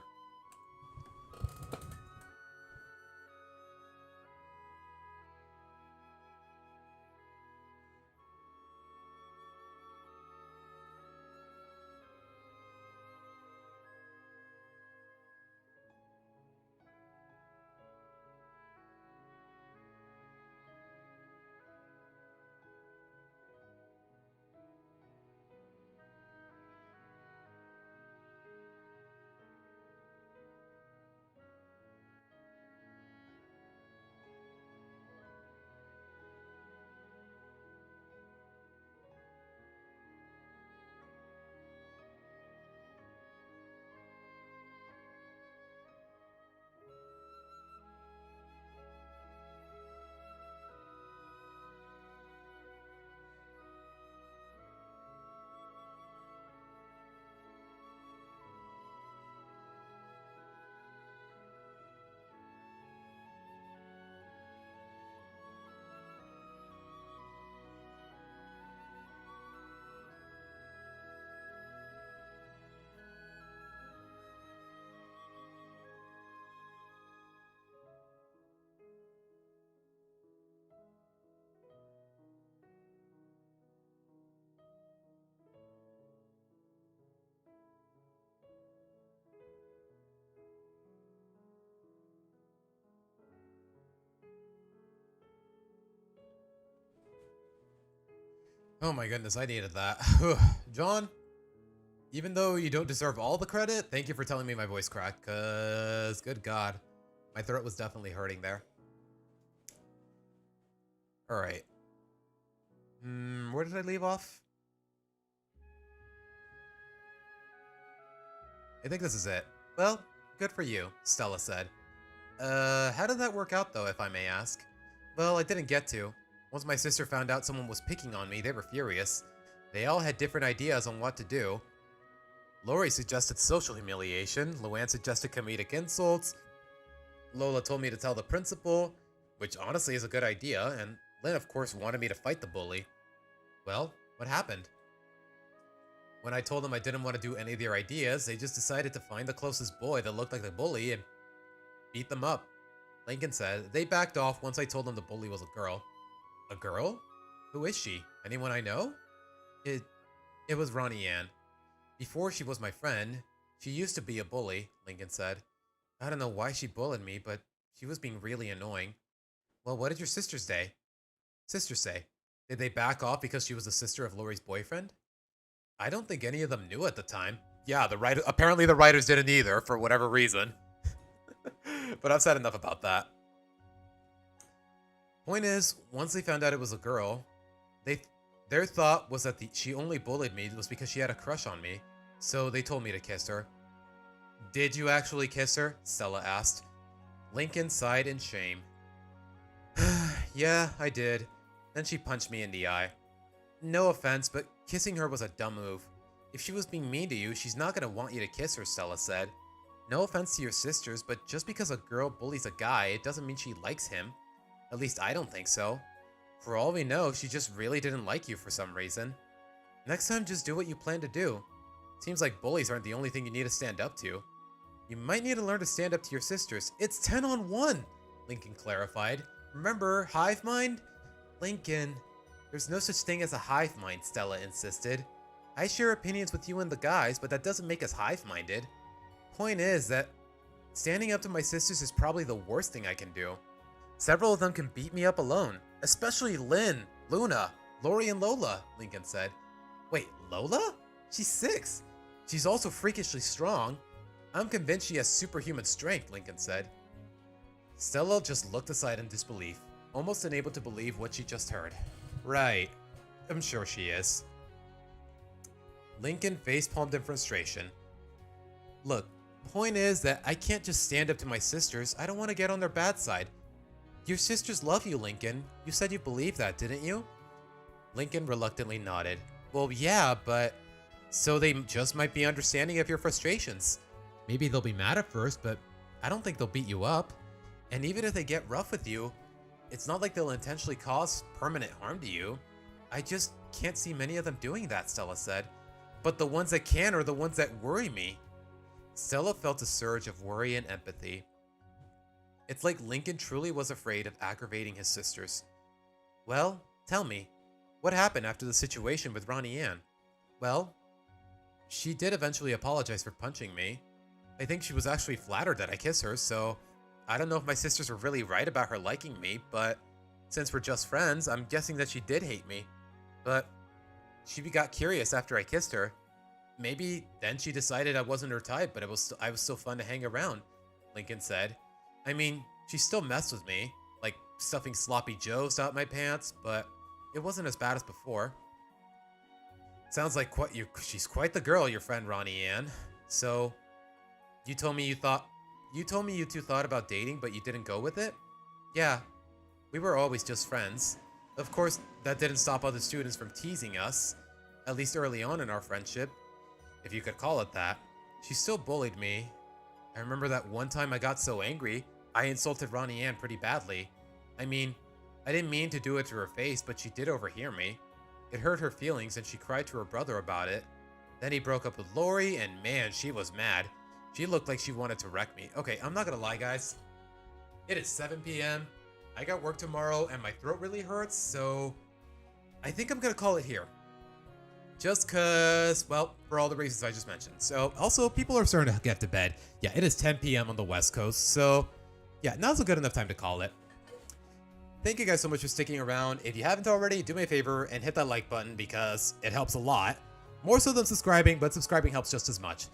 Oh my goodness, I needed that. John, even though you don't deserve all the credit, thank you for telling me my voice cracked, cause good God, my throat was definitely hurting there. Alright. Where did I leave off? I think this is it. Well, good for you, Stella said. How did that work out though, if I may ask? Well, I didn't get to. Once my sister found out someone was picking on me, they were furious. They all had different ideas on what to do. Lori suggested social humiliation, Luann suggested comedic insults, Lola told me to tell the principal, which honestly is a good idea, and Lynn of course wanted me to fight the bully. Well, what happened? When I told them I didn't want to do any of their ideas, they just decided to find the closest boy that looked like the bully and beat them up. Lincoln said they backed off once I told them the bully was a girl. A girl? Who is she? Anyone I know? It was Ronnie Ann. Before she was my friend, she used to be a bully, Lincoln said. I don't know why she bullied me, but she was being really annoying. Well, what did your sisters say? Did they back off because she was the sister of Lori's boyfriend? I don't think any of them knew at the time. Yeah, apparently the writers didn't either, for whatever reason. But I've said enough about that. Point is, once they found out it was a girl, their thought was that she only bullied me was because she had a crush on me, so they told me to kiss her. Did you actually kiss her? Stella asked. Lincoln sighed in shame. Yeah, I did. Then she punched me in the eye. No offense, but kissing her was a dumb move. If she was being mean to you, she's not gonna want you to kiss her, Stella said. No offense to your sisters, but just because a girl bullies a guy, it doesn't mean she likes him. At least I don't think so. For all we know, she just really didn't like you for some reason. Next time, just do what you plan to do. Seems like bullies aren't the only thing you need to stand up to. You might need to learn to stand up to your sisters. It's 10 on 1, Lincoln clarified. Remember, hive mind? Lincoln, there's no such thing as a hive mind, Stella insisted. I share opinions with you and the guys, but that doesn't make us hive-minded. Point is that standing up to my sisters is probably the worst thing I can do. Several of them can beat me up alone, especially Lynn, Luna, Lori, and Lola, Lincoln said. Wait, Lola? She's 6. She's also freakishly strong. I'm convinced she has superhuman strength, Lincoln said. Stella just looked aside in disbelief, almost unable to believe what she just heard. Right. I'm sure she is. Lincoln facepalmed in frustration. Look, point is that I can't just stand up to my sisters. I don't want to get on their bad side. Your sisters love you, Lincoln. You said you believed that, didn't you? Lincoln reluctantly nodded. Well, yeah, but... So they just might be understanding of your frustrations. Maybe they'll be mad at first, but I don't think they'll beat you up. And even if they get rough with you, it's not like they'll intentionally cause permanent harm to you. I just can't see many of them doing that, Stella said. But the ones that can are the ones that worry me. Stella felt a surge of worry and empathy. It's like Lincoln truly was afraid of aggravating his sisters. Well, tell me, what happened after the situation with Ronnie Ann? Well, she did eventually apologize for punching me. I think she was actually flattered that I kiss her, so I don't know if my sisters were really right about her liking me, but since we're just friends, I'm guessing that she did hate me. But she got curious after I kissed her. Maybe then she decided I wasn't her type, but I was still fun to hang around, Lincoln said. I mean, she still messed with me, like stuffing sloppy joes out my pants, but it wasn't as bad as before. Sounds like she's quite the girl, your friend Ronnie Ann. So, you told me you two thought about dating, but you didn't go with it? Yeah, we were always just friends. Of course, that didn't stop other students from teasing us, at least early on in our friendship, if you could call it that. She still bullied me. I remember that one time I got so angry, I insulted Ronnie Ann pretty badly. I mean, I didn't mean to do it to her face, but she did overhear me. It hurt her feelings and she cried to her brother about it. Then he broke up with Lori and man, she was mad. She looked like she wanted to wreck me. Okay, I'm not gonna lie, guys. It is 7 p.m. I got work tomorrow and my throat really hurts, so I think I'm gonna call it here. Just cause, well, for all the reasons I just mentioned. So, also, people are starting to get to bed. Yeah, it is 10 p.m. on the West Coast, so yeah, now's a good enough time to call it. Thank you guys so much for sticking around. If you haven't already, do me a favor and hit that like button because it helps a lot. More so than subscribing, but subscribing helps just as much.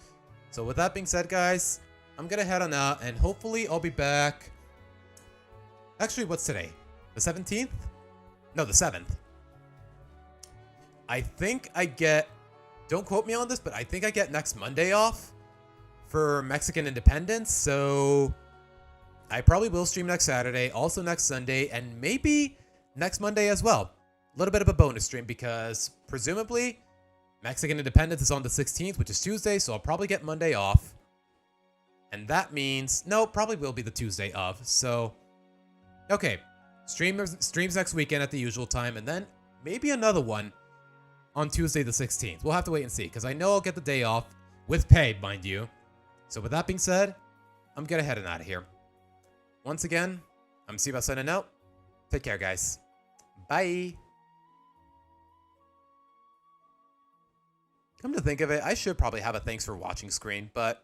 So with that being said, guys, I'm gonna head on out and hopefully I'll be back. Actually, what's today? The 17th? No, the 7th. I think I get, don't quote me on this, but I think I get next Monday off for Mexican Independence. So I probably will stream next Saturday, also next Sunday, and maybe next Monday as well. A little bit of a bonus stream because presumably Mexican Independence is on the 16th, which is Tuesday, so I'll probably get Monday off. And that means, no, probably will be the Tuesday of. So, okay, streams next weekend at the usual time, and then maybe another one on Tuesday the 16th. We'll have to wait and see, because I know I'll get the day off, with pay, mind you. So with that being said, I'm gonna head out of here. Once again, I'm Siva signing out. Take care, guys. Bye. Come to think of it, I should probably have a thanks for watching screen, but